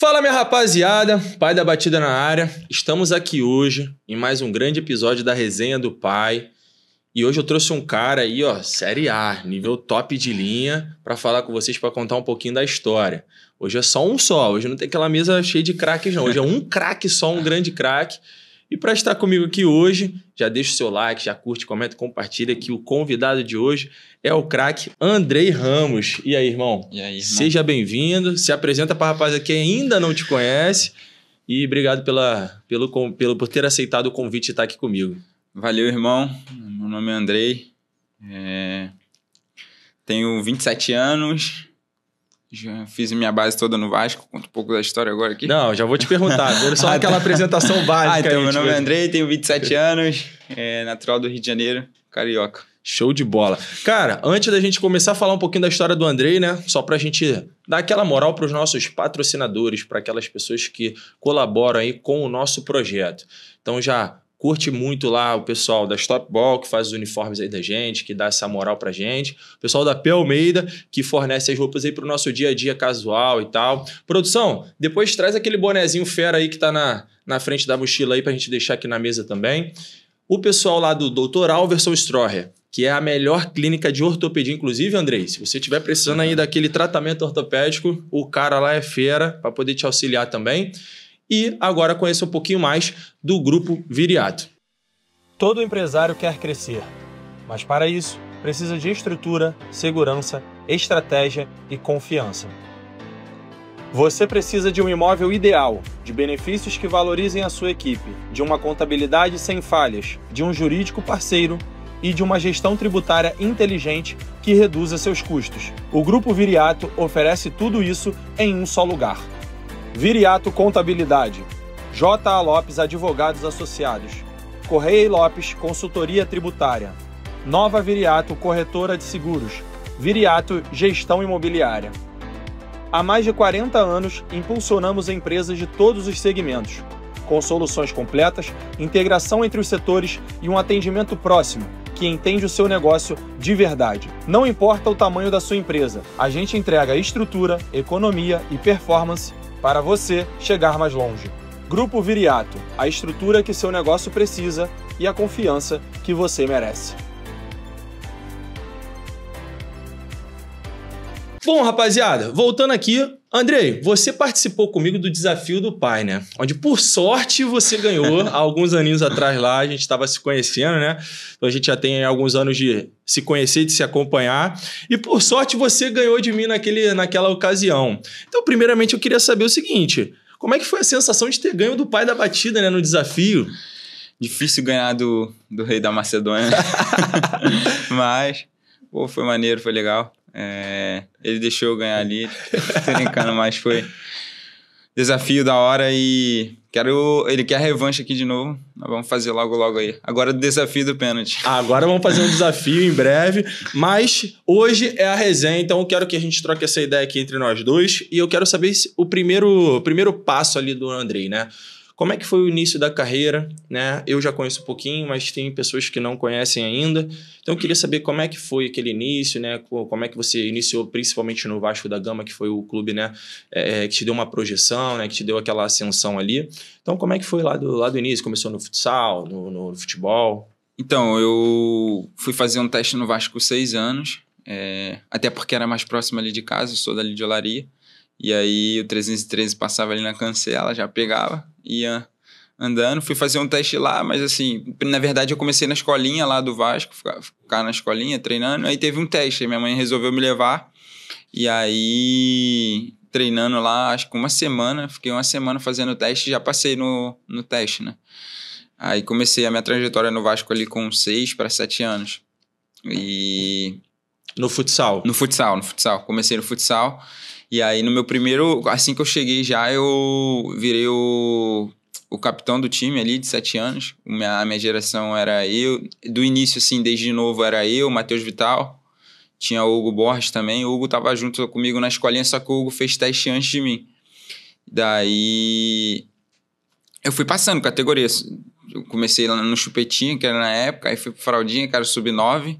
Fala, minha rapaziada, pai da batida na área. Estamos aqui hoje em mais um grande episódio da Resenha do Pai. E hoje eu trouxe um cara aí, ó, Série A, nível top de linha, para falar com vocês, para contar um pouquinho da história. Hoje é só um só, hoje não tem aquela mesa cheia de craques não. Hoje é um craque só, um grande craque. E para estar comigo aqui hoje, já deixa o seu like, já curte, comenta, compartilha, que o convidado de hoje é o craque Andrei Ramos. E aí, irmão? E aí, irmão? Seja bem-vindo, se apresenta para a rapaziada que ainda não te conhece e obrigado por ter aceitado o convite de estar aqui comigo. Valeu, irmão. Meu nome é Andrei, tenho 27 anos, já fiz minha base toda no Vasco. Conta um pouco da história agora aqui. Não, já vou te perguntar, só aquela apresentação básica. Então, meu nome é Andrei, tenho 27 anos, natural do Rio de Janeiro, carioca. Show de bola. Cara, antes da gente começar a falar um pouquinho da história do Andrei, né? Só pra gente dar aquela moral para os nossos patrocinadores, para aquelas pessoas que colaboram aí com o nosso projeto. Então já curte muito lá o pessoal da Stop Ball, que faz os uniformes aí da gente, que dá essa moral pra gente. O pessoal da P. Almeida, que fornece as roupas aí pro nosso dia a dia casual e tal. Produção, depois traz aquele bonezinho fera aí que tá na frente da mochila aí pra gente deixar aqui na mesa também. O pessoal lá do Dr. Alverson Stroher, que é a melhor clínica de ortopedia. Inclusive, Andrei, se você estiver precisando aí daquele tratamento ortopédico, o cara lá é fera para poder te auxiliar também. E agora conheça um pouquinho mais do Grupo Viriato. Todo empresário quer crescer, mas para isso precisa de estrutura, segurança, estratégia e confiança. Você precisa de um imóvel ideal, de benefícios que valorizem a sua equipe, de uma contabilidade sem falhas, de um jurídico parceiro e de uma gestão tributária inteligente que reduza seus custos. O Grupo Viriato oferece tudo isso em um só lugar. Viriato Contabilidade, J.A. Lopes Advogados Associados, Correia e Lopes Consultoria Tributária, Nova Viriato Corretora de Seguros, Viriato Gestão Imobiliária. Há mais de 40 anos, impulsionamos empresas de todos os segmentos, com soluções completas, integração entre os setores e um atendimento próximo, que entende o seu negócio de verdade. Não importa o tamanho da sua empresa, a gente entrega estrutura, economia e performance para você chegar mais longe. Grupo Viriato, a estrutura que seu negócio precisa e a confiança que você merece. Bom, rapaziada, voltando aqui, Andrei, você participou comigo do Desafio do Pai, né? Onde, por sorte, você ganhou há alguns aninhos atrás lá, a gente estava se conhecendo, né? Então a gente já tem alguns anos de se conhecer, de se acompanhar. E, por sorte, você ganhou de mim naquela ocasião. Então, primeiramente, eu queria saber o seguinte, como é que foi a sensação de ter ganho do pai da batida, né, no desafio? Difícil ganhar do rei da Macedônia, mas pô, foi maneiro, foi legal. Ele deixou eu ganhar ali, tô brincando, mas foi desafio da hora e ele quer a revanche aqui de novo, nós vamos fazer logo aí. Agora o desafio do pênalti. Agora vamos fazer um desafio em breve, mas hoje é a resenha, então eu quero que a gente troque essa ideia aqui entre nós dois e eu quero saber o primeiro passo ali do Andrei, né? Como é que foi o início da carreira, né? Eu já conheço um pouquinho, mas tem pessoas que não conhecem ainda. Então eu queria saber como é que foi aquele início, né? Como é que você iniciou, principalmente no Vasco da Gama, que foi o clube, né? Que te deu uma projeção, né? Que te deu aquela ascensão ali. Então como é que foi lá do início? Começou no futsal, no futebol? Então, eu fui fazer um teste no Vasco com 6 anos, até porque era mais próximo ali de casa, eu sou dali de Olaria. E aí o 313 passava ali na cancela, já pegava, ia andando. Fui fazer um teste lá, mas assim, na verdade eu comecei na escolinha lá do Vasco, ficar na escolinha treinando. Aí teve um teste, aí minha mãe resolveu me levar. E aí, treinando lá, acho que fiquei uma semana fazendo o teste e já passei no teste, né? Aí comecei a minha trajetória no Vasco ali com 6 para 7 anos. E... No futsal? No futsal. Comecei no futsal. E aí, no meu primeiro... Assim que eu cheguei já, eu virei o capitão do time ali, de 7 anos. A minha geração era eu. Do início, assim, desde novo, era eu, Matheus Vital. Tinha o Hugo Borges também. O Hugo tava junto comigo na escolinha, só que o Hugo fez teste antes de mim. Daí... Eu fui passando categorias. Eu comecei lá no Chupetinha, que era na época. Aí fui pro Fraldinha, que era o Sub-9.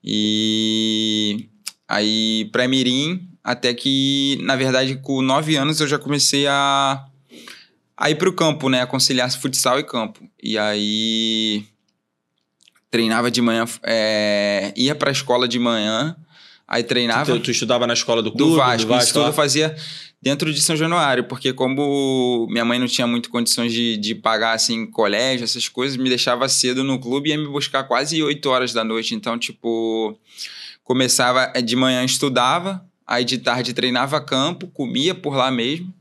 E... Aí, pré-mirim, até que, na verdade, com 9 anos eu já comecei a ir pro campo, né? A conciliar futsal e campo. E aí treinava de manhã, ia pra escola de manhã, aí treinava... Tu estudava na escola do clube? Do Vasco, isso tudo lá? eu fazia dentro de São Januário, porque como minha mãe não tinha muito condições de pagar, assim, colégio, essas coisas, me deixava cedo no clube e ia me buscar quase 8 horas da noite. Então, tipo, começava de manhã, estudava, aí de tarde treinava campo, comia por lá mesmo,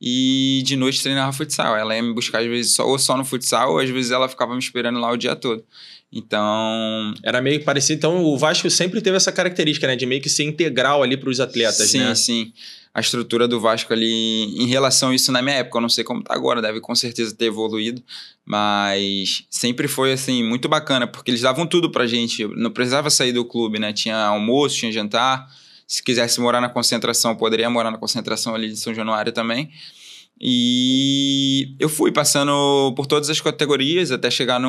e de noite treinava futsal. Ela ia me buscar, às vezes, só no futsal, ou às vezes ela ficava me esperando lá o dia todo. Então... Era meio parecido. Então, o Vasco sempre teve essa característica, né? De meio que ser integral ali para os atletas, né? Sim. A estrutura do Vasco ali, em relação a isso na minha época, eu não sei como tá agora, deve com certeza ter evoluído, mas sempre foi, assim, muito bacana, porque eles davam tudo pra gente, não precisava sair do clube, né? Tinha almoço, tinha jantar, se quisesse morar na concentração, poderia morar na concentração ali de São Januário também. E eu fui passando por todas as categorias até chegar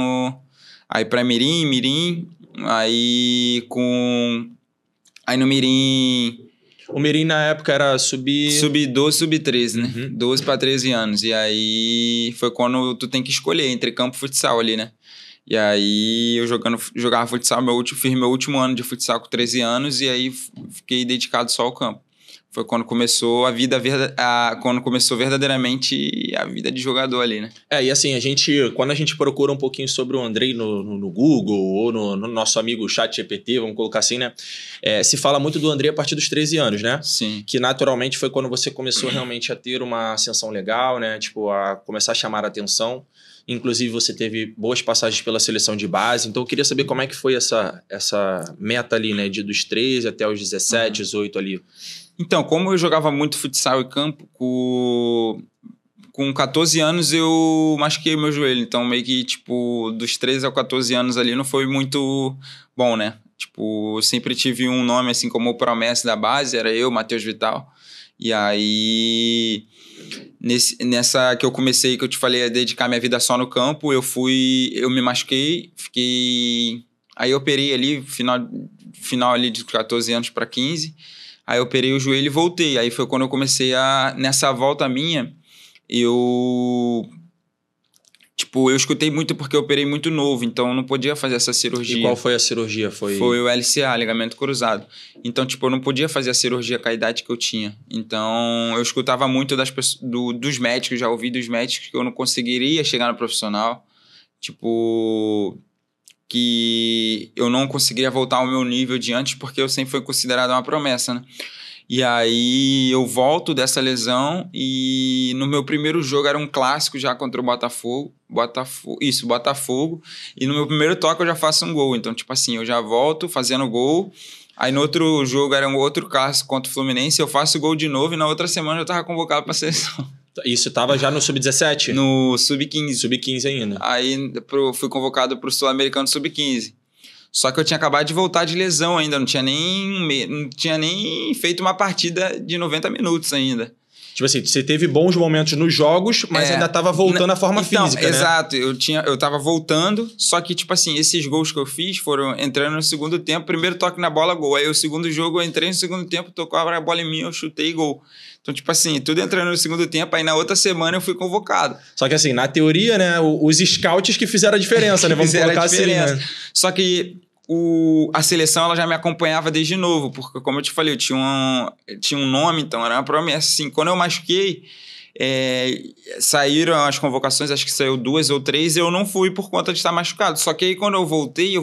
aí pra Mirim, aí no Mirim... O Mirim na época era Sub-12, sub-13, né? Uhum. 12 para 13 anos. E aí foi quando tu tem que escolher entre campo e futsal ali, né? E aí eu jogava futsal, fiz meu último ano de futsal com 13 anos e aí fiquei dedicado só ao campo. Foi quando começou quando começou verdadeiramente a vida de jogador ali, né? E assim, quando a gente procura um pouquinho sobre o Andrei no Google ou no nosso amigo ChatGPT, vamos colocar assim, né? Se fala muito do Andrei a partir dos 13 anos, né? Sim. Que naturalmente foi quando você começou realmente a ter uma ascensão legal, né? Tipo, a começar a chamar a atenção. Inclusive, você teve boas passagens pela seleção de base. Então, eu queria saber como é que foi essa meta ali, né? Dos 13 até os 17, 18 ali. Então, como eu jogava muito futsal e campo, com 14 anos eu machuquei meu joelho. Então, meio que, tipo, dos 13 aos 14 anos ali não foi muito bom, né? Tipo, eu sempre tive um nome, assim, como promessa da base, era eu, Matheus Vital. E aí, nessa que eu comecei, que eu te falei, a dedicar minha vida só no campo, eu me machuquei, aí eu operei ali, final ali de 14 anos para 15. Aí eu operei o joelho e voltei. Aí foi quando eu comecei nessa volta minha, eu escutei muito porque eu operei muito novo, então eu não podia fazer essa cirurgia. E qual foi a cirurgia? Foi o LCA, ligamento cruzado. Então, tipo, eu não podia fazer a cirurgia com a idade que eu tinha. Então, eu escutava muito dos médicos, já ouvi dos médicos que eu não conseguiria chegar no profissional. Tipo... que eu não conseguiria voltar ao meu nível de antes porque eu sempre fui considerado uma promessa, né? E aí eu volto dessa lesão e no meu primeiro jogo era um clássico já contra o Botafogo, e no meu primeiro toque eu já faço um gol. Então, tipo assim, eu já volto fazendo gol, aí no outro jogo era um outro clássico contra o Fluminense, eu faço gol de novo e na outra semana eu tava convocado pra seleção. Isso tava já no Sub-17? No Sub-15. Sub-15 ainda. Aí fui convocado pro Sul-Americano Sub-15. Só que eu tinha acabado de voltar de lesão ainda, não tinha nem feito uma partida de 90 minutos ainda. Tipo assim, você teve bons momentos nos jogos, mas ainda tava voltando à forma física, né? Exato, eu tava voltando, só que, tipo assim, esses gols que eu fiz foram entrando no segundo tempo, primeiro toque na bola, gol. Aí o segundo jogo eu entrei no segundo tempo, tocou a bola em mim, eu chutei gol. Então, tipo assim, tudo entrando no segundo tempo, aí na outra semana eu fui convocado. Só que assim, na teoria, né, os scouts que fizeram a diferença, né? Vamos colocar assim, né? Só que a seleção ela já me acompanhava desde novo, porque como eu te falei, eu tinha um nome, então era uma promessa. Assim, quando eu machuquei, saíram as convocações, acho que saiu 2 ou 3, eu não fui por conta de estar machucado. Só que aí quando eu voltei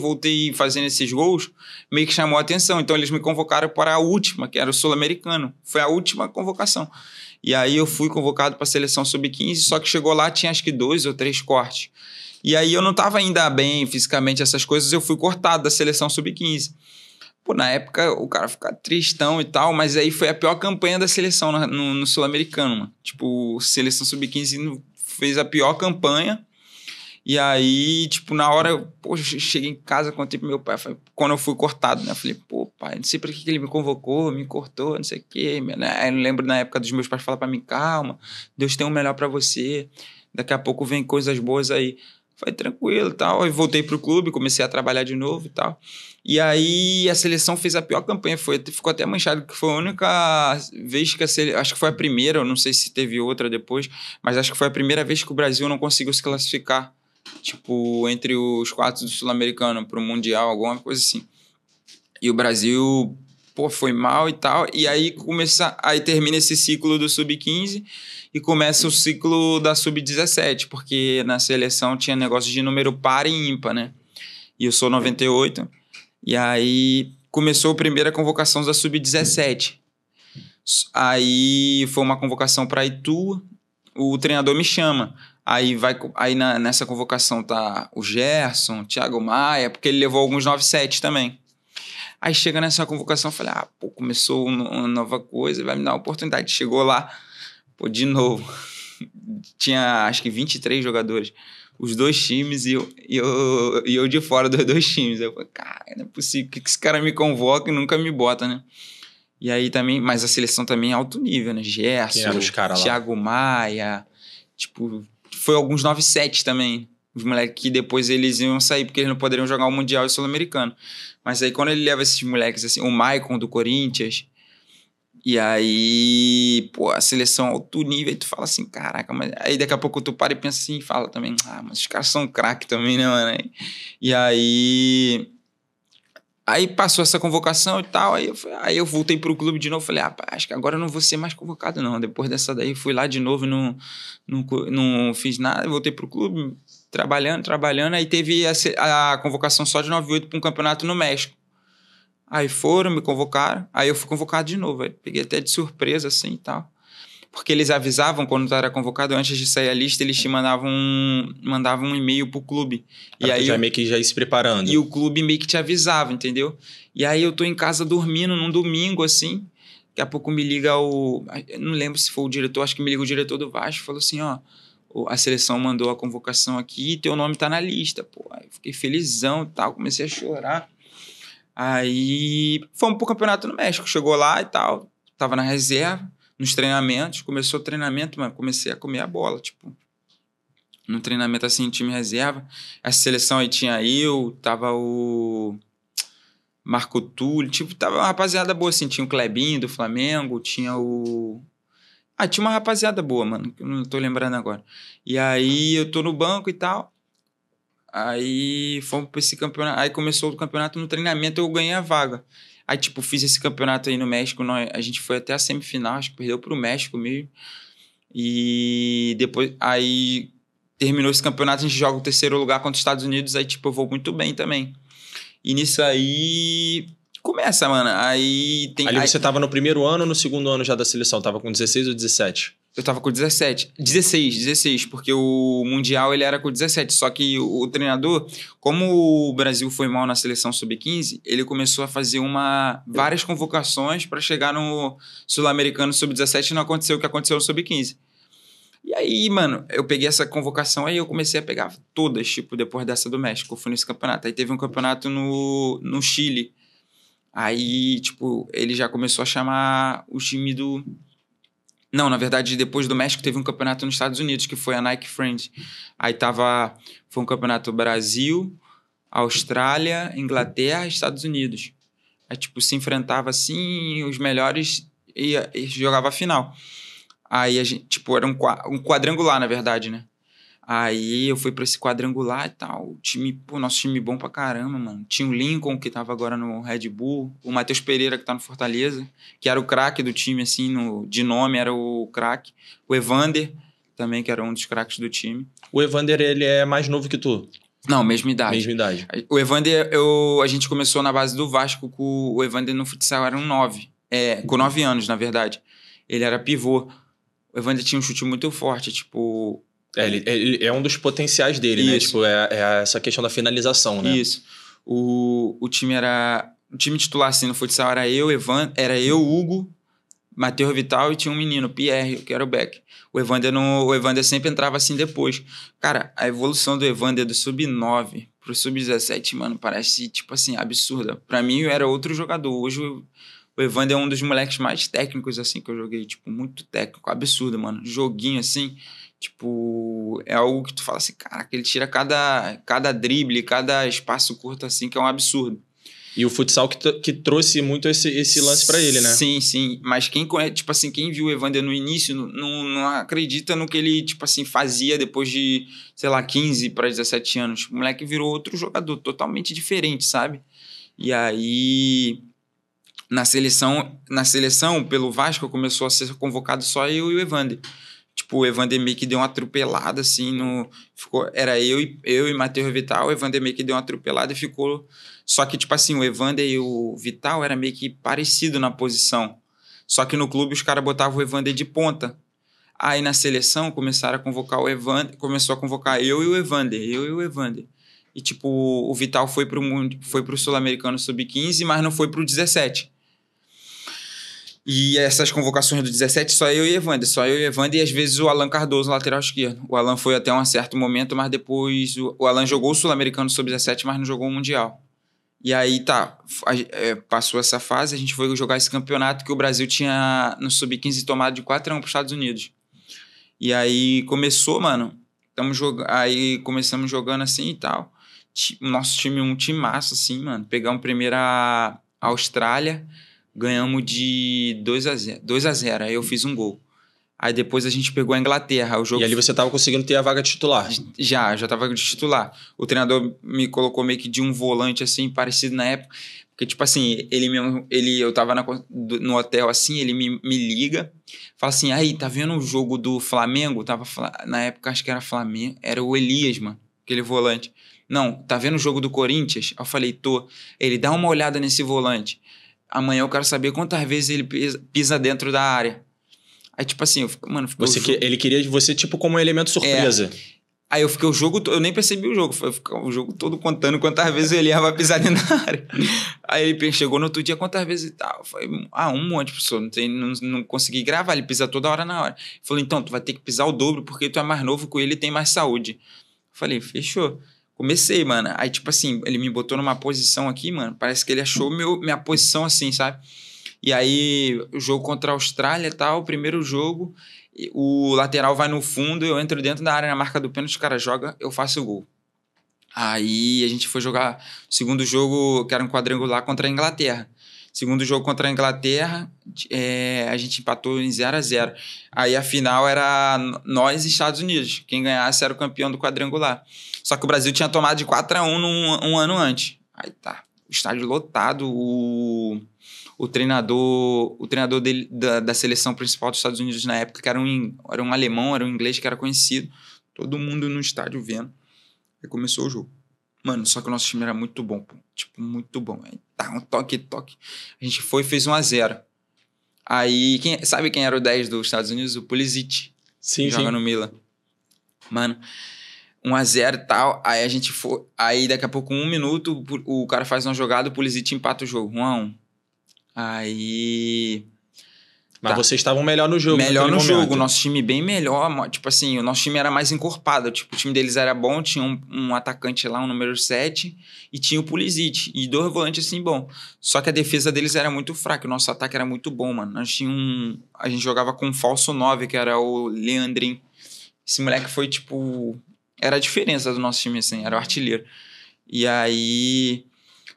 fazendo esses gols, meio que chamou a atenção. Então eles me convocaram para a última, que era o Sul-Americano. Foi a última convocação. E aí eu fui convocado para a seleção Sub-15, só que chegou lá, tinha acho que 2 ou 3 cortes. E aí eu não estava ainda bem fisicamente, essas coisas, eu fui cortado da seleção Sub-15. Pô, na época o cara fica tristão e tal, mas aí foi a pior campanha da seleção no Sul-Americano, mano. Tipo, seleção Sub-15 fez a pior campanha. E aí, tipo, na hora, eu cheguei em casa, contei pro meu pai, quando eu fui cortado, né? Eu falei, pô, pai, não sei por que ele me convocou, me cortou, não sei o quê. Aí eu lembro na época dos meus pais falar pra mim, calma, Deus tem o melhor pra você, daqui a pouco vem coisas boas aí. Foi tranquilo e tal. Aí voltei pro clube, comecei a trabalhar de novo e tal. E aí a seleção fez a pior campanha. Ficou até manchado, que foi a única vez que acho que foi a primeira, eu não sei se teve outra depois, mas acho que foi a primeira vez que o Brasil não conseguiu se classificar, tipo, entre os 4 do Sul-Americano pro Mundial, alguma coisa assim. E o Brasil, pô, foi mal e tal. E aí aí termina esse ciclo do Sub-15 e começa o ciclo da Sub-17, porque na seleção tinha negócio de número par e ímpar, né? E eu sou 98. E aí começou a primeira convocação da Sub-17. Aí foi uma convocação para Itu, o treinador me chama. Aí nessa convocação tá o Gerson, o Thiago Maia, porque ele levou alguns 9-7 também. Aí chega nessa convocação, eu falei, pô, começou uma nova coisa, vai me dar uma oportunidade. Chegou lá, pô, de novo. Tinha, acho que 23 jogadores. Os 2 times e eu de fora dos 2 times. Eu falei, cara, não é possível. Por que esse cara me convoca e nunca me bota, né? E aí também, mas a seleção também é alto nível, né? Gerson, Thiago Maia, tipo, foi alguns 9-7 também. Os moleques que depois eles iam sair, porque eles não poderiam jogar o Mundial e o Sul-Americano. Mas aí quando ele leva esses moleques, assim, o Maicon do Corinthians, e aí, pô, a seleção alto nível, aí tu fala assim, caraca, mas aí daqui a pouco tu para e pensa assim, e fala também, mas os caras são craque também, né, mano? E aí passou essa convocação e tal, aí eu voltei pro clube de novo, falei, acho que agora eu não vou ser mais convocado não. Depois dessa daí, fui lá de novo, não fiz nada, voltei pro clube, trabalhando, aí teve a convocação só de 98 para um campeonato no México. Aí me convocaram, aí eu fui convocado de novo, aí peguei até de surpresa assim e tal. Porque eles avisavam quando tu era convocado, antes de sair a lista, eles te mandavam um e-mail pro clube. E aí meio que já ia se preparando. E o clube meio que te avisava, entendeu? E aí eu tô em casa dormindo num domingo, assim, daqui a pouco me liga eu não lembro se foi o diretor, acho que me liga o diretor do Vasco, falou assim, a seleção mandou a convocação aqui e teu nome tá na lista, pô. Aí eu fiquei felizão e tal, comecei a chorar. Aí fomos pro campeonato no México, chegou lá e tal, tava na reserva, nos treinamentos, começou o treinamento, mano, comecei a comer a bola, tipo, no treinamento assim, time reserva, essa seleção aí tinha tava o Marco Túlio, tipo, tava uma rapaziada boa assim, tinha o Clebinho do Flamengo, tinha tinha uma rapaziada boa, mano, que eu não tô lembrando agora. E aí eu tô no banco e tal, aí fomos pra esse campeonato, aí começou o campeonato, no treinamento eu ganhei a vaga. Aí, tipo, fiz esse campeonato aí no México, a gente foi até a semifinal, acho que perdeu pro México mesmo. E depois, aí terminou esse campeonato, a gente joga o 3º lugar contra os Estados Unidos, aí, tipo, eu vou muito bem também. E nisso aí começa, mano. Aí você tava no primeiro ano ou no segundo ano já da seleção? Tava com 16 ou 17? Eu tava com 17. 16, porque o Mundial ele era com 17. Só que o treinador, como o Brasil foi mal na seleção Sub-15, ele começou a fazer várias convocações para chegar no Sul-Americano Sub-17 e não aconteceu o que aconteceu no Sub-15. E aí, mano, eu peguei essa convocação aí eu comecei a pegar todas, tipo, depois dessa do México. Eu fui nesse campeonato. Aí teve um campeonato no Chile. Aí, tipo, ele já começou a chamar o time do... Não, na verdade, depois do México teve um campeonato nos Estados Unidos, que foi a Nike Friends. Aí foi um campeonato Brasil, Austrália, Inglaterra e Estados Unidos. Aí, tipo, se enfrentava assim, os melhores e jogava a final. Aí, a gente, tipo, era um quadrangular, na verdade, né? Aí eu fui pra esse quadrangular e tal. O time, nosso time bom pra caramba, mano. Tinha o Lincoln, que tava agora no Red Bull. O Matheus Pereira, que tá no Fortaleza, que era o craque do time, assim, de nome era o craque. O Evander, também, que era um dos craques do time. O Evander, ele é mais novo que tu? Não, mesma idade. Mesma idade. O Evander, a gente começou na base do Vasco com o Evander no futsal, era um 9. Com 9 anos, na verdade. Ele era pivô. O Evander tinha um chute muito forte, tipo... Ele é um dos potenciais dele, Isso. né? Tipo, é essa questão da finalização, né? Isso. O time era... O time titular, assim, no futsal era eu, Hugo, Matheus Vital e tinha um menino, Pierre, que era o Beck. O Evander sempre entrava assim depois. Cara, a evolução do Evander do Sub-9 pro Sub-17, mano, parece, tipo assim, absurda. Pra mim, eu era outro jogador. Hoje, o Evander é um dos moleques mais técnicos, assim, que eu joguei. Tipo, muito técnico, absurdo, mano. Joguinho, assim... Tipo, é algo que tu fala assim, caraca, ele tira cada drible, cada espaço curto assim, que é um absurdo. E o futsal que trouxe muito esse lance pra ele, né? Sim, sim. Mas quem conhece, tipo assim, quem viu o Evander no início não acredita no que ele, tipo assim, fazia depois de, sei lá, 15 para 17 anos. O moleque virou outro jogador, totalmente diferente, sabe? E aí, na seleção, pelo Vasco, começou a ser convocado só eu e o Evander. Tipo, o Evander meio que deu uma atropelada, assim, era eu e Matheus Vital, o Evander meio que deu uma atropelada e ficou... Só que, tipo assim, o Evander e o Vital era meio que parecido na posição. Só que no clube os caras botavam o Evander de ponta. Aí na seleção começaram a convocar o Evander, começou a convocar eu e o Evander. E, tipo, o Vital foi pro Sul-Americano Sub-15, mas não foi pro 17. E essas convocações do 17, só eu e o Evander e às vezes o Alan Cardoso, lateral esquerdo. O Alan foi até um certo momento, mas depois o Alan jogou o Sul-Americano Sub-17, mas não jogou o Mundial. E aí passou essa fase, a gente foi jogar esse campeonato que o Brasil tinha no Sub-15 tomado de 4-1 para os Estados Unidos. E aí começou, mano, aí começamos jogando assim e tal. Nosso time, um timaço assim, mano. Pegamos primeiro a Austrália, ganhamos de 2-0, aí eu fiz um gol. Aí depois a gente pegou a Inglaterra. E ali você tava conseguindo ter a vaga de titular? Já tava de titular. O treinador me colocou meio que de um volante, assim, parecido na época. Porque, tipo assim, eu tava no hotel, assim, ele me liga, fala assim, aí, tá vendo o jogo do Flamengo? Na época, acho que era Flamengo, era o Elias, mano, aquele volante. Não, tá vendo o jogo do Corinthians? Eu falei, tô. Ele, dá uma olhada nesse volante. Amanhã eu quero saber quantas vezes ele pisa dentro da área. Aí, tipo assim, ele queria você, tipo, como um elemento surpresa. Aí eu fiquei o jogo... Eu nem percebi o jogo. Foi ficar o jogo todo contando quantas vezes ele ia pisar dentro da área. Aí ele chegou no outro dia, quantas vezes e tal. Foi, um monte de pessoas. Não consegui gravar. Ele pisa toda hora na hora. Ele falou, então, tu vai ter que pisar o dobro porque tu é mais novo com ele e tem mais saúde. Eu falei, fechou. Comecei, mano. Aí, tipo assim, ele me botou numa posição aqui, mano. Parece que ele achou minha posição assim, sabe? E aí, o jogo contra a Austrália e tal, o primeiro jogo, o lateral vai no fundo, eu entro dentro da área na marca do pênalti, o cara joga, eu faço o gol. Aí a gente foi jogar o segundo jogo, que era um quadrangular, contra a Inglaterra. Segundo jogo contra a Inglaterra, a gente empatou em 0-0. Aí a final era nós e Estados Unidos. Quem ganhasse era o campeão do quadrangular. Só que o Brasil tinha tomado de 4-1 um ano antes. Aí tá, o estádio lotado, o treinador dele, da seleção principal dos Estados Unidos na época, que era um alemão, era um inglês que era conhecido. Todo mundo no estádio vendo. Aí começou o jogo. Mano, só que o nosso time era muito bom, pô. Tipo, muito bom. Aí tá, um toque. A gente foi e fez 1-0. Aí, sabe quem era o 10 dos Estados Unidos? O Pulisic. Sim, joga no Milan. Mano, 1-0 e tal. Aí a gente foi... Aí daqui a pouco, 1 minuto, o cara faz uma jogada, o Pulisic empata o jogo. 1-1. Aí... Mas vocês estavam melhor no jogo. Melhor no jogo, o nosso time bem melhor. Tipo assim, o nosso time era mais encorpado. Tipo, o time deles era bom, tinha um atacante lá, um número 7, e tinha o Pulisic. E 2 volantes assim, bom. Só que a defesa deles era muito fraca, o nosso ataque era muito bom, mano. A gente jogava com um falso 9, que era o Leandrin. Esse moleque foi, tipo... Era a diferença do nosso time, assim, era o artilheiro. E aí,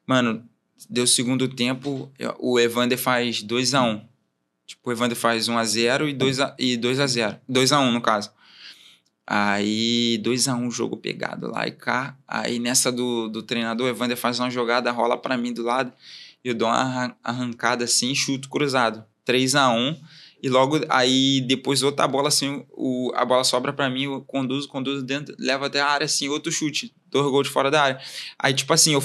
mano, deu o segundo tempo, o Evander faz 2-1. Tipo, o Evander faz 1-0 e 2-0. 2-1, no caso. Aí, 2-1, jogo pegado lá e cá. Aí, nessa do treinador, o Evander faz uma jogada, rola pra mim do lado. Eu dou uma arrancada assim, chuto cruzado. 3-1. E logo, aí, depois outra bola, assim, a bola sobra pra mim, eu conduzo dentro, levo até a área, assim, outro chute. 2 gols de fora da área. Aí, tipo assim, eu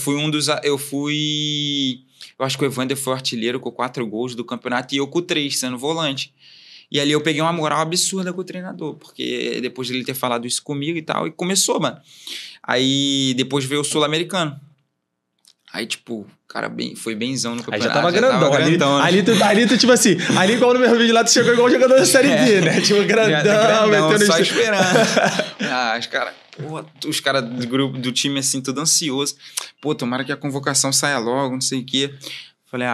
acho que o Evander foi o artilheiro com 4 gols do campeonato e eu com 3, sendo volante. E ali eu peguei uma moral absurda com o treinador, porque depois dele ter falado isso comigo e tal, e começou, mano. Aí depois veio o Sul-Americano. Aí, tipo, cara, foi benzão no campeonato. Aí já tava grandão. Ali tu, tipo assim, ali igual no meu vídeo lá, tu chegou igual um jogador da Série B, né? Tipo, grandão metendo só esperando. Os caras do grupo, do time, assim, tudo ansioso. Pô, tomara que a convocação saia logo, não sei o quê. Falei,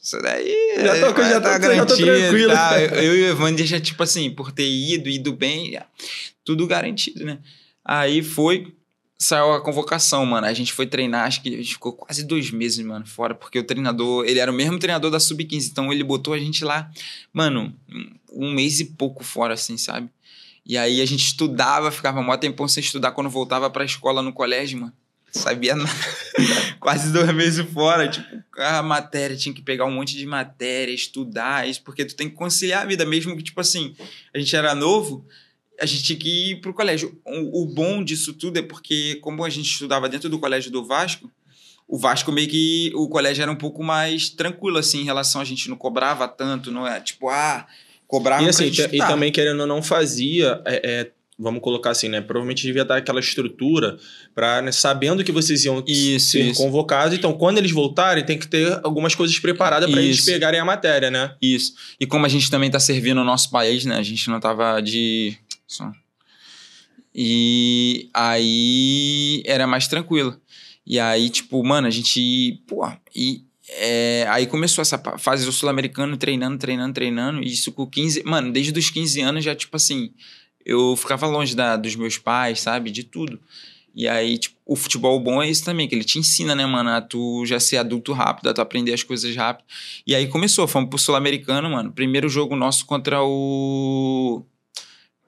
isso daí já tô tranquilo. Tá? Eu e o Evander já, tipo assim, por ter ido bem, tudo garantido, né? Aí saiu a convocação, mano. A gente foi treinar, acho que a gente ficou quase 2 meses, mano, fora, porque o treinador, ele era o mesmo treinador da Sub-15, então ele botou a gente lá, mano, 1 mês e pouco fora, assim, sabe? E aí a gente estudava, ficava mó tempão sem estudar, quando voltava pra escola no colégio, mano, sabia nada. Quase 2 meses fora, tipo, a matéria, tinha que pegar um monte de matéria, estudar isso, porque tu tem que conciliar a vida, mesmo que, tipo assim, a gente era novo, a gente tinha que ir pro colégio. O bom disso tudo é porque, como a gente estudava dentro do colégio do Vasco, o Vasco meio que, o colégio era um pouco mais tranquilo, assim, em relação a gente não cobrava tanto, não é, tipo, cobrava e assim, pra gente e estudar. também, querendo ou não, fazia... vamos colocar assim, né? Provavelmente devia dar aquela estrutura para, né, sabendo que vocês iam ser convocados. Então, quando eles voltarem, tem que ter algumas coisas preparadas para eles pegarem a matéria, né? Isso. E como a gente também tá servindo o nosso país, né? A gente não tava de... E aí era mais tranquilo. E aí, tipo, mano, a gente... aí começou essa fase do Sul-Americano, treinando. E isso com 15... Mano, desde os 15 anos já, tipo assim... Eu ficava longe dos meus pais, sabe? De tudo. E aí, tipo, o futebol bom é isso também, que ele te ensina, né, mano? A tu já ser adulto rápido, a tu aprender as coisas rápido. E aí começou, fomos pro Sul-Americano, mano. Primeiro jogo nosso contra o...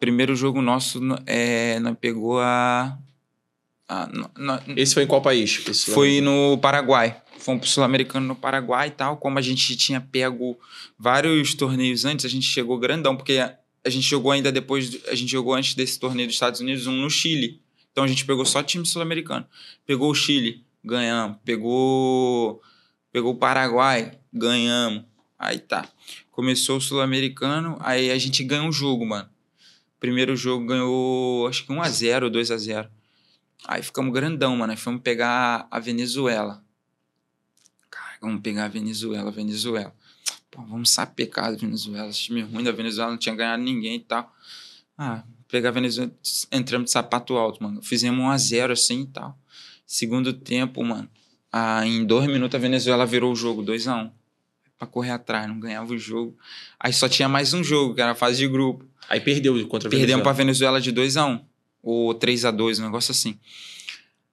Primeiro jogo nosso, nós pegou Esse foi em qual país? Foi no Paraguai. Fomos pro Sul-Americano no Paraguai e tal. Como a gente tinha pego vários torneios antes, a gente chegou grandão, porque... A gente jogou ainda a gente jogou antes desse torneio dos Estados Unidos, um no Chile. Então a gente pegou só time sul-americano. Pegou o Chile, ganhamos. Pegou o Paraguai, ganhamos. Aí tá. Começou o sul-americano, aí a gente ganhou um jogo, mano. Primeiro jogo ganhou, acho que 1-0 ou 2-0. Aí ficamos grandão, mano. Aí fomos pegar a Venezuela. Cara, vamos pegar a Venezuela. Pô, vamos sapecar a Venezuela. Esse time ruim da Venezuela, não tinha ganhado ninguém e tal. Pegar a Venezuela, entramos de sapato alto, mano. Fizemos 1-0 assim e tal. Segundo tempo, mano, em 2 minutos a Venezuela virou o jogo, 2-1. Pra correr atrás, não ganhava o jogo. Aí só tinha mais um jogo, que era a fase de grupo. Aí perdeu contra a Venezuela. Perdemos pra Venezuela de 2-1. Ou 3-2, um negócio assim.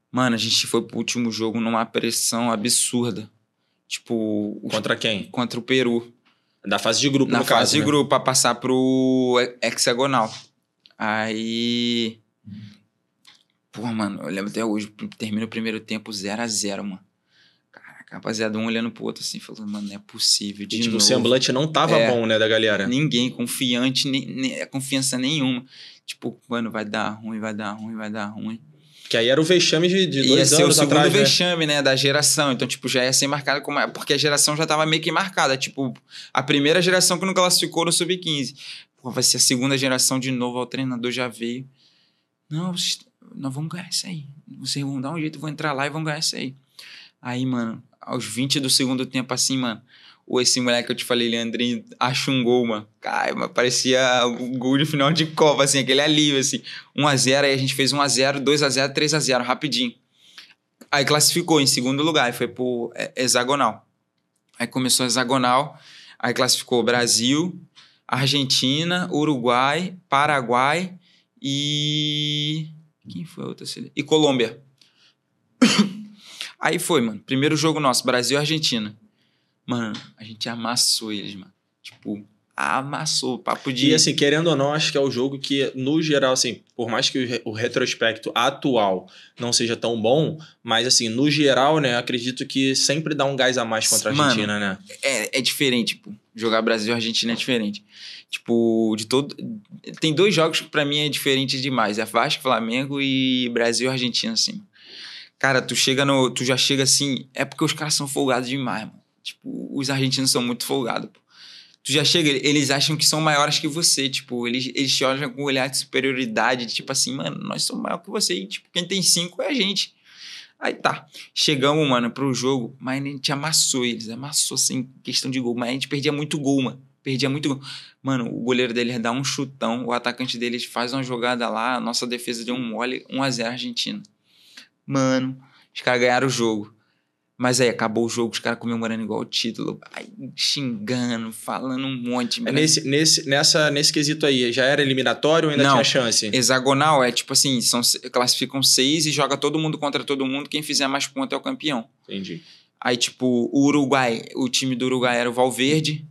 Mano, a gente foi pro último jogo numa pressão absurda. Tipo... Contra quem? Contra o Peru. Da fase de grupo, no caso, Na fase de grupo, pra passar pro hexagonal. Aí... Pô, mano, eu lembro até hoje, termina o primeiro tempo 0-0, mano. Caraca, rapaziada, um olhando pro outro assim, falando, mano, não é possível, de novo. O semblante não tava bom, né, da galera? Ninguém confiante, confiança nenhuma. Tipo, mano, vai dar ruim. Que aí era o vexame de 2 anos atrás, ia ser o segundo né? vexame, né, da geração. Então, tipo, já ia ser marcado como... Porque a geração já tava meio que marcada. Tipo, a primeira geração que não classificou no Sub-15. Pô, vai ser a segunda geração de novo. O treinador já veio. Não, nós vamos ganhar isso aí. Vocês vão dar um jeito, vão entrar lá e vão ganhar isso aí. Aí, mano, aos 20 do segundo tempo, assim, mano... Esse moleque que eu te falei, Leandrinho, acha um gol, mano. Cara, parecia o gol de final de Copa, assim, aquele alívio, assim. 1-0, aí a gente fez 1-0, 2-0, 3-0, rapidinho. Aí classificou em segundo lugar, e foi pro hexagonal. Aí começou o hexagonal, aí classificou Brasil, Argentina, Uruguai, Paraguai e... Quem foi a outra seleção? E Colômbia. Aí foi, mano. Primeiro jogo nosso, Brasil e Argentina. Mano, a gente amassou eles, mano. Tipo, amassou, papo de... E assim, querendo ou não, acho que é o jogo que, no geral, assim, por mais que o retrospecto atual não seja tão bom, mas assim, no geral, né, acredito que sempre dá um gás a mais contra a Argentina, mano, né? É diferente, tipo, jogar Brasil e Argentina é diferente. Tipo, tem 2 jogos que pra mim é diferente demais. É Vasco, Flamengo e Brasil e Argentina, assim. Cara, tu já chega assim... É porque os caras são folgados demais, mano. Tipo, os argentinos são muito folgados, pô. Tu já chega, eles acham que são maiores que você, tipo, eles te olham com um olhar de superioridade, tipo assim, mano, nós somos maior que você, e tipo, quem tem 5 é a gente. Aí tá, chegamos, mano, pro jogo, mas a gente amassou eles, assim, questão de gol, mas a gente perdia muito gol, mano, Mano, o goleiro deles dá um chutão, o atacante deles faz uma jogada lá, a nossa defesa deu um mole, 1-0 Argentina. Mano, os caras ganharam o jogo. Mas aí acabou o jogo, os caras comemorando igual o título, aí, xingando, falando um monte. Nesse quesito aí, já era eliminatório ou ainda tinha chance? Hexagonal é tipo assim, classificam 6 e joga todo mundo contra todo mundo, quem fizer mais pontos é o campeão. Entendi. Aí, tipo, o Uruguai, o time do Uruguai era o Valverde.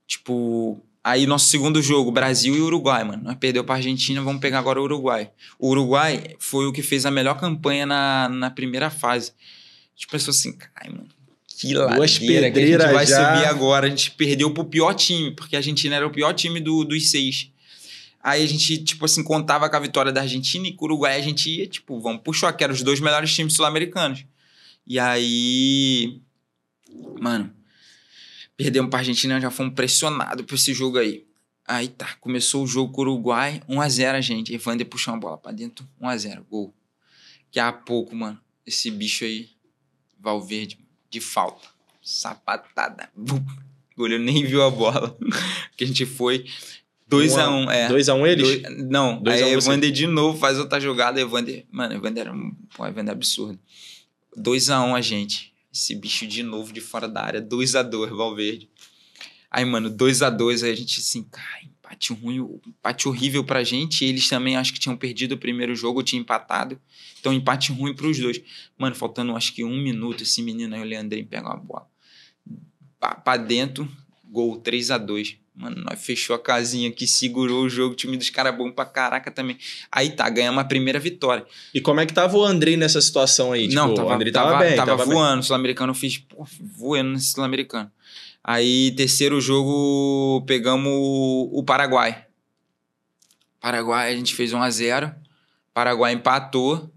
Tipo, aí nosso segundo jogo, Brasil e Uruguai, mano. Nós perdeu pra Argentina, vamos pegar agora o Uruguai. O Uruguai foi o que fez a melhor campanha na primeira fase. A gente pensou assim, ai, mano, que ladeira que a gente vai subir agora. A gente perdeu pro pior time, porque a Argentina era o pior time dos 6. Aí a gente, tipo assim, contava com a vitória da Argentina e com o Uruguai a gente ia, tipo, vamos pro choque, eram os 2 melhores times sul-americanos. E aí, mano, perdemos pra Argentina, já fomos pressionados por esse jogo aí. Aí tá, começou o jogo com o Uruguai, 1-0 a gente. Evander puxou uma bola pra dentro, 1-0, gol. Daqui a pouco, mano, esse bicho aí, Valverde, de falta, sapatada, o goleiro nem viu a bola. Que a gente foi 2-1, 2-1 eles? Não, aí Evander de novo faz outra jogada, Evander era um Evander absurdo. 2-1 a gente. Esse bicho de novo de fora da área. 2-2, Valverde. Aí, mano, 2-2. Aí a gente assim, cara, empate ruim, empate horrível pra gente. Eles também acho que tinham perdido o primeiro jogo, tinha empatado. Então, empate ruim pros 2. Mano, faltando acho que 1 minuto, esse menino aí, o Leandrinho, pega uma bola. Pra dentro, gol 3-2. Mano, nós fechou a casinha aqui, segurou o jogo, o time dos caras bom pra caraca também. Aí tá, ganhamos a primeira vitória. E como é que tava o Andrei nessa situação aí? Não, tipo, o Andrei tava bem. Tava voando, o Sul-Americano eu fiz, voando nesse Sul-Americano. Aí, terceiro jogo, pegamos o Paraguai. Paraguai, a gente fez 1-0. Paraguai empatou.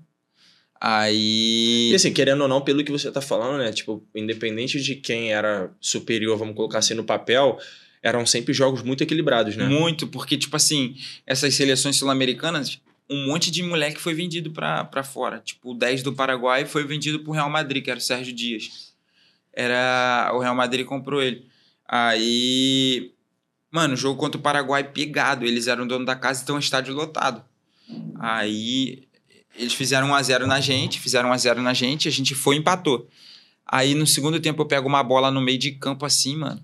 Aí... E assim, querendo ou não, pelo que você tá falando, né? Tipo, independente de quem era superior, vamos colocar assim no papel... Eram sempre jogos muito equilibrados, né? Muito, porque, tipo assim, essas seleções sul-americanas, um monte de moleque foi vendido pra fora. Tipo, o 10 do Paraguai foi vendido pro Real Madrid, que era o Sérgio Dias. O Real Madrid comprou ele. Aí, mano, o jogo contra o Paraguai pegado. Eles eram dono da casa, então o estádio lotado. Aí, eles fizeram 1-0 na gente, a gente foi e empatou. Aí, no segundo tempo, eu pego uma bola no meio de campo assim, mano.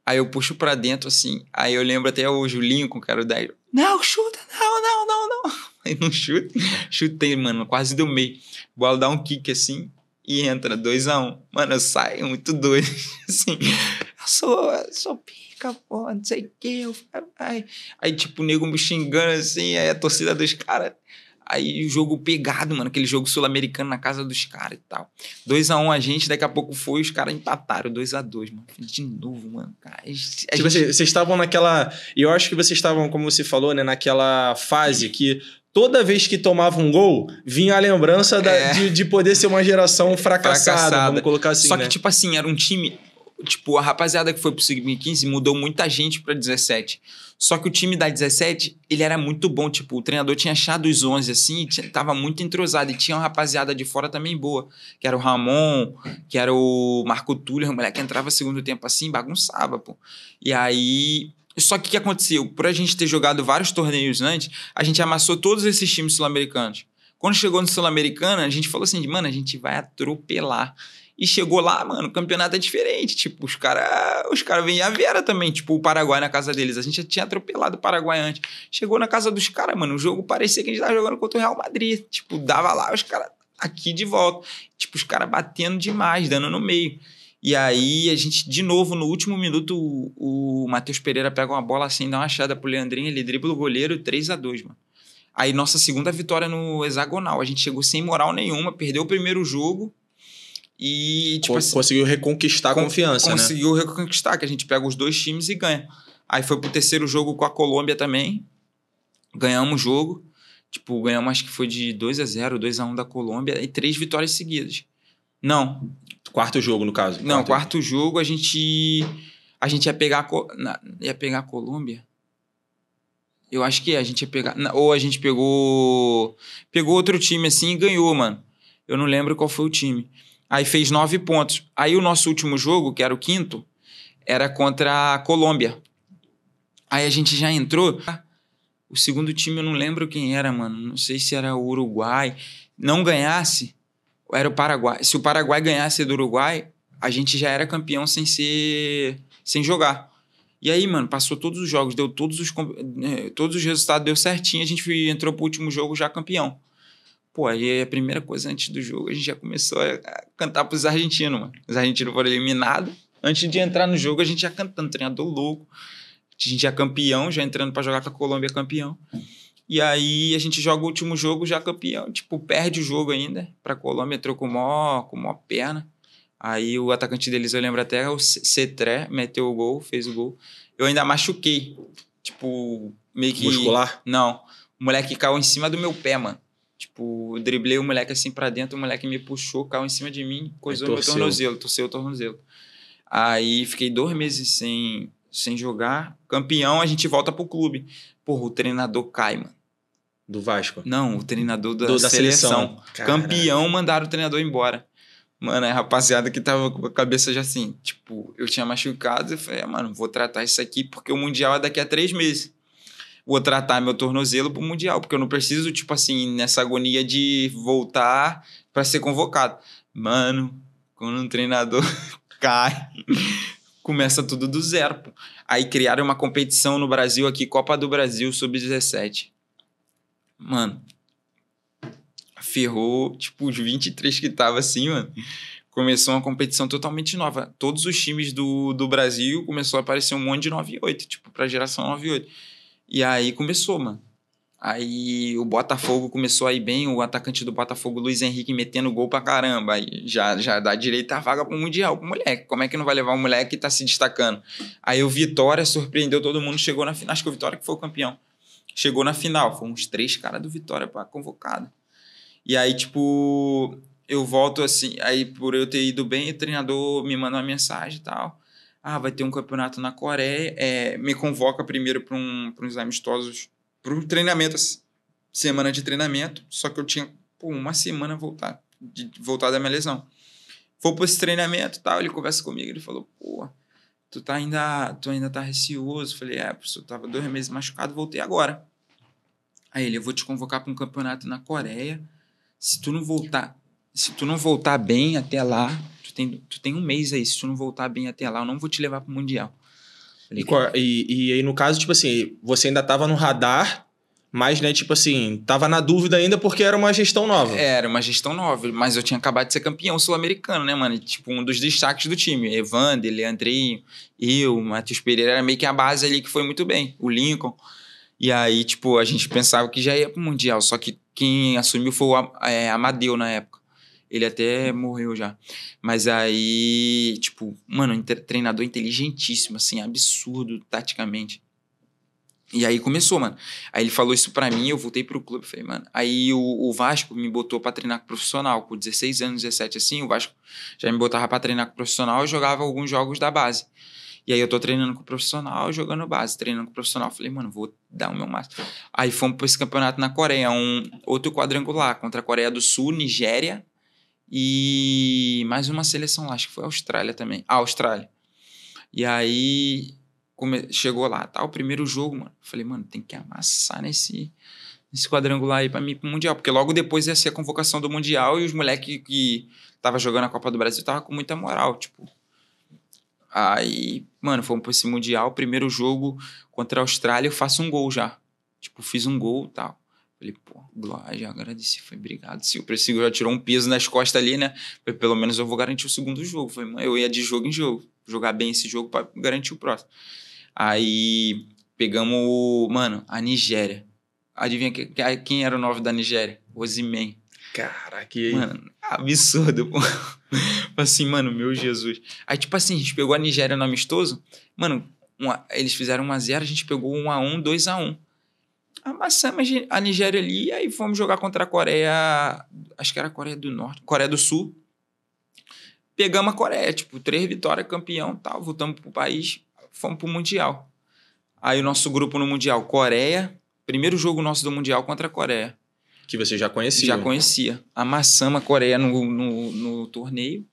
Aí eu puxo pra dentro, assim. Aí eu lembro até o Julinho, com o cara 10. Não, chuta, não. Aí não chuta. Chutei, mano, quase do meio. A bola dá um kick, assim, e entra, 2-1. Mano, eu saio muito doido. Assim, eu sou pica, pô, não sei o quê. Aí, tipo, o nego me xingando, assim. Aí a torcida dos caras... Aí o jogo pegado, mano, aquele jogo sul-americano na casa dos caras e tal. 2-1 a gente, daqui a pouco foi, os caras empataram, 2-2, mano. De novo, mano. Cara, tipo, vocês estavam naquela... E eu acho que vocês estavam, como você falou, né, naquela fase que toda vez que tomava um gol, vinha a lembrança de poder ser uma geração fracassada, vamos colocar assim, Só que, tipo assim, era um time... Tipo, a rapaziada que foi pro Sub-15 mudou muita gente pra 17. Só que o time da 17, ele era muito bom. Tipo, o treinador tinha achado os 11, assim, tava muito entrosado. E tinha uma rapaziada de fora também boa. Que era o Ramon, que era o Marco Túlio. O moleque entrava segundo tempo assim, bagunçava, pô. E aí... Só que o que aconteceu? Por a gente ter jogado vários torneios antes, a gente amassou todos esses times sul-americanos. Quando chegou no Sul-Americana, a gente falou assim, mano, a gente vai atropelar. E chegou lá, mano, o campeonato é diferente. Tipo, os caras vêm a Vera também. Tipo, o Paraguai na casa deles. A gente já tinha atropelado o Paraguai antes. Chegou na casa dos caras, mano. O jogo parecia que a gente tava jogando contra o Real Madrid. Tipo, dava lá os caras aqui de volta. Tipo, os caras batendo demais, dando no meio. E aí, a gente, de novo, no último minuto, o Matheus Pereira pega uma bola assim, dá uma achada pro Leandrinho, ele dribla o goleiro, 3-2, mano. Aí, nossa segunda vitória no hexagonal. A gente chegou sem moral nenhuma, perdeu o primeiro jogo. E, tipo assim, conseguiu reconquistar a confiança, conseguiu reconquistar, que a gente pega os 2 times e ganha. Aí foi pro terceiro jogo com a Colômbia também. Ganhamos o jogo. Tipo, ganhamos, acho que foi de 2-0, 2-1 da Colômbia e 3 vitórias seguidas. Não. Quarto jogo, no caso. Não, quarto jogo a gente ia pegar a Colômbia. Eu acho que a gente ia pegar... Ou a gente pegou outro time assim e ganhou, mano. Eu não lembro qual foi o time. Aí fez 9 pontos. Aí o nosso último jogo, que era o quinto, era contra a Colômbia. Aí a gente já entrou. O segundo time eu não lembro quem era, mano. Não sei se era o Uruguai. Não ganhasse, era o Paraguai. Se o Paraguai ganhasse do Uruguai, a gente já era campeão sem jogar. E aí, mano, passou todos os jogos, deu todos os resultados, deu certinho, a gente entrou pro último jogo já campeão. Pô, aí a primeira coisa antes do jogo, a gente já começou a cantar pros argentinos, mano. Os argentinos foram eliminados. Antes de entrar no jogo, a gente já cantando, treinador louco. A gente já campeão, já entrando pra jogar com a Colômbia campeão. E aí a gente joga o último jogo já campeão. Tipo, perde o jogo ainda pra Colômbia, entrou com mó perna. Aí o atacante deles, eu lembro até, o Cetré, meteu o gol, fez o gol. Eu ainda machuquei. Tipo, meio que... Muscular? Não. O moleque caiu em cima do meu pé, mano. Tipo, eu driblei o moleque assim pra dentro, o moleque me puxou, caiu em cima de mim, coisou meu tornozelo, torceu o tornozelo. Aí fiquei 2 meses sem jogar. Campeão, a gente volta pro clube. Porra, o treinador cai, mano. Do Vasco? Não, o treinador da seleção. Campeão, mandaram o treinador embora. Mano, a rapaziada que tava com a cabeça já assim, tipo, eu tinha machucado e falei, mano, vou tratar isso aqui porque o Mundial é daqui a 3 meses. Vou tratar meu tornozelo pro Mundial, porque eu não preciso, tipo assim, nessa agonia de voltar pra ser convocado. Mano, quando um treinador cai, começa tudo do zero, pô. Aí criaram uma competição no Brasil aqui, Copa do Brasil, Sub-17. Mano, ferrou, tipo, os 23 que tava assim, mano. Começou uma competição totalmente nova. Todos os times do Brasil começou a aparecer um monte de 9-8, tipo, pra geração 9-8. E aí começou, mano. Aí o Botafogo começou a ir bem, o atacante do Botafogo, Luiz Henrique, metendo gol pra caramba. Aí já dá direito à vaga pro Mundial, pro moleque. Como é que não vai levar o moleque que tá se destacando? Aí o Vitória surpreendeu todo mundo, chegou na final. Acho que o Vitória que foi o campeão. Chegou na final. Foram uns 3 caras do Vitória pra convocada. E aí, tipo, eu volto assim. Aí, por eu ter ido bem, o treinador me manda uma mensagem e tal. Ah, vai ter um campeonato na Coreia. Me convoca primeiro para uns amistosos, para um treinamento, semana de treinamento. Só que eu tinha uma semana voltar da minha lesão. Vou para esse treinamento e tal. Ele conversa comigo. Ele falou, pô, tu ainda tá receoso. Falei, professor, eu tava 2 meses machucado, voltei agora. Aí ele, eu vou te convocar para um campeonato na Coreia. Se tu não voltar bem até lá, tu tem 1 mês aí. Se tu não voltar bem até lá, eu não vou te levar pro Mundial. E aí, no caso, tipo assim, você ainda tava no radar, mas, né, tipo assim, tava na dúvida ainda porque era uma gestão nova. Era uma gestão nova, mas eu tinha acabado de ser campeão sul-americano, né, mano? E, tipo, um dos destaques do time. Evander, Leandrinho, eu, Matheus Pereira, era meio que a base ali que foi muito bem. O Lincoln. E aí, tipo, a gente pensava que já ia pro Mundial, só que quem assumiu foi o Amadeu na época. Ele até morreu já. Mas aí, tipo, mano, treinador inteligentíssimo, assim, absurdo, taticamente. E aí começou, mano. Aí ele falou isso pra mim, eu voltei pro clube, falei, mano. Aí o Vasco me botou pra treinar com profissional, com 16 anos, 17, assim, o Vasco já me botava pra treinar com profissional e jogava alguns jogos da base. E aí eu tô treinando com o profissional, jogando base, treinando com o profissional. Falei, mano, vou dar o meu máximo. Aí fomos pra esse campeonato na Coreia, outro quadrangular, contra a Coreia do Sul, Nigéria e mais uma seleção lá, acho que foi a Austrália também. Austrália. E aí chegou lá, tá? O primeiro jogo, mano. Falei, mano, tem que amassar nesse quadrangular aí pra mim ir pro Mundial. Porque logo depois ia ser a convocação do Mundial e os moleques que tava jogando a Copa do Brasil tava com muita moral, tipo. Aí, mano, fomos pra esse Mundial. Primeiro jogo contra a Austrália, eu faço um gol já. Tipo, fiz um gol e tal. Falei, pô, Glória, já agradeci. Foi, obrigado. Se o Precigo já tirou um peso nas costas ali, né? Falei, pelo menos eu vou garantir o segundo jogo. Falei, mano, eu ia de jogo em jogo. Jogar bem esse jogo pra garantir o próximo. Aí, pegamos, mano, a Nigéria. Adivinha quem era o 9 da Nigéria? Osimhen. Caraca, e aí? Mano, absurdo, pô. Assim, mano, meu Jesus. Aí, tipo assim, a gente pegou a Nigéria no amistoso. Mano, eles fizeram 1-0, a gente pegou 1-1, 2-1. Amassamos a Nigéria ali, aí fomos jogar contra a Coreia, acho que era a Coreia do Norte, Coreia do Sul. Pegamos a Coreia, tipo, 3 vitórias, campeão, tal, voltamos pro país, fomos pro Mundial. Aí o nosso grupo no Mundial, Coreia, primeiro jogo nosso do Mundial contra a Coreia. Que você já conhecia. Já conhecia. Amassamos a Coreia no torneio.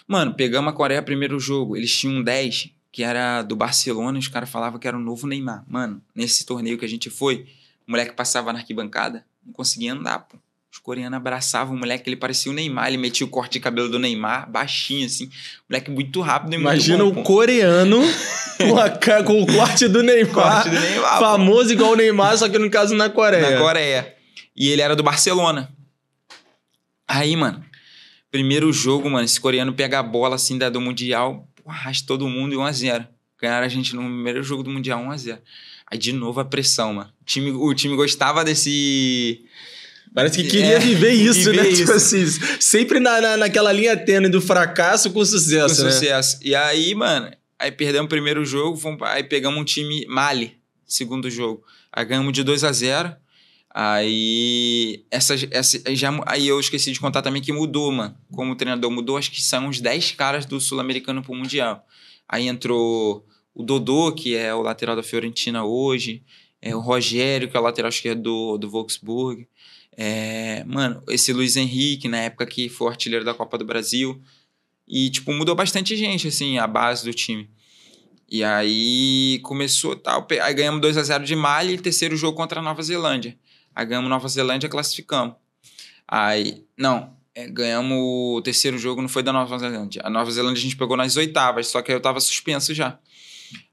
Mano, pegamos a Coreia primeiro jogo, eles tinham um 10, que era do Barcelona, e os caras falavam que era o novo Neymar. Mano, nesse torneio que a gente foi, o moleque passava na arquibancada, não conseguia andar, pô. Os coreanos abraçavam o moleque, ele parecia o Neymar, ele metia o corte de cabelo do Neymar, baixinho, assim. Moleque muito rápido e Imagina muito bom, o coreano com o corte do Neymar. Corte do Neymar, famoso igual o Neymar, só que no caso na Coreia. Na Coreia. E ele era do Barcelona. Aí, mano, primeiro jogo, mano, esse coreano pega a bola, assim, do Mundial, arrasta todo mundo e 1-0. Ganharam a gente no primeiro jogo do Mundial, 1-0. Aí, de novo, a pressão, mano. O time gostava desse... Parece que queria viver isso, né? Isso. Tipo assim, sempre naquela linha tênue do fracasso com sucesso, com sucesso. E aí, mano, aí perdemos o primeiro jogo, aí pegamos um time Mali, segundo jogo. Aí ganhamos de 2-0. Aí, aí eu esqueci de contar também que mudou, mano. Como o treinador mudou, acho que são uns 10 caras do Sul-Americano pro Mundial. Aí entrou o Dodô, que é o lateral da Fiorentina hoje, o Rogério, que é o lateral esquerdo do Wolfsburg. Mano, esse Luiz Henrique, na época que foi o artilheiro da Copa do Brasil. E, tipo, mudou bastante gente, assim, a base do time. E aí começou tal. Aí ganhamos 2-0 de Mali e terceiro jogo contra a Nova Zelândia. Aí ganhamos Nova Zelândia, classificamos. Aí, não, ganhamos o terceiro jogo, não foi da Nova Zelândia. A Nova Zelândia a gente pegou nas oitavas, só que aí eu tava suspenso já.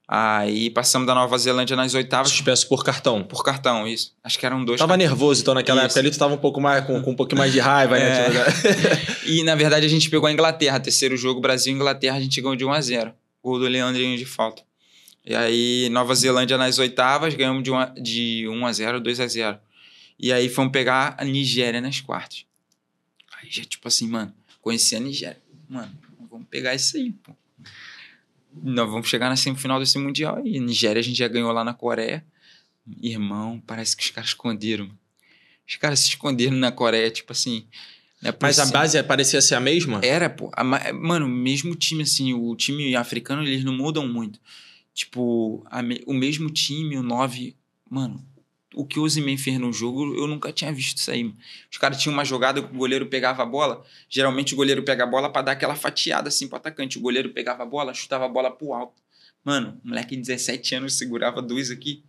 Aí passamos da Nova Zelândia nas oitavas. Suspenso por cartão. Por cartão, isso. Acho que eram 2 Tava cartões. nervoso, então naquela época ali tu tava um pouco mais, com um pouquinho mais de raiva, né? E na verdade a gente pegou a Inglaterra. Terceiro jogo, Brasil e Inglaterra, a gente ganhou de 1-0. Gol do Leandrinho de falta. E aí Nova Zelândia nas oitavas, ganhamos de 1-0, 2-0. E aí fomos pegar a Nigéria nas quartas. Aí já tipo assim, mano, conheci a Nigéria. Mano, vamos pegar isso aí, pô. Nós vamos chegar na semifinal desse Mundial aí. Nigéria a gente já ganhou lá na Coreia. Irmão, parece que os caras esconderam. Os caras se esconderam na Coreia, tipo assim... Mas a base parecia ser a mesma? Era, pô. Mano, mesmo time, assim, o time africano, eles não mudam muito. Tipo, o mesmo time, o 9... Mano, o que o Osimhen fez no jogo, eu nunca tinha visto isso aí. Mano. Os caras tinham uma jogada que o goleiro pegava a bola. Geralmente o goleiro pega a bola pra dar aquela fatiada assim pro atacante. O goleiro pegava a bola, chutava a bola pro alto. Mano, um moleque de 17 anos segurava 2 aqui.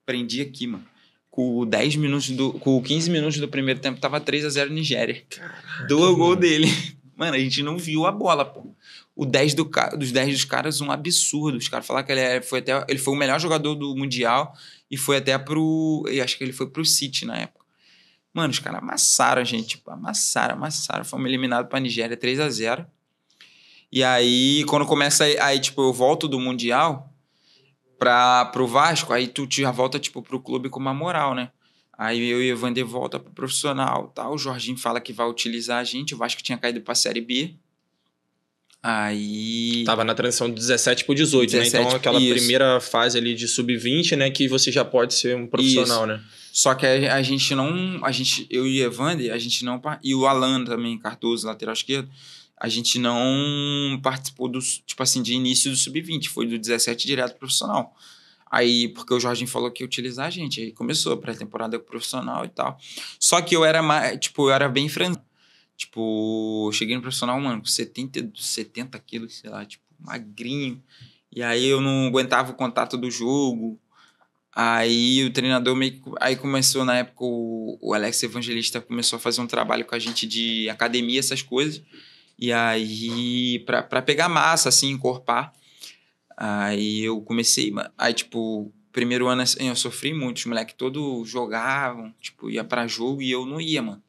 Prendia aqui, mano. Com 15 minutos do primeiro tempo, tava 3-0 Nigéria. Caraca, do gol dele. Mano, a gente não viu a bola, pô. O 10 dos 10 dos caras, um absurdo. Os caras falaram que ele foi o melhor jogador do Mundial e foi até eu acho que ele foi pro City na época. Mano, os caras amassaram a gente, tipo, amassaram. Fomos eliminados pra Nigéria 3-0. E aí, quando começa, aí tipo, eu volto do Mundial pro Vasco, aí tu já volta, tipo, pro clube com uma moral, né? Aí eu e o Evander volta pro profissional, tal. O Jorginho fala que vai utilizar a gente. O Vasco tinha caído pra Série B. Aí... Tava na transição de 17 pro 18, 17, né? Então aquela primeira fase ali de sub-20, né? Que você já pode ser um profissional, né? Só que a gente não... eu e o Evander, a gente não... E o Alan também, Cardoso, lateral esquerdo. A gente não participou tipo assim, de início do sub-20. Foi do 17 direto pro profissional. Aí, porque o Jorginho falou que ia utilizar a gente. Aí começou a pré-temporada profissional e tal. Só que eu era mais... Tipo, eu era bem franzino. Tipo, eu cheguei no profissional, mano, com 70 quilos, sei lá, tipo, magrinho. E aí eu não aguentava o contato do jogo. Aí o treinador meio que... Aí começou, na época, o Alex Evangelista começou a fazer um trabalho com a gente de academia, essas coisas. E aí, pra pegar massa, assim, encorpar. Aí eu comecei... Aí, tipo, primeiro ano assim, eu sofri muito. Os moleques todos jogavam, tipo, ia pra jogo e eu não ia, mano.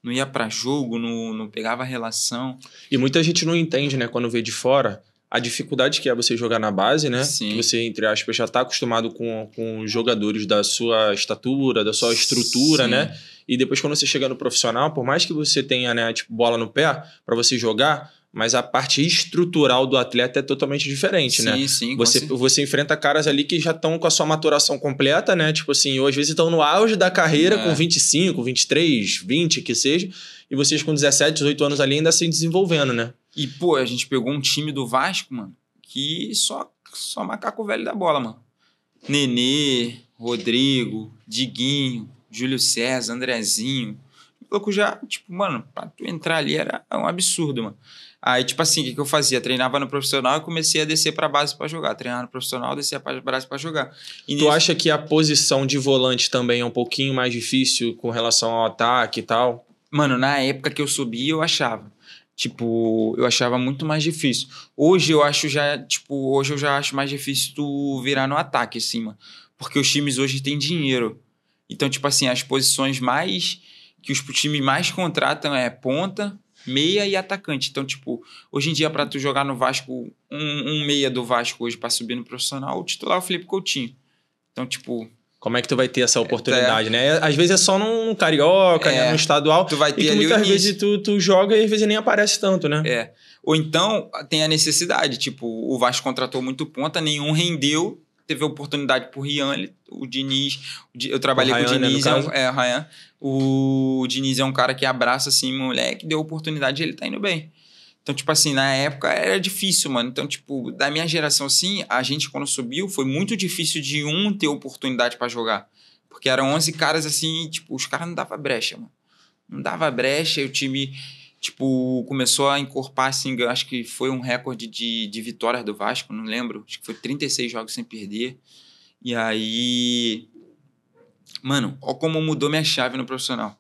Não ia pra jogo, não pegava relação. E muita gente não entende, né, quando vê de fora, a dificuldade que é você jogar na base, né? Sim. Que você, entre aspas, já tá acostumado com jogadores da sua estatura, da sua estrutura, sim, né? E depois quando você chega no profissional, por mais que você tenha, né, tipo, bola no pé pra você jogar, mas a parte estrutural do atleta é totalmente diferente, sim, né? Sim, você enfrenta caras ali que já estão com a sua maturação completa, né? Tipo assim, ou às vezes estão no auge da carreira com 25, 23, 20, que seja, e vocês com 17, 18 anos ali ainda se desenvolvendo, né? E, pô, a gente pegou um time do Vasco, mano, que só macaco velho da bola, mano. Nenê, Rodrigo, Diguinho, Júlio César, Andrezinho. O louco já, tipo, mano, pra tu entrar ali era um absurdo, mano. Aí, tipo assim, o que eu fazia? Treinava no profissional e comecei a descer pra base pra jogar. Treinar no profissional, descer pra base pra jogar. E Tu acha que a posição de volante também é um pouquinho mais difícil com relação ao ataque e tal? Mano, na época que eu subi, eu achava. Tipo, eu achava muito mais difícil. Hoje eu acho já, tipo, hoje eu já acho mais difícil tu virar no ataque, assim, mano. Porque os times hoje têm dinheiro. Então, tipo assim, as posições mais que os times mais contratam é ponta, meia e atacante. Então, tipo, hoje em dia, pra tu jogar no Vasco, um meia do Vasco hoje pra subir no profissional, o titular é o Felipe Coutinho. Então, tipo... Como é que tu vai ter essa oportunidade, né? Às vezes é só num carioca, né? No estadual. Tu vai ter e que ali muitas vezes tu joga e às vezes nem aparece tanto, né? É. Ou então tem a necessidade. Tipo, o Vasco contratou muito ponta, nenhum rendeu. Teve a oportunidade pro Rian, o Diniz. Eu trabalhei com o Diniz, né, o Ryan. O Diniz é um cara que abraça assim, moleque, deu oportunidade e ele tá indo bem. Então, tipo assim, na época era difícil, mano. Então, tipo, da minha geração, assim, a gente quando subiu, foi muito difícil de um ter oportunidade pra jogar. Porque eram 11 caras, assim, tipo, os caras não davam brecha, mano. Não dava brecha e o time, tipo, começou a encorpar, assim, acho que foi um recorde de vitórias do Vasco, não lembro. Acho que foi 36 jogos sem perder. E aí... Mano, ó como mudou minha chave no profissional.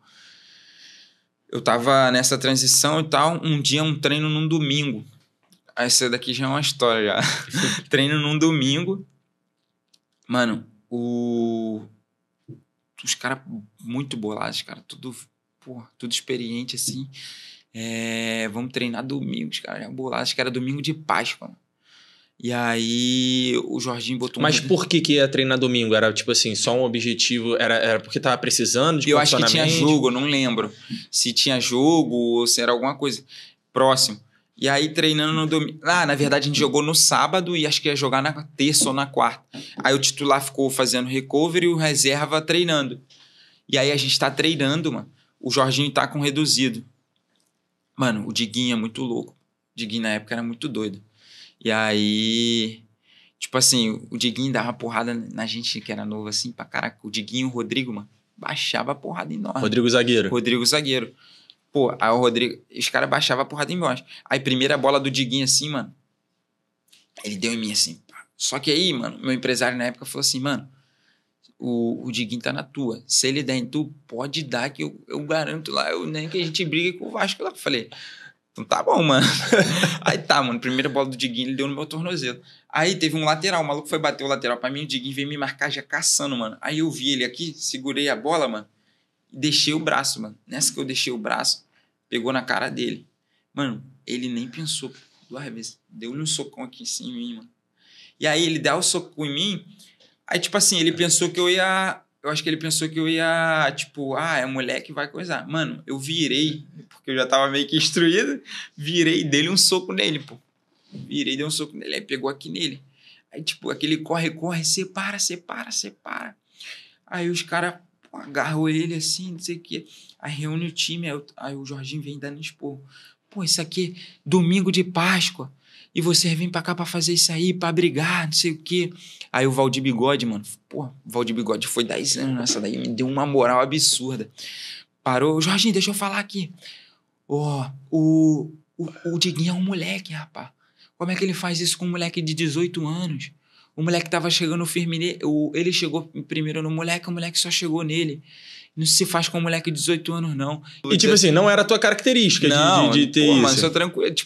Eu tava nessa transição e tal, um dia um treino num domingo. Essa daqui já é uma história já. Treino num domingo. Mano, os caras muito bolados, cara. Tudo experiente, assim. Vamos treinar domingo, os caras bolados. Acho que era domingo de Páscoa. E aí o Jorginho botou Mas por que ia treinar domingo? Era tipo assim, só um objetivo? Era porque tava precisando de Eu acho que tinha condicionamento? jogo, eu não lembro. Se tinha jogo ou se era alguma coisa próximo. E aí treinando no domingo... na verdade a gente jogou no sábado e acho que ia jogar na terça ou na quarta. Aí o titular ficou fazendo recovery e o reserva treinando. E aí a gente tá treinando, mano. O Jorginho tá com reduzido. Mano, o Diguinho é muito louco. O Diguinho na época era muito doido. E aí, tipo assim, o Diguinho dava porrada na gente que era novo, assim, pra caraca. O Diguinho e o Rodrigo, mano, baixava a porrada enorme. Rodrigo zagueiro. Rodrigo zagueiro. Pô, aí o Rodrigo, os caras baixavam a porrada embaixo. Aí, primeira bola do Diguinho, assim, mano, ele deu em mim, assim. Pá. Só que aí, mano, meu empresário na época falou assim, mano, o Diguinho tá na tua. Se ele der em tu, pode dar que eu garanto lá, nem que a gente brigue com o Vasco lá. Eu falei... Então tá bom, mano. Aí tá, mano. Primeira bola do Diguinho, ele deu no meu tornozelo. Aí teve um lateral, o maluco foi bater o lateral pra mim, o Diguinho veio me marcar já caçando, mano. Aí eu vi ele aqui, segurei a bola, mano, e deixei o braço, mano. Nessa que eu deixei o braço, pegou na cara dele. Mano, ele nem pensou 2 vezes. Deu-lhe um socão aqui assim em mim, mano. E aí ele dá o soco em mim, aí tipo assim, ele pensou que eu ia... Eu acho que ele pensou que eu ia, tipo, é moleque, vai coisar. Mano, eu virei, porque eu já tava meio que instruído, virei, dei um soco nele, pô. Virei, dei um soco nele, aí pegou aqui nele. Aí, tipo, aquele corre, separa. Aí os caras agarram ele assim, não sei o quê. Aí reúne o time, aí o Jorginho vem dando esporro. Pô, isso aqui é domingo de Páscoa. E você vem pra cá pra fazer isso aí, pra brigar, não sei o quê. Aí o Valdir Bigode, mano, pô, o Valdir Bigode foi 10 anos nessa daí, me deu uma moral absurda. Parou, Jorginho, deixa eu falar aqui. O Diguinho é um moleque, rapaz. Como é que ele faz isso com um moleque de 18 anos? O moleque tava chegando firme nele, ele chegou primeiro no moleque, o moleque só chegou nele. Não se faz com um moleque de 18 anos, não. E tipo assim, não era a tua característica de ter isso? Mano,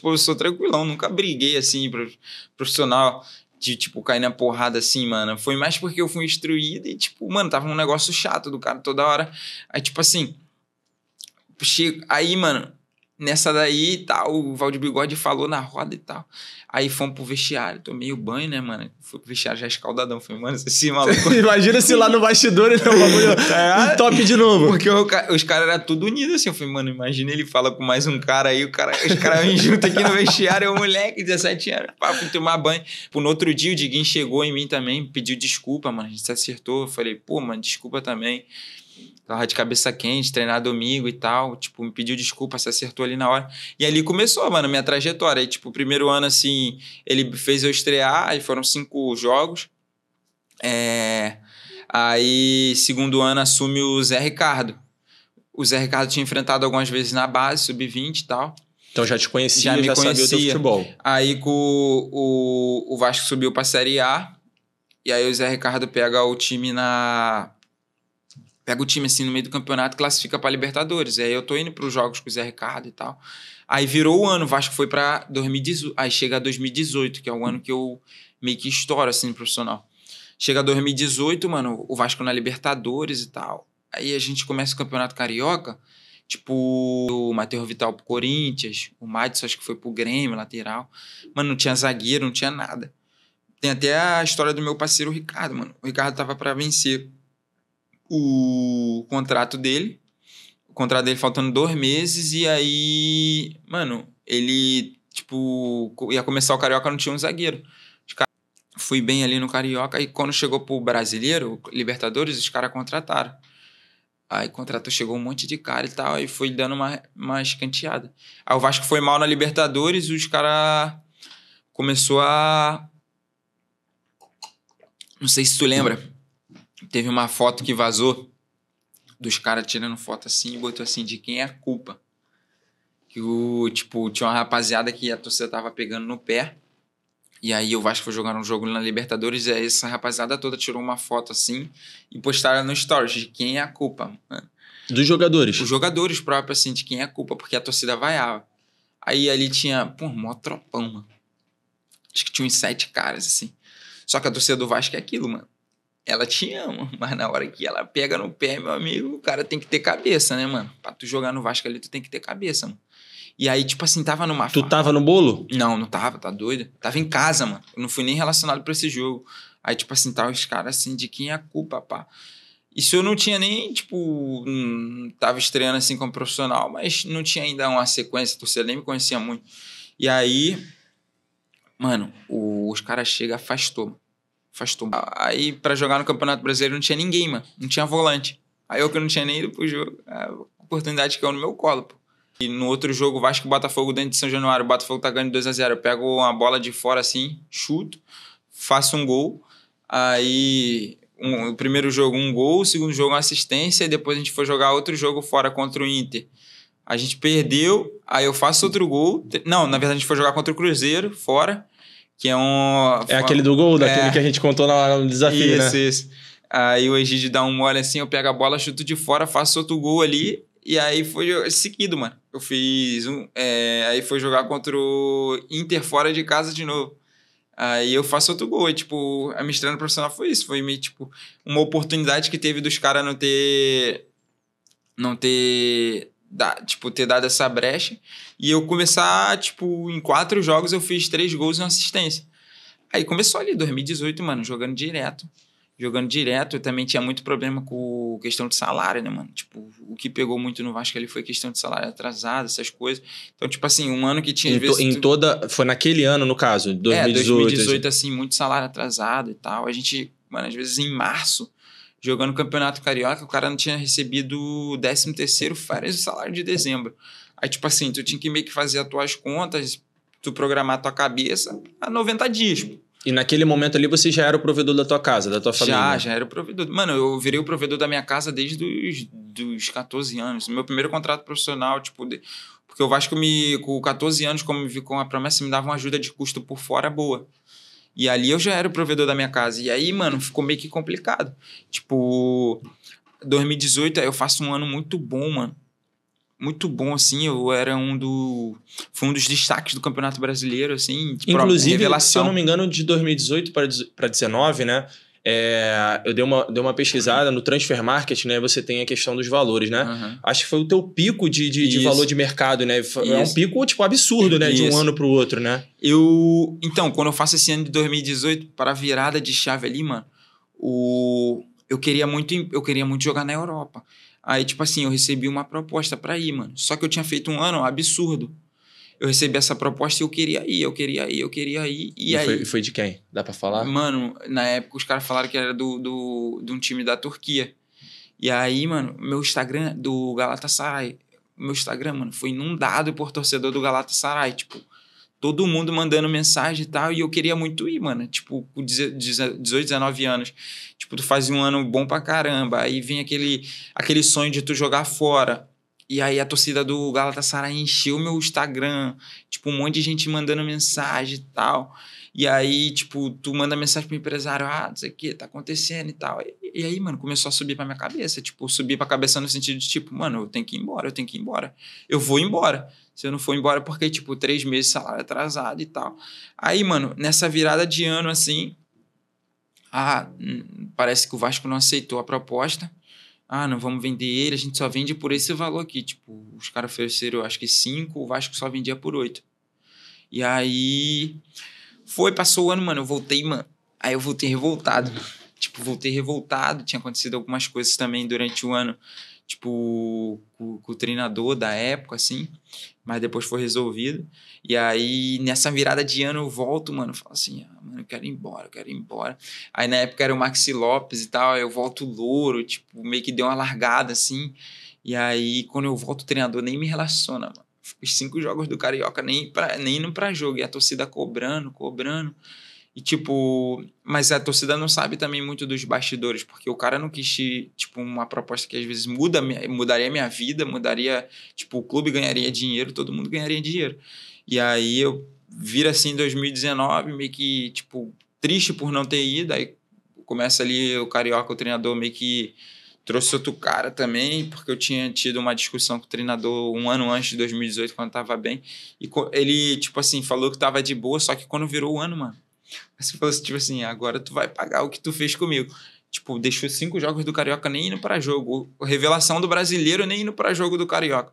eu sou tranquilão, nunca briguei assim, profissional, de tipo, cair na porrada assim, mano. Foi mais porque eu fui instruído e tipo, mano, tava um negócio chato do cara toda hora. Aí tipo assim, aí, mano, nessa daí e tal, o Valdir Bigode falou na roda e tal. Aí fomos pro vestiário, tomei o banho, né, mano? Fui pro vestiário já escaldadão. Falei, mano, esse maluco... Imagina se lá no bastidor ele é um bagulho top de novo. Porque os caras eram tudo unidos assim. Eu falei, mano, imagina ele fala com mais um cara aí, os caras vêm junto aqui no vestiário, o moleque, 17 anos, fui tomar banho. Pô, no outro dia o Diguinho chegou em mim também, pediu desculpa, mano, a gente se acertou. Eu falei, pô, mano, desculpa também. Tava de cabeça quente, treinar domingo e tal. Tipo, me pediu desculpa, se acertou ali na hora. E ali começou, mano, a minha trajetória. Aí, tipo, o primeiro ano, assim, ele fez eu estrear, aí foram 5 jogos. Aí, segundo ano, assume o Zé Ricardo. O Zé Ricardo tinha enfrentado algumas vezes na base, sub-20 e tal. Então já te conhecia, Já me já sabia o teu conhecia. futebol. Aí o Vasco subiu pra Série A. E aí o Zé Ricardo pega o time assim no meio do campeonato e classifica pra Libertadores. E aí eu tô indo pros jogos com o Zé Ricardo e tal. Aí virou o ano, o Vasco foi pra 2018. Aí chega 2018, que é o ano que eu meio que estouro assim no profissional. Chega 2018, mano, o Vasco na Libertadores e tal. Aí a gente começa o Campeonato Carioca, tipo, o Matheus Vital pro Corinthians, o Madison acho que foi pro Grêmio, lateral. Mano, não tinha zagueiro, não tinha nada. Tem até a história do meu parceiro Ricardo, mano. O Ricardo tava pra vencer o contrato dele. O contrato dele faltando 2 meses. E aí, mano, ele, tipo, ia começar o Carioca, não tinha um zagueiro. Fui bem ali no Carioca. E quando chegou pro Brasileiro, Libertadores, os caras contrataram. Aí contratou, chegou um monte de cara e tal. Aí foi dando uma escanteada. Aí o Vasco foi mal na Libertadores. Os caras começou a... Não sei se tu lembra, teve uma foto que vazou dos caras tirando foto assim e botou assim, de quem é a culpa. Que tipo, tinha uma rapaziada que a torcida tava pegando no pé, e aí o Vasco foi jogar um jogo na Libertadores, e aí essa rapaziada toda tirou uma foto assim e postaram no Stories de quem é a culpa, mano. Dos jogadores? Os jogadores próprios, assim, de quem é a culpa, porque a torcida vaiava. Aí ali tinha, pô, mó tropão, mano. Acho que tinha uns 7 caras, assim. Só que a torcida do Vasco é aquilo, mano. Ela te ama, mas na hora que ela pega no pé, meu amigo, o cara tem que ter cabeça, né, mano? Pra tu jogar no Vasco ali, tu tem que ter cabeça, mano. E aí, tipo assim, tava numa... Tu tava no bolo? Não tava, tá doido? Tava em casa, mano. Eu não fui nem relacionado pra esse jogo. Aí, tipo assim, tava os caras assim, de quem é a culpa, pá. Isso eu não tinha nem, tipo... tava estreando assim como profissional, mas não tinha ainda uma sequência, a torcida nem me conhecia muito. E aí... Mano, os caras chegam, afastou. Aí, pra jogar no Campeonato Brasileiro, não tinha ninguém, mano. Não tinha volante. Aí eu que não tinha nem ido pro jogo. A oportunidade caiu no meu colo, pô. E no outro jogo, Vasco e Botafogo dentro de São Januário. O Botafogo tá ganhando 2-0. Eu pego uma bola de fora assim, chuto, faço um gol. Aí, o primeiro jogo, um gol. O segundo jogo, uma assistência. E depois a gente foi jogar outro jogo fora contra o Inter. A gente perdeu, aí eu faço outro gol. Não, na verdade a gente foi jogar contra o Cruzeiro, fora, que é um... É aquele do gol, daquele que a gente contou no desafio, né? Isso. Aí o Egídio dá um mole assim, eu pego a bola, chuto de fora, faço outro gol ali, e aí foi seguido, mano. Eu fiz aí foi jogar contra o Inter fora de casa de novo. Aí eu faço outro gol, e tipo, a minha estreia no profissional foi isso, foi meio tipo uma oportunidade que teve dos caras não ter ter dado essa brecha, e eu começar, tipo, em 4 jogos eu fiz 3 gols e uma assistência. Aí começou ali, 2018, mano, jogando direto. Eu também tinha muito problema com questão de salário, né, mano? Tipo, o que pegou muito no Vasco ali foi questão de salário atrasado, essas coisas. Então, tipo assim, um ano que tinha... Foi naquele ano, no caso, 2018. 2018, assim, muito salário atrasado e tal. A gente, mano, às vezes em março, jogando Campeonato Carioca, o cara não tinha recebido o 13º férias do salário de dezembro. Aí, tipo assim, tu tinha que meio que fazer as tuas contas, tu programar a tua cabeça a 90 dias. E naquele momento ali você já era o provedor da tua casa, da tua família? Já era o provedor. Mano, eu virei o provedor da minha casa desde os 14 anos. Meu primeiro contrato profissional, tipo... Porque o Vasco, com 14 anos, como me viu com a promessa, me dava uma ajuda de custo por fora boa. E ali eu já era o provedor da minha casa. E aí, mano, ficou meio que complicado. Tipo, 2018, aí eu faço um ano muito bom, mano. Muito bom, assim. Eu era fui um dos destaques do Campeonato Brasileiro, assim. Inclusive, revelação. se eu não me engano, de 2018 para 19, né? Eu dei uma pesquisada no Transfer Market, né? Você tem a questão dos valores, né? Uhum. Acho que foi o teu pico de valor de mercado, né? É um pico, tipo, absurdo, né? De um ano pro outro, né? Então, quando eu faço esse ano de 2018, para a virada de chave ali, mano, eu queria muito jogar na Europa. Aí, tipo assim, eu recebi uma proposta pra ir, mano. Só que eu tinha feito um ano absurdo. Eu recebi essa proposta e eu queria ir. E aí... Foi de quem? Dá pra falar? Mano, na época os caras falaram que era de um time da Turquia. E aí, mano, meu Instagram do Galatasaray, mano, foi inundado por torcedor do Galatasaray. Tipo, todo mundo mandando mensagem e tal. E eu queria muito ir, mano. Tipo, com 18, 19 anos. Tipo, tu faz um ano bom pra caramba. Aí vem aquele sonho de tu jogar fora. E aí a torcida do Galatasaray encheu meu Instagram, tipo, um monte de gente mandando mensagem e tal. E aí, tipo, tu manda mensagem pro empresário, não sei o que, tá acontecendo e tal. E aí, mano, começou a subir pra minha cabeça. Tipo, subir pra cabeça no sentido de, tipo, mano, eu tenho que ir embora, eu tenho que ir embora. Eu vou embora. Se eu não for embora, porque, tipo, 3 meses de salário atrasado e tal. Aí, mano, nessa virada de ano, assim, parece que o Vasco não aceitou a proposta. Não vamos vender ele, a gente só vende por esse valor aqui. Tipo, os caras ofereceram, acho que 5, o Vasco só vendia por 8. E aí... passou o ano, mano, eu voltei, mano. Aí eu voltei revoltado. Tipo, voltei revoltado. Tinha acontecido algumas coisas também durante o ano. Tipo, com o treinador da época, assim. Mas depois foi resolvido. E aí, nessa virada de ano, eu volto, mano. Falo assim, mano, eu quero ir embora, eu quero ir embora. Aí, na época, era o Maxi Lopes e tal. Aí eu volto louro, tipo, meio que deu uma largada, assim. E aí, quando eu volto, o treinador nem me relaciona, mano. Os 5 jogos do Carioca, nem indo pra jogo. E a torcida cobrando. E, tipo... Mas a torcida não sabe também muito dos bastidores. Porque o cara não quis, tipo, uma proposta que às vezes mudaria a minha vida. Mudaria... Tipo, o clube ganharia dinheiro. Todo mundo ganharia dinheiro. E aí, eu viro assim em 2019, meio que, tipo, triste por não ter ido. Aí, começa ali o Carioca, o treinador, meio que... Trouxe outro cara também, porque eu tinha tido uma discussão com o treinador um ano antes de 2018, quando tava bem. E ele, tipo assim, falou que tava de boa, só que quando virou o ano, mano, você falou assim, tipo assim, agora tu vai pagar o que tu fez comigo. Tipo, deixou 5 jogos do Carioca nem indo pra jogo. Revelação do brasileiro nem indo pra jogo do Carioca.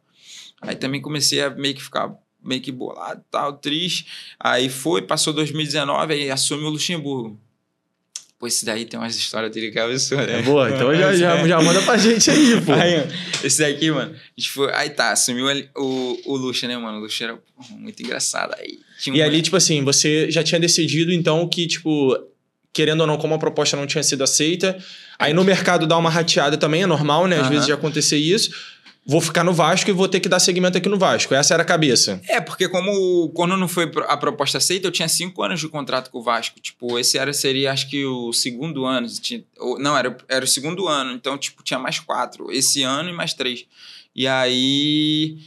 Aí também comecei a meio que ficar meio que bolado, tal, triste. Aí passou 2019, aí assume o Luxemburgo. Pô, esse daí tem umas histórias dele que é absurda, né? Boa, então já manda pra gente aí, pô. Aí, esse daqui, mano, a gente foi... Aí tá, assumiu o Lucha, né, mano? O Lucha era muito engraçado. Aí, ali, tipo assim, você já tinha decidido, então, que, tipo, querendo ou não, como a proposta não tinha sido aceita, aí no mercado dá uma rateada também, é normal, né? Às vezes já acontecer isso. Vou ficar no Vasco e vou ter que dar seguimento aqui no Vasco. Essa era a cabeça. Porque quando não foi a proposta aceita, eu tinha 5 anos de contrato com o Vasco. Tipo, seria acho que o segundo ano. Era o segundo ano. Então, tipo, tinha mais 4. Esse ano e mais 3. E aí,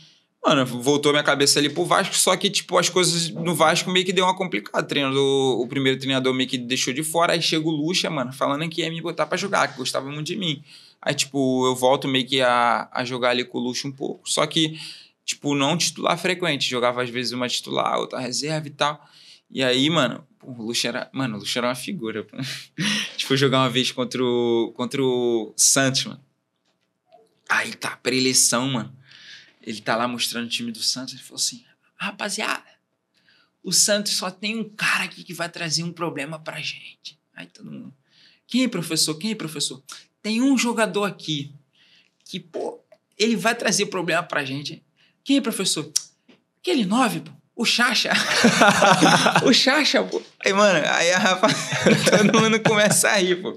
mano, voltou minha cabeça ali pro Vasco. Só que, tipo, as coisas no Vasco meio que deu uma complicada. O primeiro treinador meio que deixou de fora. Aí chega o Lucha, mano, falando que ia me botar pra jogar, que gostava muito de mim. Aí, tipo, eu volto meio que a jogar ali com o Luxo um pouco. Só que, tipo, não titular frequente. Jogava, às vezes, uma titular, outra reserva e tal. E aí, mano, o Luxo era uma figura. Pô. Tipo, jogar uma vez contra o Santos, mano. Aí tá, pré-eleição, mano. Ele tá lá mostrando o time do Santos. Ele falou assim, rapaziada, o Santos só tem um cara aqui que vai trazer um problema pra gente. Aí todo mundo... Quem, professor? Tem um jogador aqui que, pô, ele vai trazer problema pra gente. Quem, professor? Aquele 9, pô. O Chacha. O Chacha, pô. Aí, mano, todo mundo começa a rir, pô.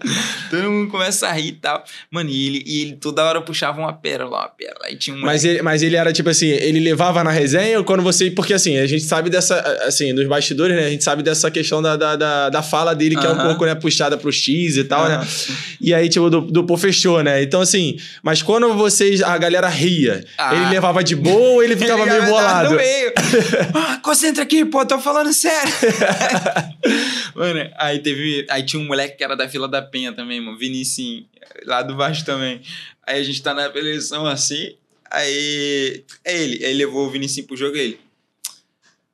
Todo mundo começa a rir e tal. Mano, e ele toda hora puxava uma pérola. Aí tinha um... Mas ele era, tipo assim, ele levava na resenha ou quando você... Porque, assim, a gente sabe dessa... Assim, nos bastidores, né? A gente sabe dessa questão da fala dele, que é um pouco, né, puxada pro X e tal, né? E aí, tipo, do pô, fechou, né? Então, assim... Mas quando a galera ria, ele levava de boa ou ele ficava meio bolado? No meio. Concentra aqui, pô, tô falando sério. Mano, aí tinha um moleque que era da Vila da Penha também, mano, Vinicinho, lá do Vasco também. Aí a gente tá na eleição assim, aí ele levou o Vinicinho pro jogo, ele...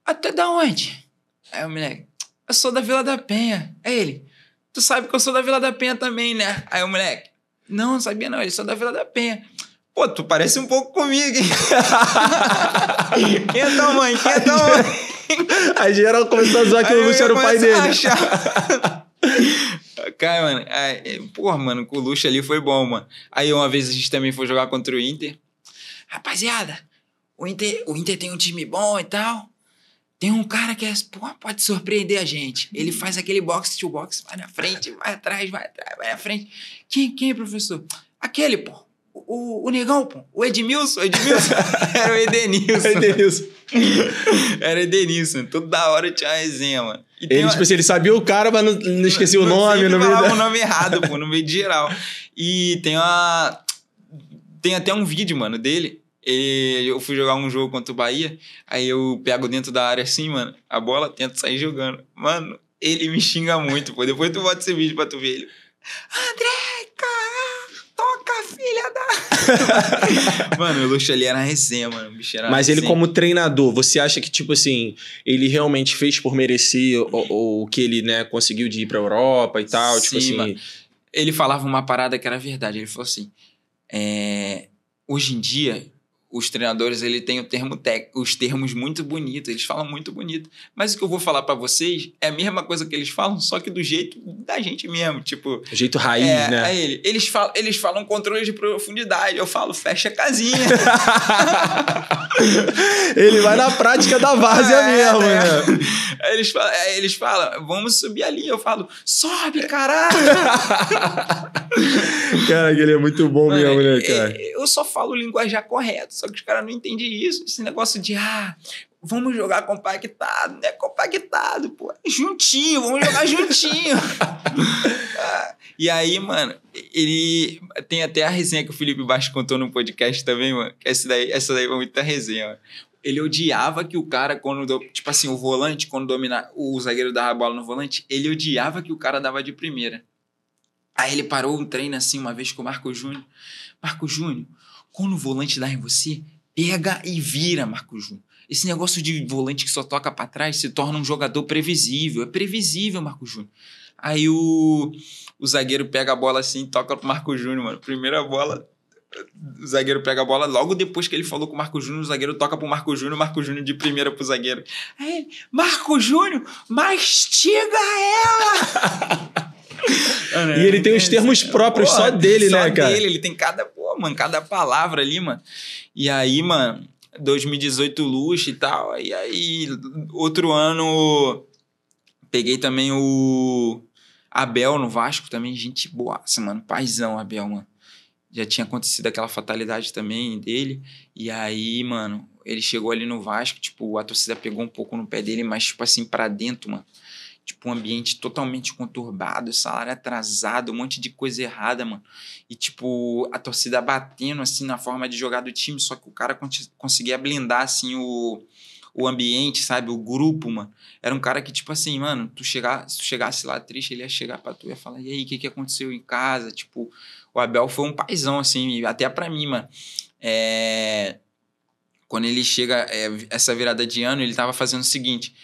Até da onde? Aí o moleque, eu sou da Vila da Penha. Aí ele, tu sabe que eu sou da Vila da Penha também, né? Aí o moleque, não sabia não, ele sou da Vila da Penha. Pô, tu parece um pouco comigo, hein? Quem é tua mãe? Aí geral começou a zoar que o Luxo era o pai dele. Cara, mano, porra, mano, com o Luxo ali foi bom, mano. Aí uma vez a gente também foi jogar contra o Inter. Rapaziada, o Inter tem um time bom e tal. Tem um cara que pode surpreender a gente. Ele faz aquele box to box, vai na frente, vai atrás, vai na frente. Quem, professor? Aquele, pô. O negão, pô. O Edmilson. Era o Edenilson. Era o Edenilson. Toda hora tinha uma resenha, mano. Ele, tipo assim, ele sabia o cara, mas não esquecia o nome. Não falava o nome errado, pô, no meio de geral. E tem até um vídeo, mano, dele. eu fui jogar um jogo contra o Bahia, aí eu pego dentro da área assim, mano, a bola, tento sair jogando. Mano, ele me xinga muito, pô. Depois tu bota esse vídeo pra tu ver ele. André, cara, toca, filha da... Mano, o Luxo ali era resenha, mano. O bicho era Mas resenha. ele como treinador, você acha que, tipo assim, ele realmente fez por merecer o que ele, né, conseguiu de ir pra Europa e tal? Sim, Tipo assim... mano. Ele falava uma parada que era verdade. Ele falou assim, hoje em dia... Os treinadores, ele tem os termos muito bonitos, eles falam muito bonito. Mas o que eu vou falar pra vocês é a mesma coisa que eles falam, só que do jeito da gente mesmo, tipo... O jeito raiz, né? Eles falam controle de profundidade, eu falo, fecha a casinha. Ele vai na prática da várzea mesmo, né? Eles falam, vamos subir ali, eu falo, sobe, caralho! Cara, ele é muito bom mesmo, né, cara? Eu só falo linguajar correto, só que os caras não entendem isso. Esse negócio de, vamos jogar compactado. Não é compactado, pô. É juntinho, vamos jogar juntinho. E aí, mano, ele... Tem até a resenha que o Felipe Baixo contou no podcast também, mano. Essa daí foi muita resenha, mano. Ele odiava que o cara, quando... Tipo assim, o volante, quando domina... O zagueiro dava a bola no volante, ele odiava que o cara dava de primeira. Aí ele parou um treino assim uma vez com o Marco Júnior. Marco Júnior, quando o volante dá em você, pega e vira, Marco Júnior. Esse negócio de volante que só toca pra trás se torna um jogador previsível. É previsível, Marco Júnior. Aí o zagueiro pega a bola assim e toca pro Marco Júnior, mano. Primeira bola, o zagueiro pega a bola. Logo depois que ele falou com o Marco Júnior, o zagueiro toca pro Marco Júnior, o Marco Júnior de primeira pro zagueiro. Aí, Marco Júnior, mastiga ela! E ele tem os termos próprios só dele, né, cara? Só dele, ele tem cada palavra ali, mano. E aí, mano, 2018 luxo e tal. E aí, outro ano, peguei também o Abel no Vasco também, gente boaça, mano. Paizão, Abel, mano. Já tinha acontecido aquela fatalidade também dele. E aí, mano, ele chegou ali no Vasco, tipo, a torcida pegou um pouco no pé dele, mas, tipo assim, pra dentro, mano. Tipo, um ambiente totalmente conturbado, salário atrasado, um monte de coisa errada, mano. E, tipo, a torcida batendo, assim, na forma de jogar do time, só que o cara conseguia blindar, assim, o ambiente, sabe? O grupo, mano. Era um cara que, tipo assim, mano, se tu chegasse lá triste, ele ia chegar pra tu e ia falar, e aí, o que aconteceu em casa? Tipo, o Abel foi um paizão, assim, até pra mim, mano. Quando ele chega, essa virada de ano, ele tava fazendo o seguinte...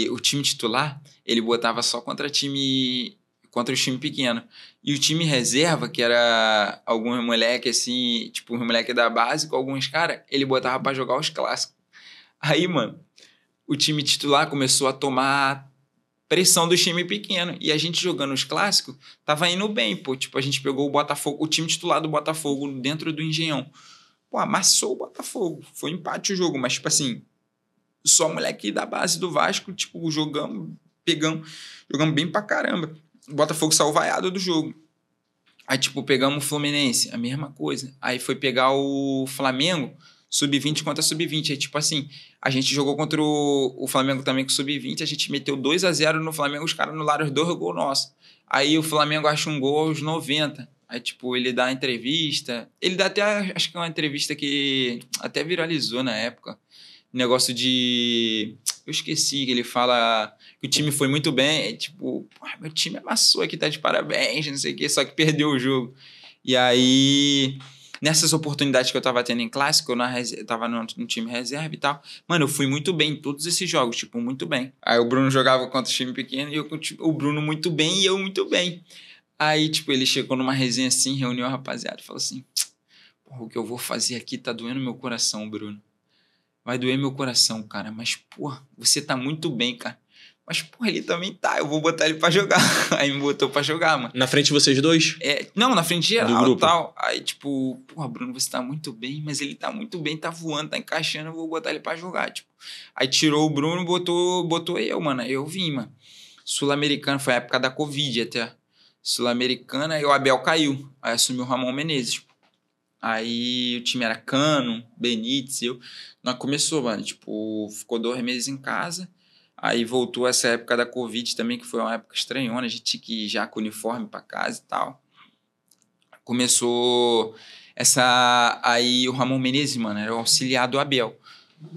o time titular, ele botava só contra o time pequeno. E o time reserva, que era alguns moleque assim, tipo, um moleque da base com alguns caras, ele botava pra jogar os clássicos. Aí, mano, o time titular começou a tomar pressão do time pequeno. E a gente jogando os clássicos, tava indo bem, pô. Tipo, a gente pegou o time titular do Botafogo dentro do Engenhão. Pô, amassou o Botafogo. Foi empate o jogo, mas, tipo assim, só moleque da base do Vasco, tipo, jogamos bem pra caramba. O Botafogo saiu vaiado do jogo. Aí, tipo, pegamos o Fluminense, a mesma coisa. Aí foi pegar o Flamengo, sub-20 contra sub-20. Aí, tipo assim, a gente jogou contra o Flamengo também com sub-20, a gente meteu 2-0 no Flamengo, os caras anularam os 2 gols nossos. Aí o Flamengo acha um gol aos 90. Aí, tipo, ele dá entrevista. Ele dá até, acho que é uma entrevista que até viralizou na época. Negócio de... Eu esqueci que ele fala que o time foi muito bem. Tipo, meu time amassou aqui, tá de parabéns, não sei o quê, só que perdeu o jogo. E aí, nessas oportunidades que eu tava tendo em clássico, eu tava no time reserva e tal. Mano, eu fui muito bem em todos esses jogos, tipo, muito bem. Aí o Bruno jogava contra o time pequeno e o Bruno muito bem e eu muito bem. Aí, tipo, ele chegou numa resenha assim, reuniu a rapaziada e falou assim: porra, o que eu vou fazer aqui tá doendo meu coração, Bruno. Vai doer meu coração, cara. Mas, porra, você tá muito bem, cara. Mas, porra, ele também tá. Eu vou botar ele pra jogar. Aí me botou pra jogar, mano. Na frente de vocês dois? Não, na frente geral e tal. Aí, tipo, porra, Bruno, você tá muito bem, mas ele tá muito bem, tá voando, tá encaixando, eu vou botar ele pra jogar, tipo. Aí tirou o Bruno, botou eu, mano. Aí eu vim, mano. Sul-Americana, foi a época da Covid até. Sul-Americana, aí o Abel caiu. Aí assumiu o Ramon Menezes, tipo. Aí o time era Cano, Benítez, eu. Nós começou, mano, tipo, ficou 2 meses em casa. Aí voltou essa época da Covid também, que foi uma época estranhona. A gente tinha que ir já com o uniforme pra casa e tal. começou essa... Aí o Ramon Menezes, mano, era o auxiliar do Abel.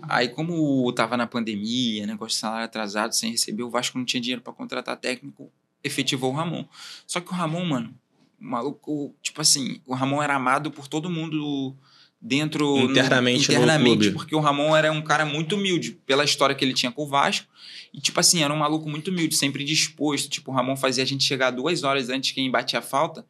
Aí, como tava na pandemia, negócio de salário atrasado, sem receber, o Vasco não tinha dinheiro para contratar técnico, efetivou o Ramon. Só que o Ramon, mano, o maluco, tipo assim, o Ramon era amado por todo mundo dentro... Internamente no clube. Porque o Ramon era um cara muito humilde, pela história que ele tinha com o Vasco. E, tipo assim, era um maluco muito humilde, sempre disposto. Tipo, o Ramon fazia a gente chegar 2 horas antes quem batia a falta.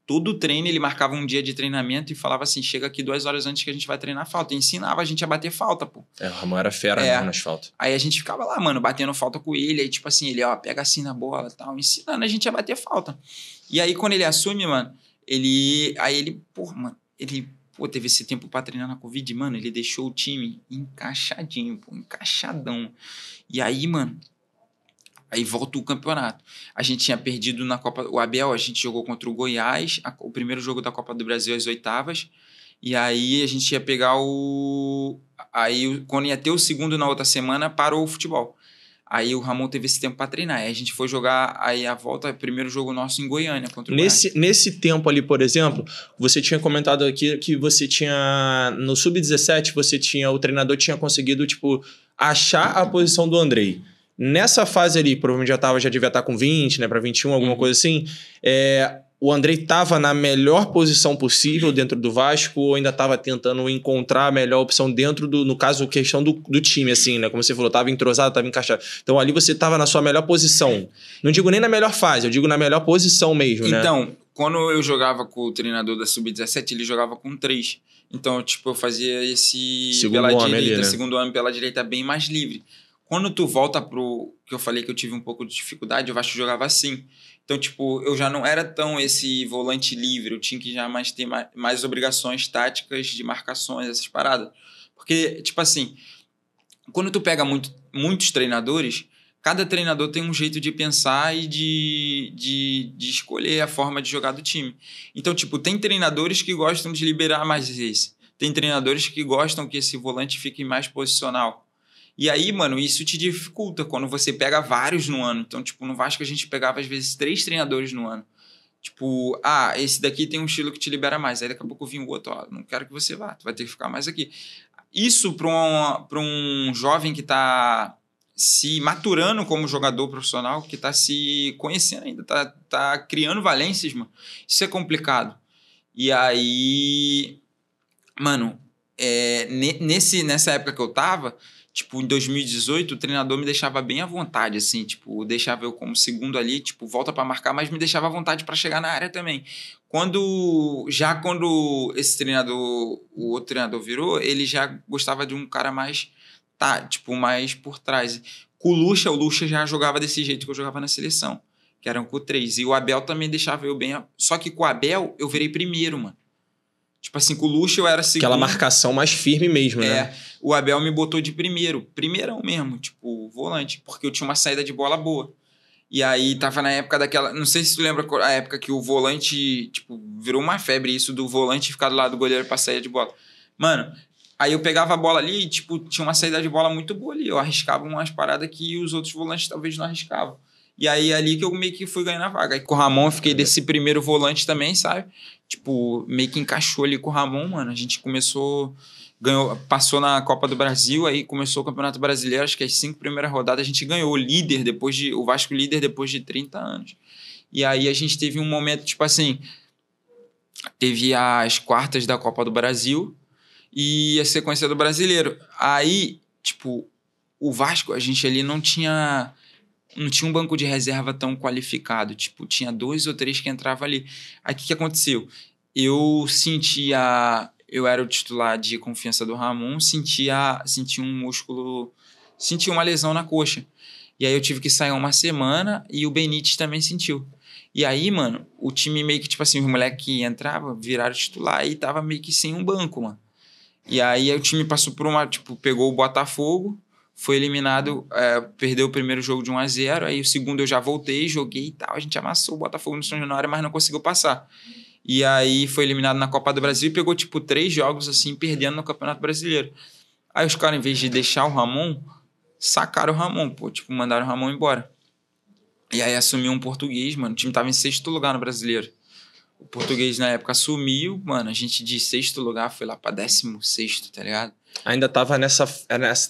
Todo treino, ele marcava um dia de treinamento e falava assim, chega aqui 2 horas antes que a gente vai treinar falta. E ensinava a gente a bater falta, pô. O Ramon era fera mesmo nas faltas. Aí a gente ficava lá, mano, batendo falta com ele. Aí, tipo assim, ele, ó, pega assim na bola e tal, ensinando a gente a bater falta. E aí, quando ele assume, mano, ele, pô, teve esse tempo pra treinar na Covid, mano, ele deixou o time encaixadinho, pô, encaixadão. E aí, mano, aí volta o campeonato. A gente tinha perdido na Copa... O Abel, a gente jogou contra o Goiás, o primeiro jogo da Copa do Brasil, as oitavas. E aí a gente ia pegar o... Aí, quando ia ter o segundo na outra semana, parou o futebol. Aí o Ramon teve esse tempo para treinar. Aí a gente foi jogar aí a volta, primeiro jogo nosso em Goiânia contra o Goiás. Nesse tempo ali, por exemplo, você tinha comentado aqui que você tinha... No Sub-17, o treinador tinha conseguido, tipo, achar a posição do Andrei. Nessa fase ali, provavelmente já devia estar com 20, né, para 21, alguma coisa assim. O Andrei estava na melhor posição possível dentro do Vasco ou ainda estava tentando encontrar a melhor opção dentro do, no caso, questão do time, assim, né? Como você falou, estava entrosado, estava encaixado. Então ali você estava na sua melhor posição. Não digo nem na melhor fase, eu digo na melhor posição mesmo, né? Então, quando eu jogava com o treinador da Sub-17, ele jogava com 3. Então, tipo, eu fazia esse segundo homem pela direita bem mais livre. Quando tu volta pro que eu falei que eu tive um pouco de dificuldade, eu acho que jogava assim. Então, tipo, eu já não era tão esse volante livre, eu tinha que já ter mais obrigações táticas de marcações, essas paradas. Porque, tipo assim, quando tu pega muitos treinadores, cada treinador tem um jeito de pensar e de escolher a forma de jogar do time. Então, tipo, tem treinadores que gostam de liberar mais esse. Tem treinadores que gostam que esse volante fique mais posicional. E aí, mano, isso te dificulta quando você pega vários no ano. Então, tipo, no Vasco a gente pegava, às vezes, 3 treinadores no ano. Tipo, esse daqui tem um estilo que te libera mais. Aí daqui a pouco vinha o outro, não quero que você vá, tu vai ter que ficar mais aqui. Isso para um jovem que tá se maturando como jogador profissional, que tá se conhecendo ainda, tá criando valências, mano. Isso é complicado. E aí, mano, nessa época que eu tava... Tipo, em 2018, o treinador me deixava bem à vontade, assim, tipo, deixava eu como segundo ali, tipo, volta para marcar, mas me deixava à vontade para chegar na área também. Quando esse treinador, o outro treinador virou, ele já gostava de um cara mais, tipo, mais por trás. Com o Lucha já jogava desse jeito que eu jogava na seleção, que eram com 3. E o Abel também deixava eu bem, só que com o Abel eu virei primeiro, mano. Tipo assim, com o Lucha eu era segundo. Aquela marcação mais firme mesmo, né? O Abel me botou de primeirão mesmo, tipo, volante, porque eu tinha uma saída de bola boa. E aí tava na época daquela... Não sei se tu lembra a época que o volante, tipo, virou uma febre isso do volante ficar do lado do goleiro pra sair de bola. Mano, aí eu pegava a bola ali e, tipo, tinha uma saída de bola muito boa ali. Eu arriscava umas paradas que os outros volantes talvez não arriscavam. E aí ali que eu meio que fui ganhando a vaga. Aí com o Ramon eu fiquei desse primeiro volante também, sabe? Tipo, meio que encaixou ali com o Ramon, mano. A gente começou... Passou na Copa do Brasil, aí começou o Campeonato Brasileiro, acho que as 5 primeiras rodadas a gente ganhou o Vasco líder depois de 30 anos. E aí a gente teve um momento, tipo assim, teve as quartas da Copa do Brasil e a sequência do Brasileiro. Aí, tipo, o Vasco, a gente ali não tinha um banco de reserva tão qualificado, tipo, tinha 2 ou 3 que entravam ali. Aí o que aconteceu? Eu era o titular de confiança do Ramon, senti um músculo, senti uma lesão na coxa. E aí eu tive que sair uma semana e o Benítez também sentiu. E aí, mano, o time meio que, tipo assim, os moleques que entravam viraram titular e tava meio que sem um banco, mano. E aí o time passou por pegou o Botafogo, foi eliminado, perdeu o primeiro jogo de 1-0, aí o segundo eu já voltei, joguei e tal, a gente amassou o Botafogo no São Januário, mas não conseguiu passar. E aí foi eliminado na Copa do Brasil e pegou, 3 jogos, assim, perdendo no Campeonato Brasileiro. Aí os caras, em vez de deixar o Ramon, sacaram o Ramon, pô. Mandaram o Ramon embora. E aí assumiu um português, mano. O time tava em 6º lugar no Brasileiro. O Português na época sumiu, mano, a gente de 6º lugar foi lá pra 16º, tá ligado? Ainda tava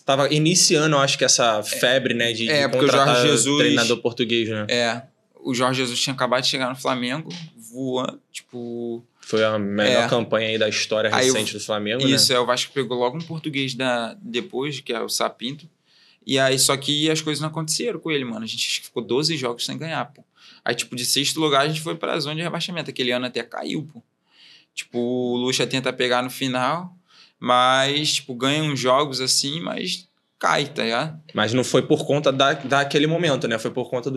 tava iniciando, eu acho que essa febre, né, de porque o Jorge Jesus, treinador português, né? O Jorge Jesus tinha acabado de chegar no Flamengo, voando, tipo... Foi a melhor campanha aí da história recente do Flamengo, isso, né? O Vasco pegou logo um português depois, que é o Sapinto. E aí, só que as coisas não aconteceram com ele, mano. A gente ficou 12 jogos sem ganhar, pô. Aí, tipo, de 6º lugar, a gente foi pra zona de rebaixamento. Aquele ano até caiu, pô. Tipo, o Lucha tenta pegar no final, mas, tipo, ganha uns jogos assim, mas cai, tá ligado? Mas não foi por conta daquele momento, né? Foi por conta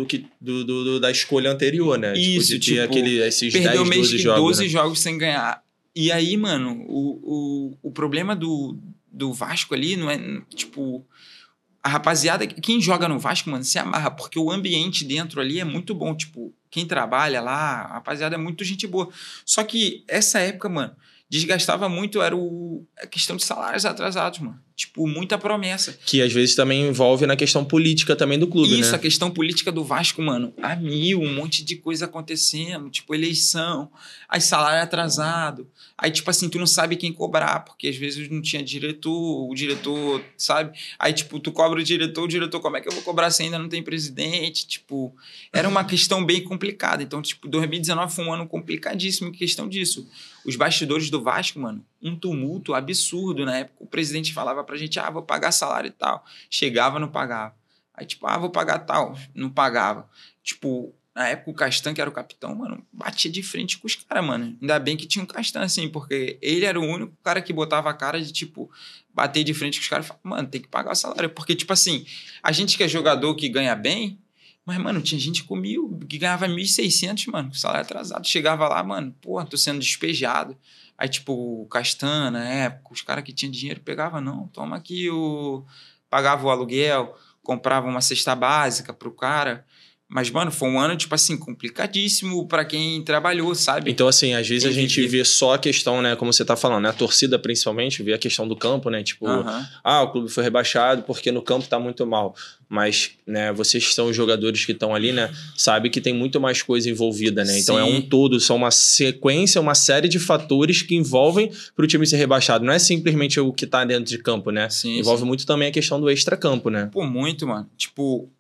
da escolha anterior, né? Isso, tipo, esses 10, perdeu 12 jogos. 12 né? jogos sem ganhar. E aí, mano, o problema do Vasco ali não é, tipo... A rapaziada, quem joga no Vasco, mano, se amarra, porque o ambiente dentro ali é muito bom. Tipo, quem trabalha lá, a rapaziada é muito gente boa. Só que essa época, mano, desgastava muito, era a questão de salários atrasados, mano. Tipo, muita promessa. Que às vezes também envolve na questão política também do clube, Isso, né? a questão política do Vasco, mano, a mil, um monte de coisa acontecendo, tipo, eleição, aí salário atrasado, aí, tipo assim, tu não sabe quem cobrar, porque às vezes não tinha diretor, o diretor, sabe? Aí, tipo, tu cobra o diretor, como é que eu vou cobrar se ainda não tem presidente? Tipo, era uma questão bem complicada. Então, tipo, 2019 foi um ano complicadíssimo em questão disso. Os bastidores do Vasco, mano, um tumulto absurdo na época. O presidente falava pra gente, vou pagar salário e tal. Chegava, não pagava. Aí, tipo, vou pagar tal. Não pagava. Tipo, na época o Castan, que era o capitão, mano, batia de frente com os caras, mano. Ainda bem que tinha um Castan, assim, porque ele era o único cara que botava a cara de, tipo, bater de frente com os caras e falar, mano, tem que pagar o salário. Porque, tipo assim, a gente que é jogador que ganha bem, mas, mano, tinha gente que ganhava 1.600, mano, com salário atrasado. Chegava lá, mano, porra, tô sendo despejado. Aí, tipo, o Castan, na época, os caras que tinham dinheiro pegavam, não, toma aqui pagava o aluguel, comprava uma cesta básica pro cara. Mas, mano, foi um ano, tipo assim, complicadíssimo pra quem trabalhou, sabe? Então, assim, às vezes a gente vê só a questão, né, como você tá falando, né, a torcida principalmente, vê a questão do campo, né, tipo, o clube foi rebaixado porque no campo tá muito mal. Mas, né, vocês são os jogadores que estão ali, né, sabe que tem muito mais coisa envolvida, né? Então, é um todo, são uma sequência, uma série de fatores que envolvem pro time ser rebaixado. Não é simplesmente o que tá dentro de campo, né? Envolve muito também a questão do extracampo, né? Pô, muito, mano. Tipo,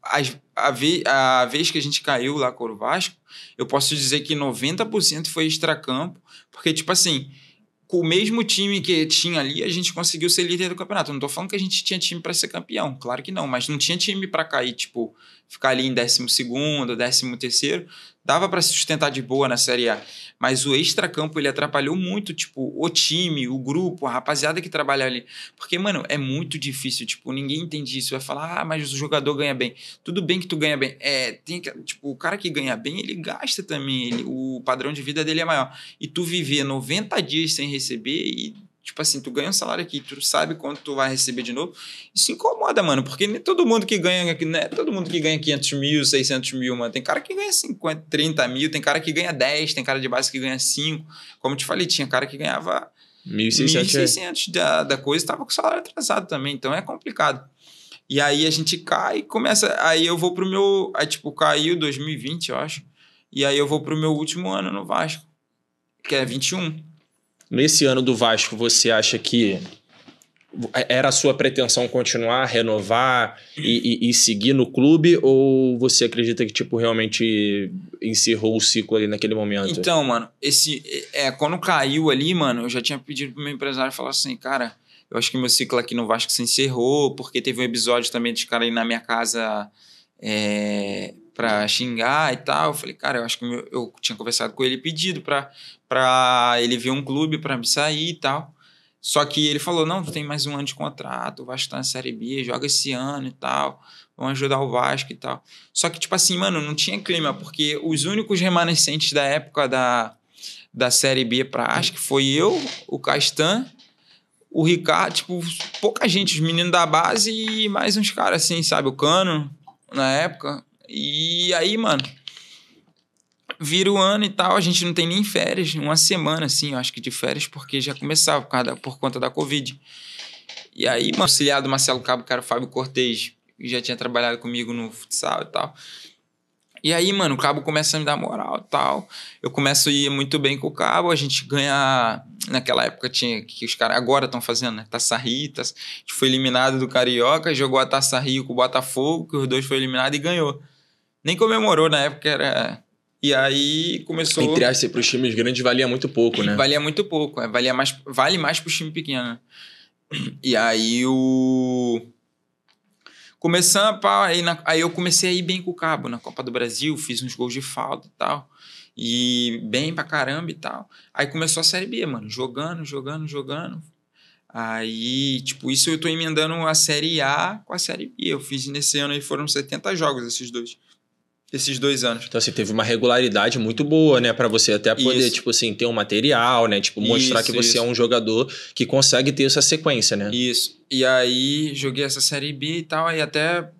a vez que a gente caiu lá com o Vasco, eu posso dizer que 90% foi extracampo, porque, tipo assim, com o mesmo time que tinha ali, a gente conseguiu ser líder do campeonato. Eu não tô falando que a gente tinha time para ser campeão, claro que não, mas não tinha time para cair, tipo, ficar ali em 12º, 13º, dava para se sustentar de boa na Série A. Mas o extracampo, ele atrapalhou muito, tipo, o time, o grupo, a rapaziada que trabalha ali. Porque, mano, é muito difícil, tipo, ninguém entende isso. Vai falar, mas o jogador ganha bem. Tudo bem que tu ganha bem. Tipo, o cara que ganha bem, ele gasta também. O padrão de vida dele é maior. E tu viver 90 dias sem receber e, tipo assim, tu ganha um salário aqui, tu sabe quanto tu vai receber de novo. Isso incomoda, mano, porque nem todo mundo que ganha, né? Todo mundo que ganha 500 mil, 600 mil, mano. Tem cara que ganha 50, 30 mil, tem cara que ganha 10, tem cara de base que ganha 5. Como eu te falei, tinha cara que ganhava 1.600 da coisa e tava com salário atrasado também. Então é complicado. E aí a gente cai e começa... Aí eu vou pro meu... Aí, tipo, caiu 2020, eu acho. E aí eu vou pro meu último ano no Vasco, que é 21. Nesse ano do Vasco, você acha que era a sua pretensão continuar, renovar e seguir no clube? Ou você acredita que, tipo, realmente encerrou o ciclo ali naquele momento? Então, mano, quando caiu ali, mano, eu já tinha pedido pro meu empresário falar assim, cara, eu acho que meu ciclo aqui no Vasco se encerrou, porque teve um episódio também de cara aí na minha casa pra xingar e tal. Eu falei, cara, eu acho que eu tinha conversado com ele, pedido pra ele ver um clube pra me sair e tal. Só que ele falou, não, tu tem mais um ano de contrato, o Vasco tá na Série B, joga esse ano e tal, vamos ajudar o Vasco e tal. Só que, tipo assim, mano, não tinha clima, porque os únicos remanescentes da época da Série B acho que foi eu, o Castan, o Ricardo, tipo, pouca gente, os meninos da base e mais uns caras assim, sabe, o Cano, na época. E aí, mano, vira o ano e tal, a gente não tem nem férias, uma semana, assim, eu acho que de férias, porque já começava por conta da Covid. E aí, mano, auxiliar do Marcelo Cabo, que era o Fábio Cortez, que já tinha trabalhado comigo no futsal e tal. E aí, mano, o Cabo começa a me dar moral e tal. Eu começo a ir muito bem com o Cabo. A gente ganha... Naquela época tinha... Que os caras agora estão fazendo, né? Taça Rio. A gente foi eliminado do Carioca. Jogou a Taça Rio com o Botafogo. Que os dois foram eliminados e ganhou. Nem comemorou na época. Era... E aí começou... Entre aspas, para os times grandes valia muito pouco, né? Valia muito pouco. Vale mais para o time pequeno, né? E aí começando, pá, aí eu comecei a ir bem com o Cabo na Copa do Brasil, fiz uns gols de falta e tal, e bem pra caramba e tal. Aí começou a Série B, mano, jogando. Aí, tipo, isso eu tô emendando a Série A com a Série B. Eu fiz nesse ano aí, foram 70 jogos esses 2 anos. Então, assim, teve uma regularidade muito boa, né? Pra você até poder, tipo assim, ter um material, né? Tipo, mostrar que você é um jogador que consegue ter essa sequência, né? Isso. E aí, joguei essa Série B e tal, aí até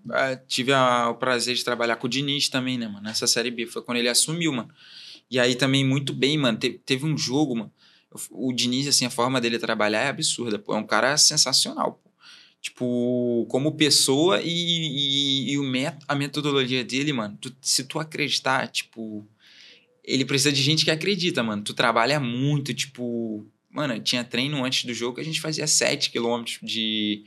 tive o prazer de trabalhar com o Diniz também, né, mano? Nessa Série B. Foi quando ele assumiu, mano. E aí também muito bem, mano. Teve um jogo, mano. O Diniz, assim, a forma dele trabalhar é absurda, pô. É um cara sensacional, pô. Tipo, como pessoa e a metodologia dele, mano, se tu acreditar, tipo, ele precisa de gente que acredita, mano. Tu trabalha muito, tipo... Mano, tinha treino antes do jogo que a gente fazia 7 quilômetros de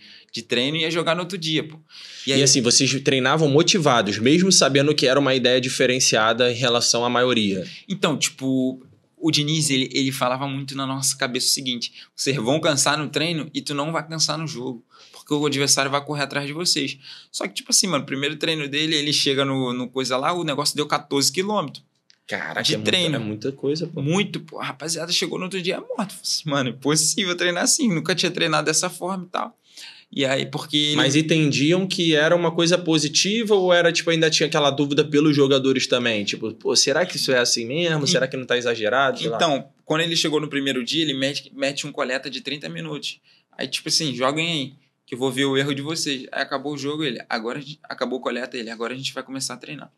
treino e ia jogar no outro dia, pô. E assim, vocês treinavam motivados, mesmo sabendo que era uma ideia diferenciada em relação à maioria. Então, tipo... O Diniz, ele falava muito na nossa cabeça o seguinte: vocês vão cansar no treino e tu não vai cansar no jogo, porque o adversário vai correr atrás de vocês. Só que, tipo assim, mano, o primeiro treino dele, ele chega no coisa lá, o negócio deu 14 quilômetros. Caraca, de treino. É muita coisa, pô. Muito, pô. A rapaziada chegou no outro dia morto. Assim, mano, impossível treinar assim, nunca tinha treinado dessa forma e tal. E aí, porque... Mas entendiam que era uma coisa positiva ou era, tipo, ainda tinha aquela dúvida pelos jogadores também? Tipo, pô, será que isso é assim mesmo? Será que não tá exagerado? Então, quando ele chegou no primeiro dia, ele mete um coleta de 30 minutos. Aí, tipo assim, joguem aí, que eu vou ver o erro de vocês. Aí acabou o jogo, acabou o coleta, agora a gente vai começar a treinar.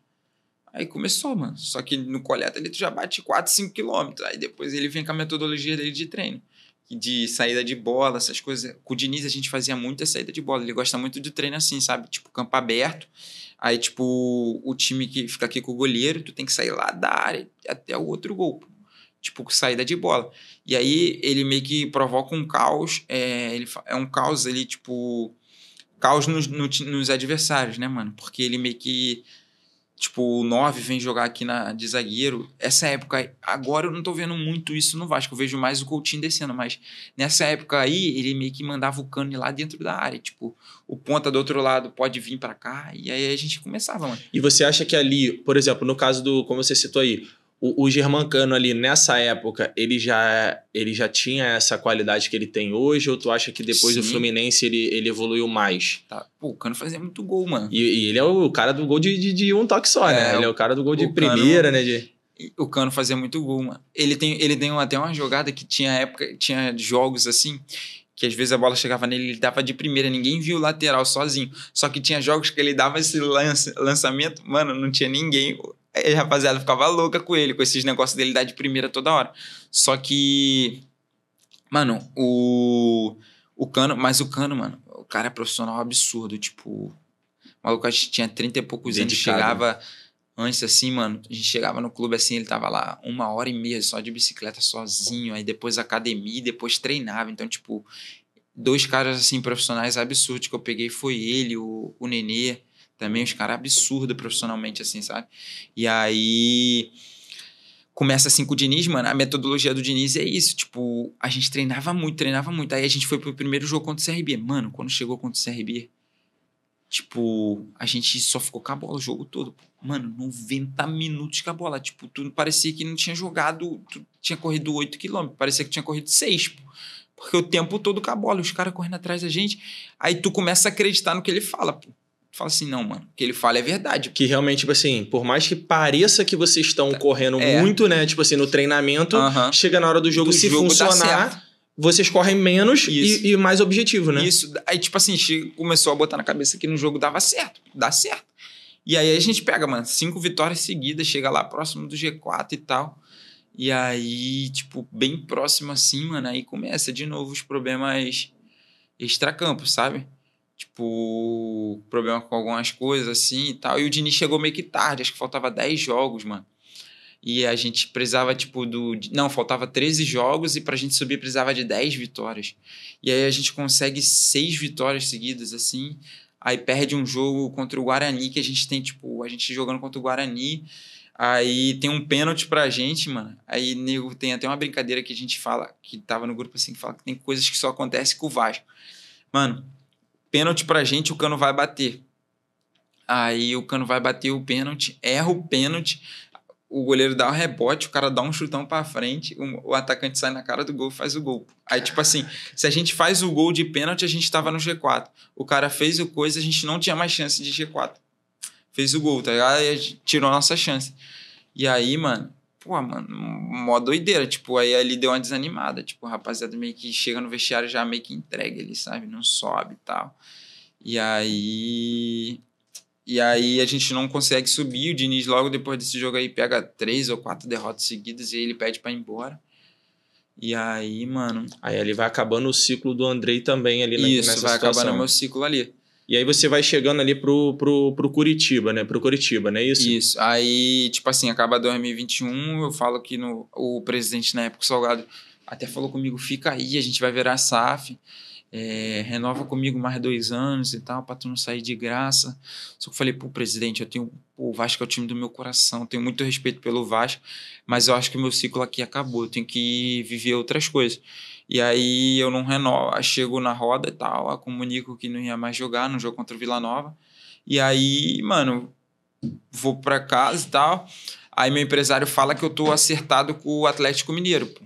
Aí começou, mano. Só que no coleta ele já bate 4, 5 quilômetros. Aí depois ele vem com a metodologia dele de treino. De saída de bola, essas coisas. Com o Diniz a gente fazia muita saída de bola. Ele gosta muito de treino assim, sabe? Tipo, campo aberto. Aí, tipo, o time que fica aqui com o goleiro, tu tem que sair lá da área até o outro gol. Tipo, saída de bola. E aí ele meio que provoca um caos. É um caos ali, tipo... Caos nos adversários, né, mano? Porque ele meio que... Tipo, o 9 vem jogar aqui de zagueiro. Essa época, agora eu não tô vendo muito isso no Vasco. Eu vejo mais o Coutinho descendo. Mas nessa época aí, ele meio que mandava o Cano ir lá dentro da área. Tipo, o ponta do outro lado pode vir pra cá. E aí a gente começava, mano. E você acha que ali, por exemplo, no caso do, como você citou aí, o Germancano ali, nessa época, ele já tinha essa qualidade que ele tem hoje? Ou tu acha que depois do Fluminense ele evoluiu mais? Tá. Pô, o Cano fazia muito gol, mano. E ele é o cara do gol de um toque só, né? Ele é o cara do gol de primeira, né? O Cano fazia muito gol, mano. Ele tem até uma jogada que tinha jogos assim, que às vezes a bola chegava nele, ele dava de primeira, ninguém viu o lateral sozinho. Só que tinha jogos que ele dava esse lançamento, mano, não tinha ninguém... Aí a rapaziada ficava louca com ele, com esses negócios dele dar de primeira toda hora. Só que, mano, o Cano, mano, o cara é profissional absurdo, tipo, o maluco, a gente tinha 30 e poucos anos, chegava antes assim, mano, a gente chegava no clube assim, ele tava lá 1h30 só de bicicleta sozinho, aí depois academia, depois treinava, então, tipo, 2 caras assim, profissionais absurdos que eu peguei foi ele, o Nenê, também os caras absurdos profissionalmente, assim, sabe? E aí... Começa assim com o Diniz, mano. A metodologia do Diniz é isso. Tipo, a gente treinava muito. Aí a gente foi pro primeiro jogo contra o CRB. Mano, quando chegou contra o CRB, tipo, a gente só ficou com a bola o jogo todo. Mano, 90 minutos com a bola. Tipo, tu parecia que não tinha jogado... Tu tinha corrido 8 km. Parecia que tinha corrido 6, pô. Porque o tempo todo com a bola. Os caras correndo atrás da gente. Aí tu começa a acreditar no que ele fala, pô. Fala assim, não, mano, o que ele fala é verdade. Que realmente, tipo assim, por mais que pareça que vocês estão correndo muito, né? Tipo assim, no treinamento, chega na hora do jogo, se funcionar, vocês correm menos e mais objetivo, né? Isso. Aí, tipo assim, começou a botar na cabeça que no jogo dá certo. E aí a gente pega, mano, 5 vitórias seguidas, chega lá próximo do G4 e tal. E aí, tipo, bem próximo assim, mano, aí começa de novo os problemas extracampo, sabe? tipo, problema com algumas coisas, assim, e tal. E o Diniz chegou meio que tarde, acho que faltava 10 jogos, mano. E a gente precisava, tipo, Não, faltava 13 jogos e pra gente subir precisava de 10 vitórias. E aí a gente consegue 6 vitórias seguidas, assim. Aí perde um jogo contra o Guarani, que a gente tem, tipo... A gente jogando contra o Guarani. Aí tem um pênalti pra gente, mano. Aí nego, tem até uma brincadeira que a gente fala, que tava no grupo assim, que fala que tem coisas que só acontecem com o Vasco. Mano, pênalti pra gente, o Cano vai bater. Aí o Cano vai bater o pênalti, erra o pênalti, o goleiro dá o rebote, o cara dá um chutão pra frente, o atacante sai na cara do gol e faz o gol. Aí, tipo assim, se a gente faz o gol de pênalti, a gente tava no G4. O cara fez o coisa, a gente não tinha mais chance de G4. Fez o gol, tá ligado? Aí a gente tirou a nossa chance. E aí, mano, mó doideira. Tipo, aí ali deu uma desanimada. Tipo, o rapaziada meio que chega no vestiário já meio que entrega ali, sabe? Não sobe e tal. E aí a gente não consegue subir. O Diniz, logo depois desse jogo aí, pega 3 ou 4 derrotas seguidas e aí ele pede pra ir embora. E aí, mano... Aí ali vai acabando o ciclo do Andrei também ali nessa Isso, vai situação. acabando meu ciclo ali. E aí você vai chegando ali pro Curitiba, né? Pro Curitiba, não é isso? Isso. Aí, tipo assim, acaba 2021, eu falo que o presidente na época, o Salgado, até falou comigo, fica aí, a gente vai virar SAF, renova comigo mais 2 anos e tal, pra tu não sair de graça. Só que eu falei, pô, presidente, o Vasco é o time do meu coração, tenho muito respeito pelo Vasco, mas eu acho que o meu ciclo aqui acabou, eu tenho que viver outras coisas. E aí eu não renovo, chego na roda e tal, comunico que não ia mais jogar no jogo contra o Vila Nova. E aí, mano, vou pra casa e tal. Aí meu empresário fala que eu tô acertado com o Atlético Mineiro, pô.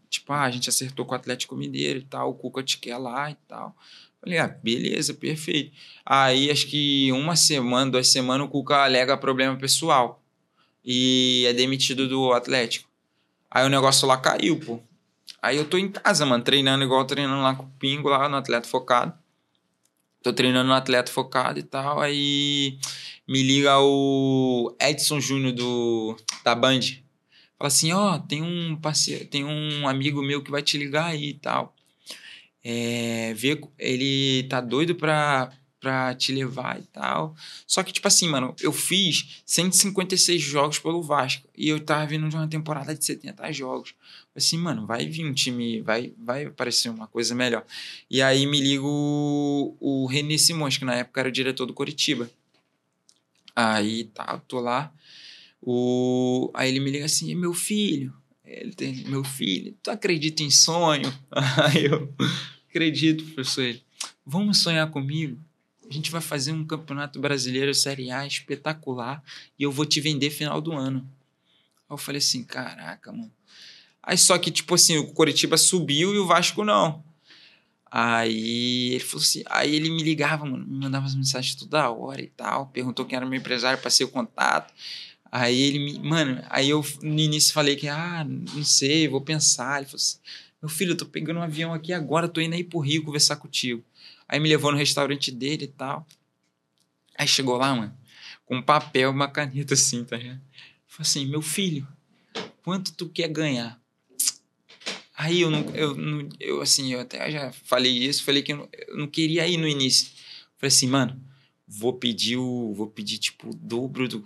Tipo, a gente acertou com o Atlético Mineiro e tal, o Cuca te quer lá e tal. Falei, beleza, perfeito. Aí acho que 1 semana, 2 semanas, o Cuca alega problema pessoal e é demitido do Atlético. Aí o negócio lá caiu, pô. Aí eu tô em casa, mano, treinando igual treinando lá com o Pingo, lá no Atleta Focado. Tô treinando no Atleta Focado e tal, aí me liga o Edson Júnior da Band. Fala assim, tem um parceiro, tem um amigo meu que vai te ligar aí e tal. Ele tá doido pra te levar e tal. Só que, tipo assim, mano, eu fiz 156 jogos pelo Vasco e eu tava vindo de uma temporada de 70 jogos. Assim, mano, vai vir um time, vai aparecer uma coisa melhor. E aí me liga o René Simões, que na época era o diretor do Coritiba. Aí tá, eu tô lá. Aí ele me liga assim, meu filho, meu filho, tu acredita em sonho? Aí eu acredito, professor. Ele, vamos sonhar comigo? A gente vai fazer um campeonato brasileiro Série A espetacular e eu vou te vender final do ano. Aí eu falei assim, caraca, mano. Aí só que, tipo assim, o Coritiba subiu e o Vasco não. Aí ele falou assim, aí ele me ligava, mano, me mandava as mensagens toda hora e tal, perguntou quem era meu empresário, passei o contato. Aí ele mano, aí eu no início falei que, não sei, vou pensar. Ele falou assim, meu filho, eu tô pegando um avião aqui agora, tô indo aí pro Rio conversar contigo. Aí me levou no restaurante dele e tal. Aí chegou lá, mano, com um papel, uma caneta assim, tá ligado? Falei assim, meu filho, quanto tu quer ganhar? Aí eu assim, eu até já falei isso, falei que eu não queria ir no início. Falei assim, mano, vou pedir tipo o dobro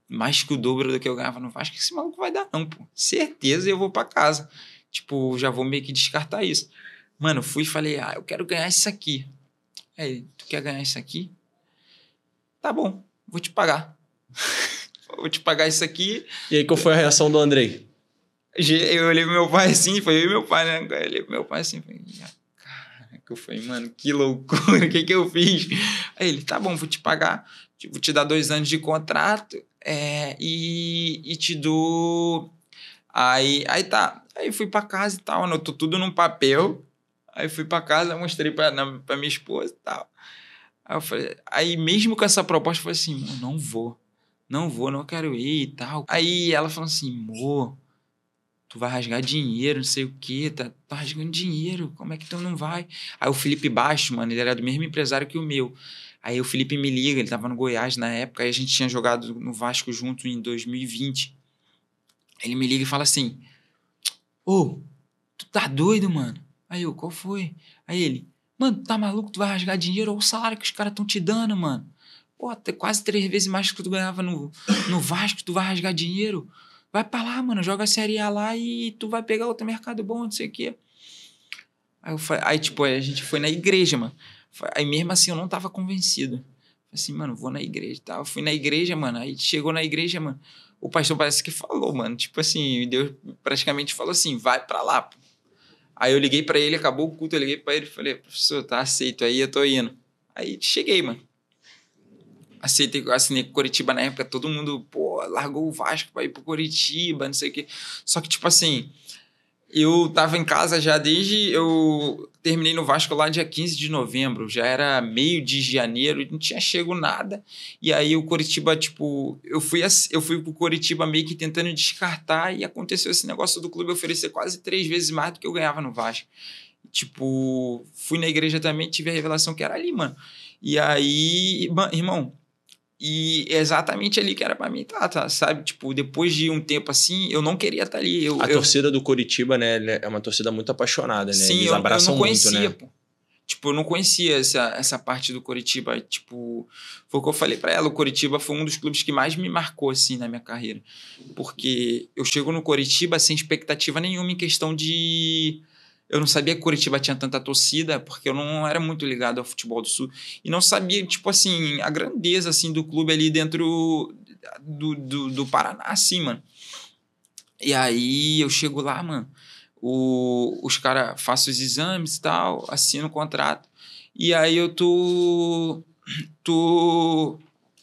mais que o dobro do que eu ganhava no Vasco, que esse maluco vai dar não, pô. Certeza eu vou pra casa. Tipo, já vou meio que descartar isso. Mano, fui e falei, eu quero ganhar isso aqui. Aí, tu quer ganhar isso aqui? Tá bom, vou te pagar. Vou te pagar isso aqui. E aí, qual foi a reação do Andrei? Eu olhei pro meu pai assim, foi eu e meu pai, né? Eu olhei pro meu pai assim, falei, caraca, eu falei, mano, que loucura, o que eu fiz? Aí ele, tá bom, vou te pagar, vou te dar 2 anos de contrato, e te dou... Aí tá, aí fui pra casa e tal, anotou tudo num papel, aí fui pra casa, mostrei pra minha esposa e tal. Aí eu falei, aí mesmo com essa proposta, eu falei assim, não quero ir e tal. Aí ela falou assim, amor, tu vai rasgar dinheiro, não sei o quê, tá rasgando dinheiro, como é que tu não vai? Aí o Felipe Baixo, mano, ele era do mesmo empresário que o meu. Aí o Felipe me liga, ele tava no Goiás na época, aí a gente tinha jogado no Vasco junto em 2020. Ele me liga e fala assim, tu tá doido, mano? Aí eu, qual foi? Aí ele, Mano, tá maluco? Tu vai rasgar dinheiro? Olha o salário que os caras estão te dando, mano. Pô, quase 3 vezes mais que tu ganhava no Vasco, tu vai rasgar dinheiro? Vai pra lá, mano, joga a Série A lá e tu vai pegar outro mercado bom, não sei o quê. Aí, tipo, a gente foi na igreja, mano. Aí mesmo assim eu não tava convencido. Falei assim, mano, vou na igreja e tal. Fui na igreja, mano. Aí chegou na igreja, mano. O pastor parece que falou, mano. Tipo assim, Deus praticamente falou assim, vai pra lá, pô. Aí eu liguei pra ele, acabou o culto, eu liguei pra ele e falei, professor, tá aceito aí, eu tô indo. Aí cheguei, mano. Assinei com Coritiba na época, todo mundo, pô, largou o Vasco pra ir pro Coritiba, não sei o quê. Só que, tipo assim, eu tava em casa já desde... Eu terminei no Vasco lá dia 15 de novembro, já era meio de janeiro, não tinha chego nada. E aí o Coritiba, tipo... Eu fui pro Coritiba meio que tentando descartar e aconteceu esse negócio do clube oferecer quase 3 vezes mais do que eu ganhava no Vasco. Tipo, fui na igreja também, tive a revelação que era ali, mano. E aí, irmão... E é exatamente ali que era pra mim, tá, sabe? Tipo, depois de um tempo assim, eu não queria estar ali. A torcida do Coritiba, né, é uma torcida muito apaixonada, né? Sim, Eles abraçam eu não conhecia, muito, né? pô. Tipo, eu não conhecia essa parte do Coritiba. Tipo, foi o que eu falei pra ela. O Coritiba foi um dos clubes que mais me marcou, assim, na minha carreira. Porque eu chego no Coritiba sem expectativa nenhuma em questão de... Eu não sabia que Coritiba tinha tanta torcida, porque eu não era muito ligado ao futebol do Sul. E não sabia, tipo assim, a grandeza, assim, do clube ali dentro do Paraná, assim, mano. E aí eu chego lá, mano, os caras façam os exames e tal, assino o contrato. E aí eu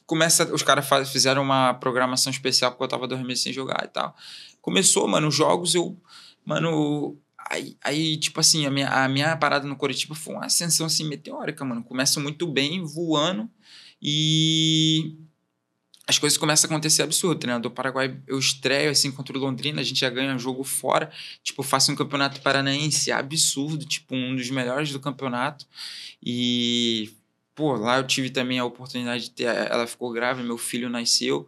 começa, os caras fizeram uma programação especial porque eu tava 2 meses sem jogar e tal. Começou, mano, os jogos, mano... Aí, tipo assim, a minha parada no Coritiba foi uma ascensão, assim, meteórica, mano. Começa muito bem, voando, e as coisas começam a acontecer absurdo. O treinador paraguai, eu estreio, assim, contra o Londrina, a gente já ganha jogo fora. Tipo, faço um campeonato paranaense absurdo, tipo, um dos melhores do campeonato. E, pô, lá eu tive também a oportunidade de ter... Ela ficou grávida, meu filho nasceu.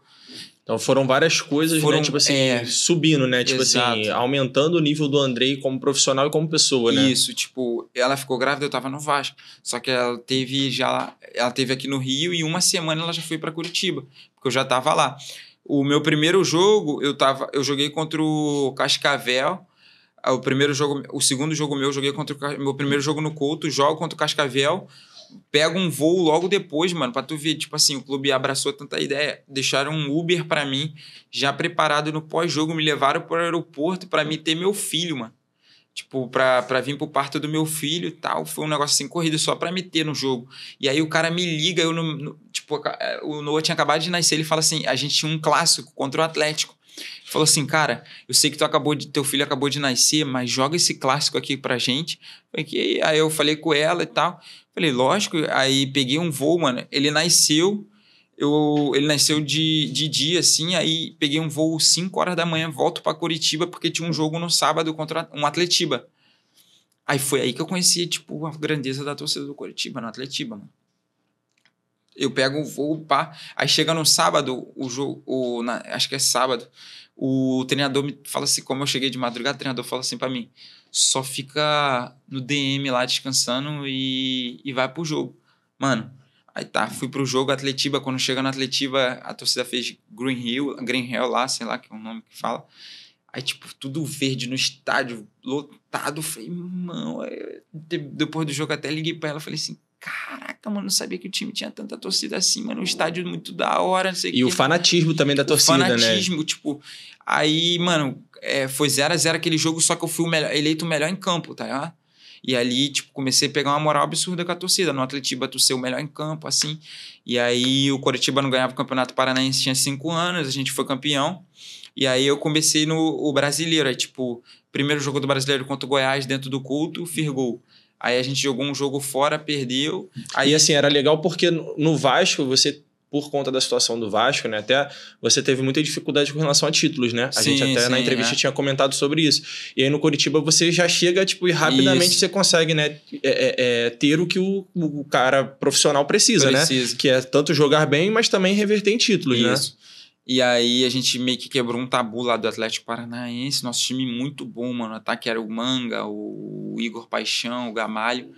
Então foram várias coisas, né? Tipo assim, subindo, né? Tipo exato. assim, aumentando o nível do Andrei como profissional e como pessoa, né? Isso, tipo, ela ficou grávida, eu tava no Vasco. Só que ela teve aqui no Rio e 1 semana ela já foi pra Curitiba, porque eu já tava lá. O meu primeiro jogo, eu joguei contra o Cascavel. O segundo jogo meu, eu joguei contra meu primeiro jogo no Couto, jogo contra o Cascavel. Pego um voo logo depois, mano, pra tu ver, tipo assim, o clube abraçou tanta ideia, deixaram um Uber pra mim, já preparado no pós-jogo, me levaram pro aeroporto pra mim ter meu filho, mano. Tipo, pra vir pro parto do meu filho e tal, foi um negócio assim, corrido só pra me ter no jogo. E aí o cara me liga, tipo, o Noah tinha acabado de nascer, ele fala assim, a gente tinha um clássico contra o Atlético. Ele falou assim, cara, eu sei que teu filho acabou de nascer, mas joga esse clássico aqui pra gente. Aí eu falei com ela e tal. Falei, lógico. Aí peguei um voo, mano. Ele nasceu de dia, assim. Aí peguei um voo 5 horas da manhã, volto pra Curitiba, porque tinha um jogo no sábado contra um Atletiba. Aí foi aí que eu conheci, tipo, a grandeza da torcida do Curitiba, no Atletiba, mano. Eu pego o voo, pá. Aí chega no sábado, acho que é sábado, o treinador me fala assim, como eu cheguei de madrugada, o treinador fala assim pra mim, só fica no DM lá descansando e vai pro jogo. Mano, aí tá, fui pro jogo, Atletiba, quando chega no Atletiba, a torcida fez Green Hill lá, sei lá que é o nome que fala. Aí, tipo, tudo verde no estádio, lotado. Falei, mano, depois do jogo até liguei pra ela, falei assim, caraca, mano, não sabia que o time tinha tanta torcida assim, mano, um estádio muito da hora, não sei o quê. E o fanatismo também da torcida, né? O fanatismo, tipo... Aí, mano, foi 0-0 aquele jogo, só que eu fui eleito o melhor em campo, tá ligado? E ali, tipo, comecei a pegar uma moral absurda com a torcida. No Atletiba, tu ser o melhor em campo, assim. E aí, o Coritiba não ganhava o Campeonato Paranaense, tinha 5 anos, a gente foi campeão. E aí, eu comecei no Brasileiro. Aí, tipo, primeiro jogo do Brasileiro contra o Goiás, dentro do Couto, fiz gol. Aí, a gente jogou um jogo fora, perdeu. Aí... E, assim, era legal porque no Vasco, você... Por conta da situação do Vasco, né? Até você teve muita dificuldade com relação a títulos, né? A gente até na entrevista tinha comentado sobre isso. E aí no Coritiba você já chega, tipo, e rapidamente você consegue, né? Ter o que o cara profissional precisa, né? Que é tanto jogar bem, mas também reverter em títulos, né? E aí a gente meio que quebrou um tabu lá do Atlético Paranaense. Nosso time muito bom, mano. O ataque era o Manga, o Igor Paixão, o Gamalho.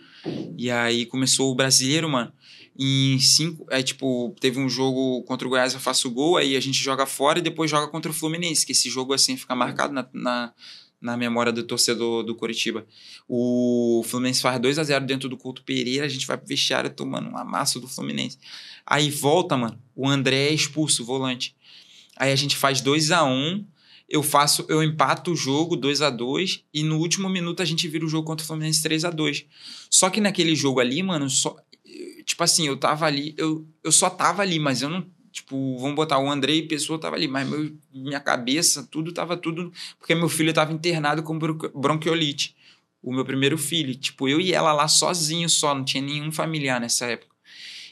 E aí começou o Brasileiro, mano. Em 5... Aí, tipo, teve um jogo contra o Goiás, eu faço gol, aí a gente joga fora e depois joga contra o Fluminense, que esse jogo, assim, fica marcado na memória do torcedor do Coritiba. O Fluminense faz 2-0 dentro do Couto Pereira, a gente vai pro vestiário tomando um amasso do Fluminense. Aí volta, mano, o André é expulso, o volante. Aí a gente faz 2-1, eu empato o jogo 2-2 e no último minuto a gente vira o jogo contra o Fluminense 3-2. Só que naquele jogo ali, mano, tipo assim, eu tava ali, eu só tava ali, mas eu não, tipo, vamos botar o André e Pessoa tava ali, mas minha cabeça, tava tudo, porque meu filho tava internado com bronquiolite, o meu primeiro filho, tipo, eu e ela lá sozinho só, não tinha nenhum familiar nessa época.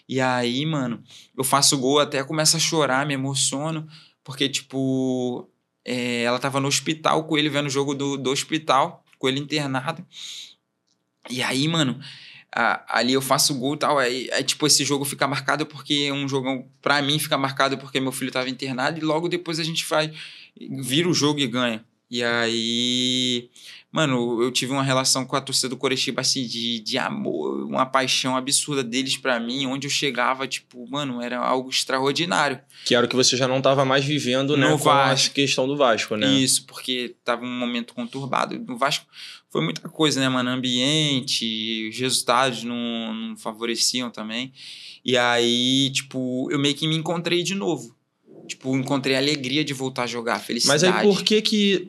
E aí, mano, eu faço gol, até começo a chorar, me emociono, porque, tipo, ela tava no hospital com ele, vendo o jogo do hospital, com ele internado. E aí, mano, ali eu faço gol e tal, aí, tipo, esse jogo fica marcado porque um jogo, pra mim, fica marcado porque meu filho tava internado, e logo depois a gente vira o jogo e ganha. E aí, mano, eu tive uma relação com a torcida do Coritiba, assim, de amor, uma paixão absurda deles pra mim, onde eu chegava, tipo, mano, era algo extraordinário. Que era o que você já não estava mais vivendo, né, com a questão do Vasco, né? Isso, porque tava um momento conturbado. No Vasco foi muita coisa, né, mano? Ambiente, os resultados não favoreciam também. E aí, tipo, eu meio que me encontrei de novo. Tipo, encontrei a alegria de voltar a jogar, a felicidade. Mas aí,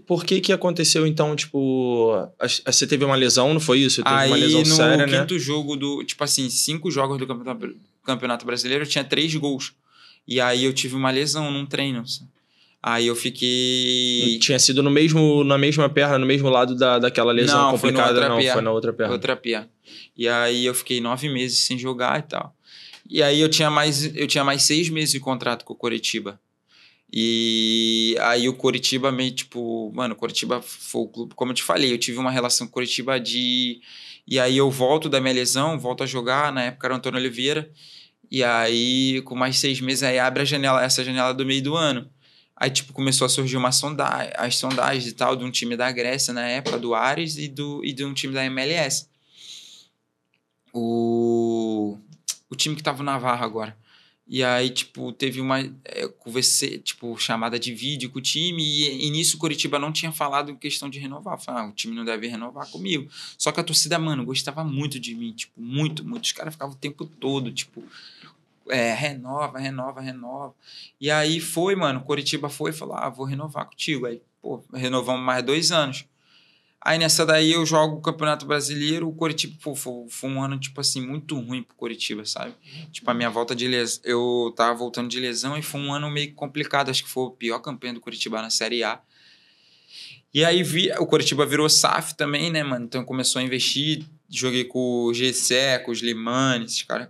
por que aconteceu, então, tipo... Você teve uma lesão, não foi isso? Teve uma lesão séria, né? No quinto jogo tipo assim, 5 jogos do Campeonato Brasileiro, eu tinha 3 gols. E aí eu tive uma lesão num treino. Aí eu fiquei... Tinha sido na mesma perna, no mesmo lado daquela lesão complicada? Foi na outra perna. Outra perna. E aí eu fiquei 9 meses sem jogar e tal. E aí eu tinha mais 6 meses de contrato com o Coritiba. E aí o Coritiba meio, tipo... Mano, o Coritiba foi o clube... Como eu te falei, eu tive uma relação com o Coritiba de... E aí eu volto da minha lesão, volto a jogar. Na época era o Antônio Oliveira. E aí, com mais 6 meses, aí abre essa janela do meio do ano. Aí, tipo, começou a surgir as sondagens e tal, de um time da Grécia, na época, do Ares, e de um time da MLS. O time que tava no Navarra agora. E aí, tipo, teve uma conversei, tipo, chamada de vídeo com o time, e nisso o Coritiba não tinha falado em questão de renovar. Falei, o time não deve renovar comigo. Só que a torcida, mano, gostava muito de mim, tipo, muito, muito. Os caras ficavam o tempo todo, tipo, renova. E aí o Coritiba foi e falou, vou renovar contigo. Aí, pô, renovamos mais 2 anos. Aí nessa daí eu jogo o Campeonato Brasileiro, o Coritiba, pô, foi um ano, tipo assim, muito ruim pro Coritiba, sabe? Tipo, a minha volta de lesão, eu tava voltando de lesão e foi um ano meio complicado, acho que foi o pior campeão do Coritiba na Série A. E aí o Coritiba virou SAF também, né, mano? Então começou a investir, joguei com o Gessé, com os Limanes, esses caras.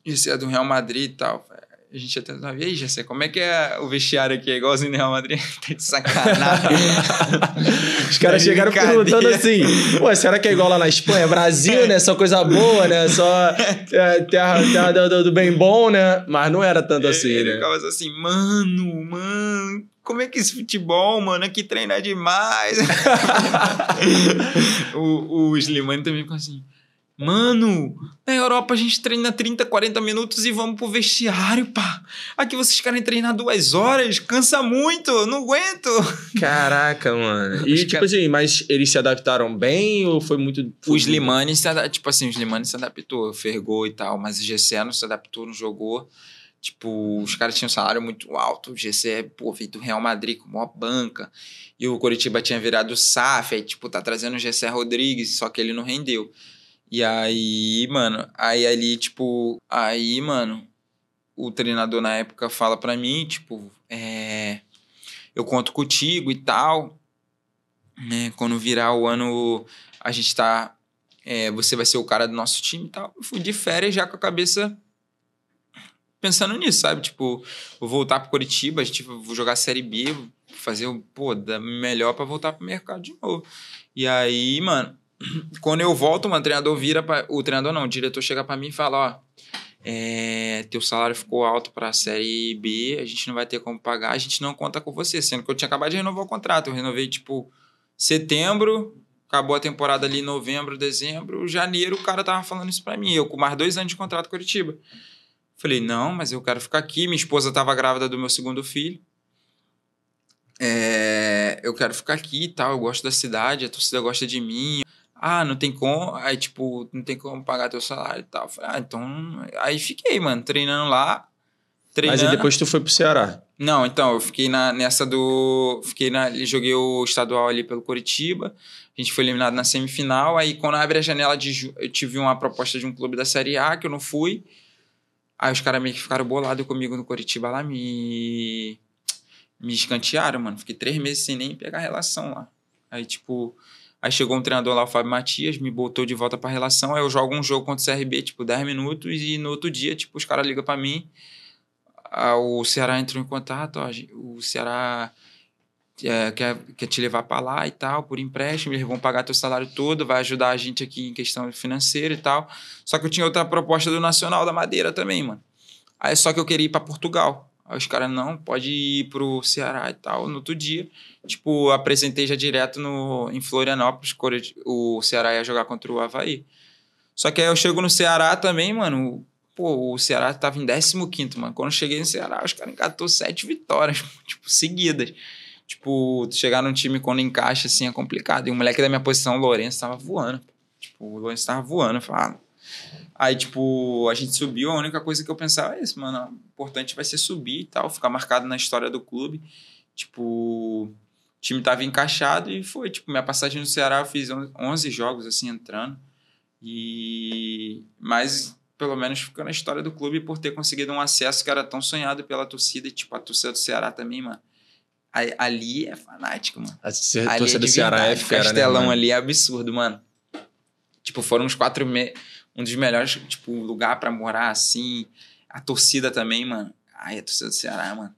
Isso é do Real Madrid e tal. A gente até tava, e aí, Gessé, como é que é o vestiário aqui? É igualzinho do Real Madrid? Tá de sacanagem. Os caras chegaram perguntando assim, pô, será que é igual lá na Espanha? Brasil, né? Só coisa boa, né? Só terra do bem bom, né? Mas não era tanto assim, ele né? ficava assim, mano, como é que esse futebol, mano? Aqui treina demais. o Slimani também ficou assim, mano, na Europa a gente treina 30, 40 minutos e vamos pro vestiário, pá. Aqui vocês querem treinar 2 horas? Cansa muito, eu não aguento. Caraca, mano. E tipo assim, mas eles se adaptaram bem ou foi muito... Os Limanes se adaptou, fergou e tal, mas o Gessé não se adaptou, não jogou. Tipo, os caras tinham um salário muito alto, o Gessé, pô, veio do Real Madrid com maior banca, e o Coritiba tinha virado SAF, aí tipo, tá trazendo o Gessé Rodrigues, só que ele não rendeu. E aí, mano, o treinador na época fala pra mim, tipo, eu conto contigo e tal, né, quando virar o ano, a gente tá, você vai ser o cara do nosso time e tal. Eu fui de férias já com a cabeça pensando nisso, sabe, tipo, vou voltar pro Coritiba, vou jogar Série B, vou fazer, da melhor pra voltar pro mercado de novo. E aí, mano, quando eu volto, mano, o diretor chega pra mim e fala, teu salário ficou alto pra Série B, a gente não vai ter como pagar, a gente não conta com você, sendo que eu tinha acabado de renovar o contrato, eu renovei, tipo, setembro, Acabou a temporada ali em novembro, dezembro, janeiro, o cara tava falando isso pra mim. Eu com mais 2 anos de contrato com Curitiba. Falei, não, mas eu quero ficar aqui. Minha esposa tava grávida do meu segundo filho. Eu quero ficar aqui e tal, eu gosto da cidade, a torcida gosta de mim. Ah, não tem como, aí tipo, não tem como pagar teu salário e tal. Falei, então... Aí fiquei, mano, treinando lá, Mas aí depois tu foi pro Ceará. Não, então, eu fiquei nessa do... Joguei o estadual ali pelo Coritiba, a gente foi eliminado na semifinal, aí quando abre a janela eu tive uma proposta de um clube da Série A, que eu não fui, aí os caras meio que ficaram bolados comigo no Coritiba lá, me escantearam, mano, fiquei 3 meses sem nem pegar relação lá. Aí, tipo... Aí chegou um treinador lá, o Fábio Matias, me botou de volta pra relação, aí eu jogo um jogo contra o CRB, tipo, 10 minutos, e no outro dia, tipo, os caras ligam pra mim, o Ceará entrou em contato, ó, o Ceará quer te levar pra lá e tal, por empréstimo, eles vão pagar teu salário todo, vai ajudar a gente aqui em questão financeira e tal. Só que eu tinha outra proposta do Nacional da Madeira também, mano. Aí só que eu queria ir pra Portugal. Aí os caras, não, pode ir pro Ceará e tal. No outro dia, tipo, apresentei já direto em Florianópolis, o Ceará ia jogar contra o Avaí. Só que aí eu chego no Ceará também, mano, pô, o Ceará tava em 15º, mano. Quando eu cheguei no Ceará, os caras engatou 7 vitórias, tipo, seguidas. Tipo, chegar num time quando encaixa, assim, é complicado. E o moleque da minha posição, o Lourenço, tava voando. Tipo, o Lourenço tava voando, eu falava... Aí, tipo, a gente subiu, a única coisa que eu pensava é isso, mano, o importante vai ser subir e tal, ficar marcado na história do clube. Tipo, o time tava encaixado e foi, tipo, minha passagem no Ceará, eu fiz 11 jogos, assim, entrando. Mas, pelo menos, ficou na história do clube por ter conseguido um acesso que era tão sonhado pela torcida, e, tipo, a torcida do Ceará também, mano. Ali é fanático, mano. A torcida do Ceará é fera, Castelão, né, ali é absurdo, mano. Tipo, foram uns 4 meses... Um dos melhores, tipo, lugar pra morar, assim. A torcida também, mano. Ai, a torcida do Ceará, mano.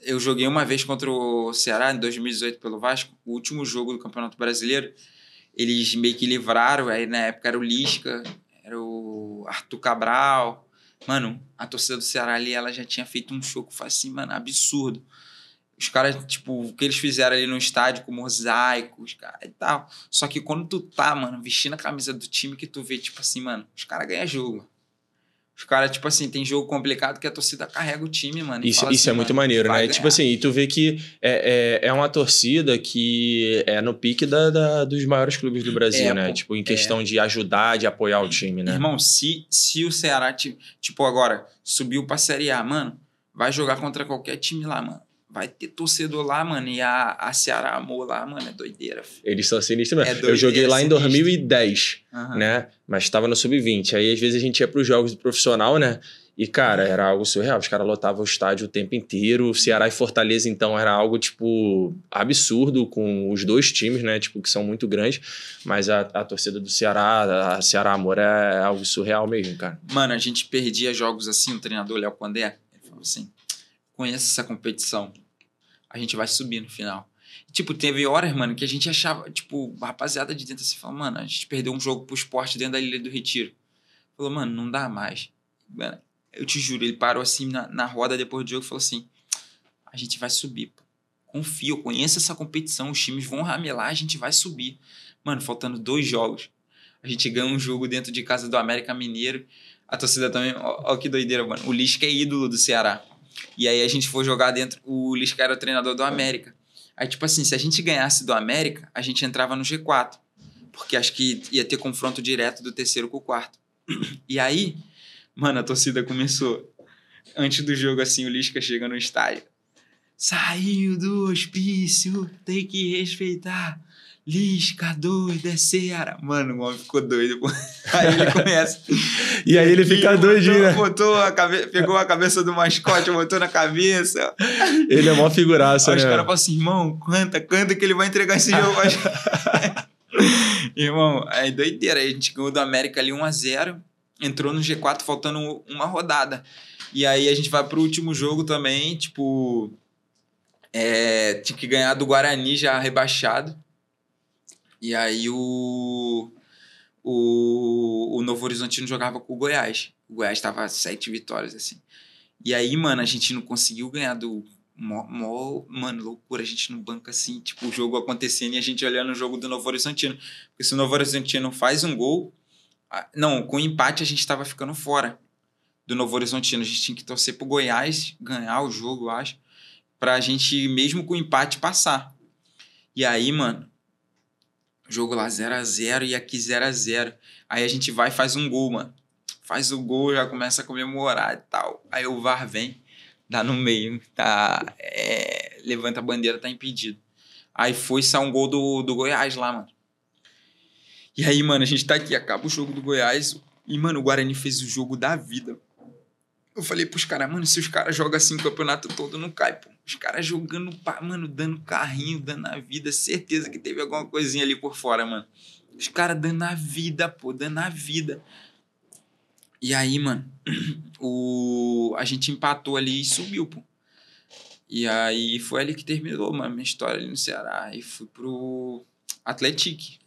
Eu joguei uma vez contra o Ceará, em 2018, pelo Vasco. O último jogo do Campeonato Brasileiro. Eles meio que livraram. Aí, na época, era o Lisca. Era o Arthur Cabral. Mano, a torcida do Ceará ali, ela já tinha feito um show que foi assim, mano, absurdo. Os caras, tipo, o que eles fizeram ali no estádio com mosaicos, cara, e tal. Só que quando tu tá, mano, vestindo a camisa do time que tu vê, tipo assim, mano, os caras ganham jogo. Os caras, tipo assim, tem jogo complicado que a torcida carrega o time, mano. Isso assim, é muito maneiro, né? Tipo assim, e tu vê que é uma torcida que é no pique dos maiores clubes do Brasil, né? Pô, tipo, em questão de ajudar, de apoiar o time, né? Irmão, se o Ceará, tipo, agora, subiu pra Série A, mano, vai jogar contra qualquer time lá, mano. Vai ter torcedor lá, mano, e a Ceará Amor lá, mano, é doideira. Filho. Eles são sinistros mesmo. Eu joguei lá em 2010, né? Mas tava no Sub-20. Aí, às vezes, a gente ia pros jogos do profissional, né? E, cara, era algo surreal. Os caras lotavam o estádio o tempo inteiro. Ceará e Fortaleza, então, era algo, tipo, absurdo com os dois times, né? Tipo, que são muito grandes. Mas a torcida do Ceará, a Ceará Amor, é algo surreal mesmo, cara. Mano, a gente perdia jogos assim, o treinador Léo Condé, ele falou assim, conhece essa competição, a gente vai subir no final. Tipo, teve horas, mano, que a gente achava, tipo, a rapaziada de dentro assim, falou, mano, a gente perdeu um jogo pro Sport dentro da Ilha do Retiro. Falou, mano, não dá mais. Mano, eu te juro, ele parou assim na roda depois do jogo e falou assim, a gente vai subir, pô. Confia, eu conheço essa competição, os times vão ramelar, a gente vai subir. Mano, faltando 2 jogos. A gente ganha um jogo dentro de casa do América Mineiro. A torcida também, ó que doideira, mano. O Lisca é ídolo do Ceará. E aí a gente foi jogar dentro, o Lisca era o treinador do América. Aí, tipo assim, se a gente ganhasse do América, a gente entrava no G4. Porque acho que ia ter confronto direto do 3º com o 4º. E aí, mano, a torcida começou. Antes do jogo, assim, o Lisca chega no estádio. Saiu do hospício, tem que respeitar. Lisca, doido, é Ceará. Mano, o homem ficou doido. Aí ele começa. E aí ele fica doidinho, né? Pegou a cabeça do mascote, botou na cabeça. Ele é mó figuraça, aí né? Os caras falam assim, irmão, canta que ele vai entregar esse jogo. Irmão, aí doideira. Aí a gente ganhou do América ali 1-0. Entrou no G4 faltando uma rodada. E aí a gente vai pro último jogo também, tipo... tinha que ganhar do Guarani já rebaixado. E aí o Novo Horizontino jogava com o Goiás. O Goiás tava 7 vitórias, assim. E aí, mano, a gente não conseguiu ganhar do Mano, loucura, a gente no banco assim, tipo, o jogo acontecendo e a gente olhando o jogo do Novo Horizontino. Porque se o Novo Horizontino faz um gol... Não, com empate a gente tava ficando fora do Novo Horizontino. A gente tinha que torcer pro Goiás ganhar o jogo, eu acho, pra gente, mesmo com empate, passar. E aí, mano, jogo lá 0x0 e aqui 0x0. Aí a gente vai e faz um gol, mano. Faz o gol, já começa a comemorar e tal. Aí o VAR vem, dá no meio, levanta a bandeira, tá impedido. Aí sai um gol do Goiás lá, mano. E aí, mano, a gente tá aqui, acaba o jogo do Goiás e, mano, o Guarani fez o jogo da vida. Eu falei pros caras, mano, se os caras jogam assim o campeonato todo, não cai, pô. Os caras jogando, mano, dando carrinho, dando a vida, certeza que teve alguma coisinha ali por fora, mano. Os caras dando a vida, pô, dando a vida. E aí, mano, a gente empatou ali e subiu, pô. E aí foi ali que terminou, mano, minha história ali no Ceará. E fui pro Atlético.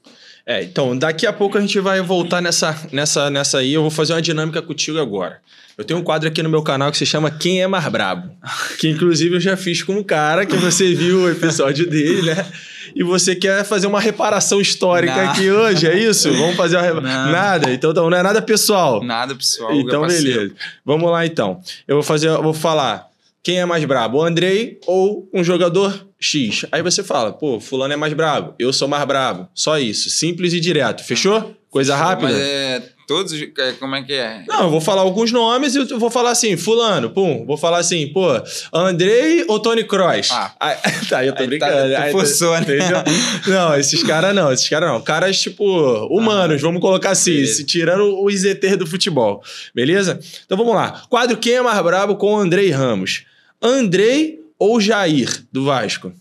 Então, daqui a pouco a gente vai voltar nessa aí. Eu vou fazer uma dinâmica contigo agora. Eu tenho um quadro aqui no meu canal que se chama Quem é Mais Brabo? Que, inclusive, eu já fiz com um cara que você viu o episódio dele, né? E você quer fazer uma reparação histórica aqui hoje, é isso? Vamos fazer uma Nada? Então não é nada pessoal? Nada pessoal. Então, beleza. Vamos lá, então. Eu vou falar quem é mais brabo, o Andrei ou um jogador X. Aí você fala, pô, fulano é mais brabo, eu sou mais brabo. Só isso, simples e direto. Fechou? Coisa rápida? Mas todos, como é que é? Não, eu vou falar alguns nomes e eu vou falar assim, fulano, vou falar assim, pô, Andrei ou Tony Kroos? Tá, eu tô brincando. Tu forçou, né? Entendeu? Não, esses caras não. Caras, tipo, humanos, vamos colocar assim, tirando o IZT do futebol. Beleza? Então vamos lá. Quadro Quem é Mais Brabo com o Andrei Ramos. Andrei ou Jair, do Vasco?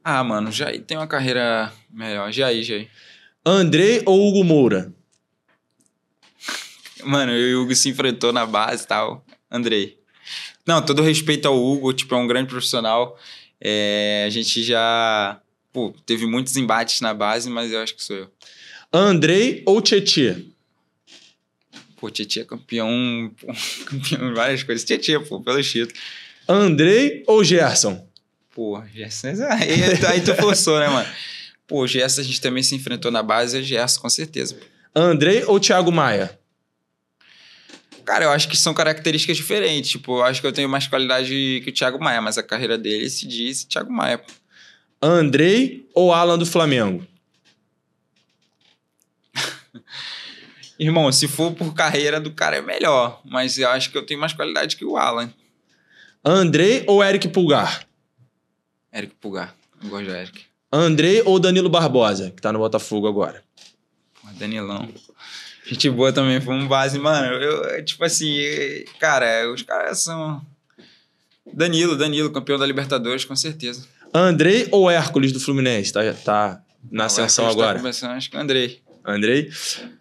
Mano, o Jair tem uma carreira melhor. Jair. Andrei ou Hugo Moura? Mano, eu e o Hugo se enfrentou na base e tal. Andrei. Não, todo respeito ao Hugo, tipo, é um grande profissional. A gente já... Pô, teve muitos embates na base, mas eu acho que sou eu. Andrei ou Tietê? Pô, Tietê é campeão em várias coisas. Tietê, pô, pelo título. Andrei ou Gerson? Pô, Gerson... Aí tu forçou, né, mano? Pô, Gerson a gente também se enfrentou na base, é Gerson, com certeza. Andrei ou Thiago Maia? Cara, eu acho que são características diferentes. Tipo, eu acho que eu tenho mais qualidade que o Thiago Maia, mas a carreira dele se diz Thiago Maia. Andrei ou Alan do Flamengo? Irmão, se for por carreira do cara é melhor, mas eu acho que eu tenho mais qualidade que o Alan. Andrei ou Eric Pulgar? Eric Pulgar, eu gosto do Eric. Andrei ou Danilo Barbosa, que tá no Botafogo agora? Danilão. Gente boa também, foi um base, mano. Tipo assim, cara, os caras são... Danilo, campeão da Libertadores, com certeza. Andrei ou Hércules do Fluminense? Tá na ascensão agora. Tá começando, acho que Andrei.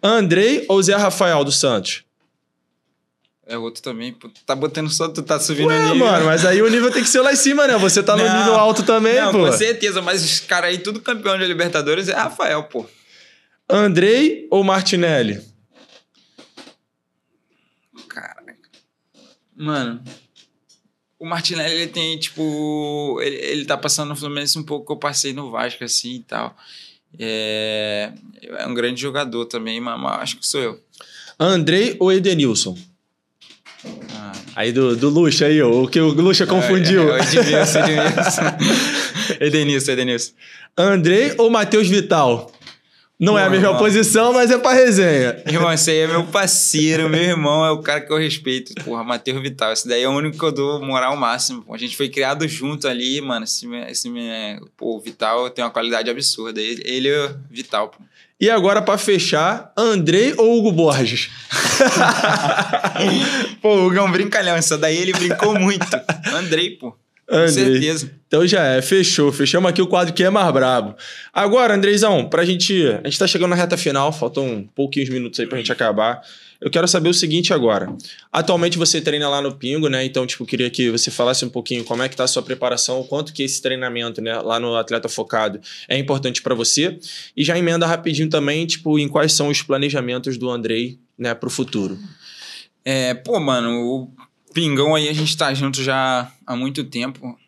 Andrei ou Zé Rafael do Santos? É outro também. Pô, tá botando só, tu tá subindo o nível. Mano, mas aí o nível tem que ser lá em cima, né? Você tá no nível alto também, pô. Com certeza, mas os caras aí, tudo campeão de Libertadores, é Rafael, pô. Andrei ou Martinelli? Caraca. Mano, o Martinelli, ele tem, tipo... Ele tá passando no Fluminense um pouco que eu passei no Vasco, assim, e tal. É um grande jogador também, mas acho que sou eu. Andrei ou Edenilson? Aí do Lucha aí, o que o Lucha confundiu. Edenilson. Andrei ou Matheus Vital? Não é a mesma posição, mas é pra resenha. Irmão, esse aí é meu parceiro, meu irmão, é o cara que eu respeito. Porra, Matheus Vital. Esse daí é o único que eu dou moral máximo. A gente foi criado junto ali, mano. O Vital tem uma qualidade absurda. Ele é o Vital, pô. E agora, pra fechar, Andrei ou Hugo Borges? Pô, o Hugo é um brincalhão. Essa daí ele brincou muito. Andrei, pô. Com certeza. Então já é, fechou. Fechamos aqui o quadro que é mais brabo. Agora, Andreizão, a gente tá chegando na reta final, faltam pouquinhos minutos aí pra gente acabar. Eu quero saber o seguinte agora. Atualmente você treina lá no Pingo, né? Então, tipo, queria que você falasse um pouquinho como é que tá a sua preparação, o quanto que esse treinamento, né, lá no Atleta Focado é importante pra você. E já emenda rapidinho também, tipo, em quais são os planejamentos do Andrei, né, pro futuro. Pô, mano, Pingão aí, a gente tá junto já há muito tempo.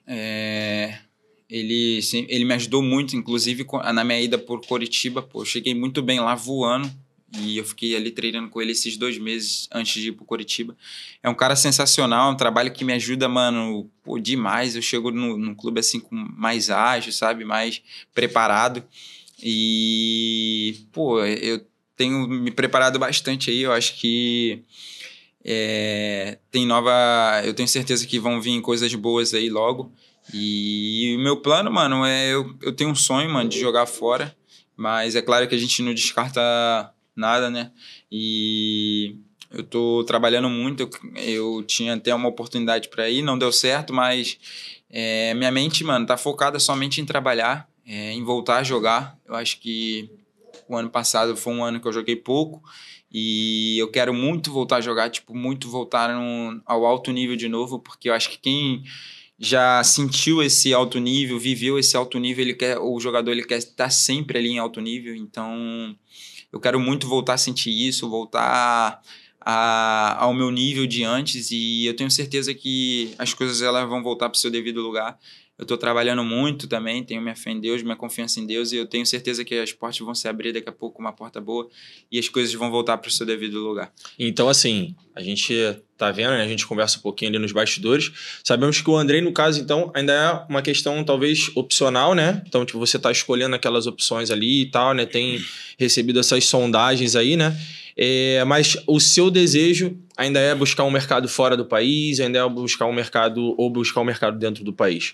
Ele me ajudou muito, inclusive na minha ida por Coritiba. Pô, eu cheguei muito bem lá voando e eu fiquei ali treinando com ele esses 2 meses antes de ir pro Coritiba. É um cara sensacional, um trabalho que me ajuda, mano, pô, demais. Eu chego no clube assim com mais ágil, sabe? Mais preparado. E, pô, eu tenho me preparado bastante aí. Eu acho que eu tenho certeza que vão vir coisas boas aí logo. E o meu plano, mano, eu tenho um sonho, mano, de jogar fora, mas é claro que a gente não descarta nada, né? E eu tô trabalhando muito, eu tinha até uma oportunidade para ir, não deu certo, mas minha mente, mano, tá focada somente em trabalhar, em voltar a jogar. Eu acho que o ano passado foi um ano que eu joguei pouco, e eu quero muito voltar a jogar, tipo, muito voltar ao alto nível de novo, porque eu acho que quem já sentiu esse alto nível, viveu esse alto nível, o jogador ele quer estar sempre ali em alto nível. Então eu quero muito voltar a sentir isso, voltar ao meu nível de antes, e eu tenho certeza que as coisas elas vão voltar para o seu devido lugar. Eu estou trabalhando muito também, tenho minha fé em Deus, minha confiança em Deus, e eu tenho certeza que as portas vão se abrir daqui a pouco, uma porta boa, e as coisas vão voltar para o seu devido lugar. Então, assim, a gente tá vendo, né? A gente conversa um pouquinho ali nos bastidores. Sabemos que o Andrei, no caso, então, ainda é uma questão talvez opcional, né? Então, tipo, você tá escolhendo aquelas opções ali e tal, né? Tem recebido essas sondagens aí, né? Mas o seu desejo ainda é buscar um mercado fora do país, ainda é buscar um mercado dentro do país?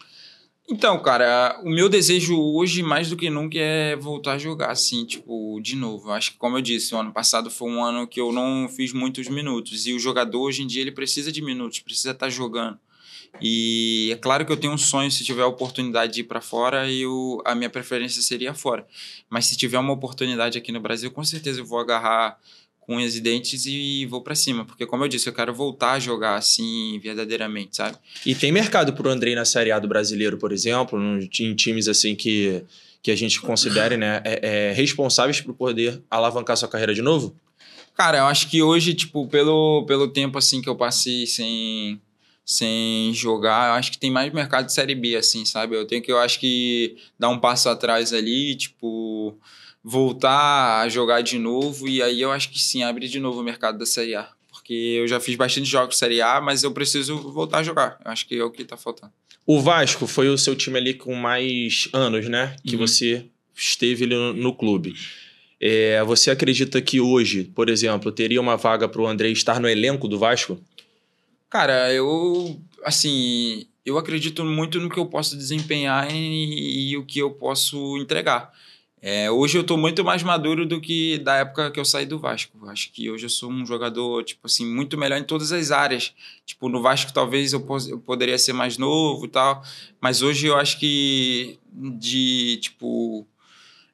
Então, cara, o meu desejo hoje, mais do que nunca, é voltar a jogar, assim, tipo, de novo. Eu acho que, como eu disse, o ano passado foi um ano que eu não fiz muitos minutos. E o jogador, hoje em dia, ele precisa de minutos, precisa estar jogando. E é claro que eu tenho um sonho, se tiver a oportunidade de ir para fora, a minha preferência seria fora. Mas se tiver uma oportunidade aqui no Brasil, com certeza eu vou agarrar com unhas e dentes e vou para cima. Porque, como eu disse, eu quero voltar a jogar assim, verdadeiramente, sabe? E tem mercado pro Andrei na Série A do Brasileiro, por exemplo, em times assim que a gente considere, né, responsáveis por poder alavancar sua carreira de novo? Cara, eu acho que hoje, tipo, pelo tempo assim que eu passei sem jogar, eu acho que tem mais mercado de Série B, assim, sabe? Eu acho que dar um passo atrás ali, tipo, voltar a jogar de novo, e aí eu acho que sim, abre de novo o mercado da Série A. Porque eu já fiz bastante jogos de Série A, mas eu preciso voltar a jogar. Eu acho que é o que tá faltando. O Vasco foi o seu time ali com mais anos, né? Que você esteve ali no clube. Você acredita que hoje, por exemplo, teria uma vaga para o Andrei estar no elenco do Vasco? Cara, eu acredito muito no que eu posso desempenhar e o que eu posso entregar. Hoje eu tô muito mais maduro do que da época que eu saí do Vasco. Acho que hoje eu sou um jogador, tipo assim, muito melhor em todas as áreas. Tipo, no Vasco talvez eu poderia ser mais novo e tal, mas hoje eu acho que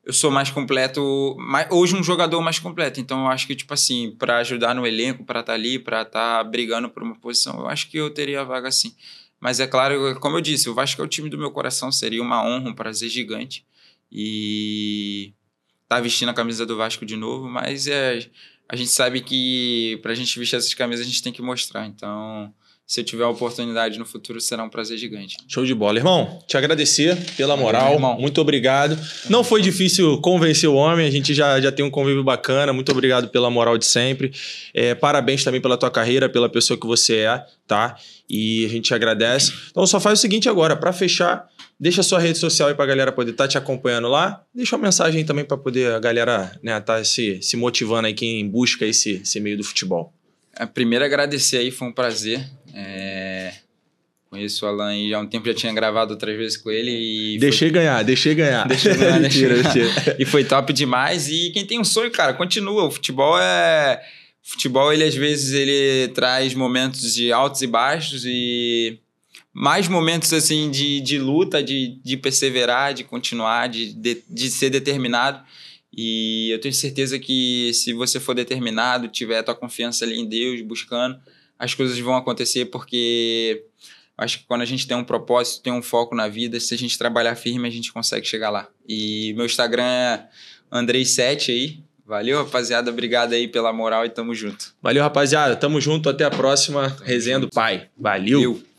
eu sou mais completo, hoje um jogador mais completo. Então eu acho que, tipo assim, para ajudar no elenco, para estar ali, para estar brigando por uma posição, eu acho que eu teria a vaga sim. Mas é claro, como eu disse, o Vasco é o time do meu coração, seria uma honra, um prazer gigante. E tá vestindo a camisa do Vasco de novo, mas a gente sabe que pra gente vestir essas camisas a gente tem que mostrar. Então, se eu tiver a oportunidade no futuro, será um prazer gigante. Show de bola. Irmão, te agradecer pela moral. Irmão. Muito obrigado. Não foi difícil convencer o homem, a gente já tem um convívio bacana. Muito obrigado pela moral de sempre. Parabéns também pela tua carreira, pela pessoa que você é, tá? E a gente agradece. Então só faz o seguinte agora, para fechar, deixa a sua rede social aí pra galera poder estar te acompanhando lá. Deixa uma mensagem aí também para poder a galera, né, tá se motivando aí quem busca esse meio do futebol. Primeiro agradecer aí, foi um prazer. Conheço o Alan aí há um tempo, já tinha gravado outras vezes com ele. E deixei ganhar. Mentira. E foi top demais. E quem tem um sonho, cara, continua. O futebol ele às vezes ele traz momentos de altos e baixos e mais momentos assim de luta, de perseverar, de continuar, de ser determinado. E eu tenho certeza que se você for determinado, tiver a tua confiança ali em Deus, buscando, as coisas vão acontecer, porque acho que quando a gente tem um propósito, tem um foco na vida, se a gente trabalhar firme, a gente consegue chegar lá. E meu Instagram é Andrei7 aí, Valeu, rapaziada. Obrigado aí pela moral e tamo junto. Valeu, rapaziada. Tamo junto. Até a próxima. Resenha do Pai. Valeu.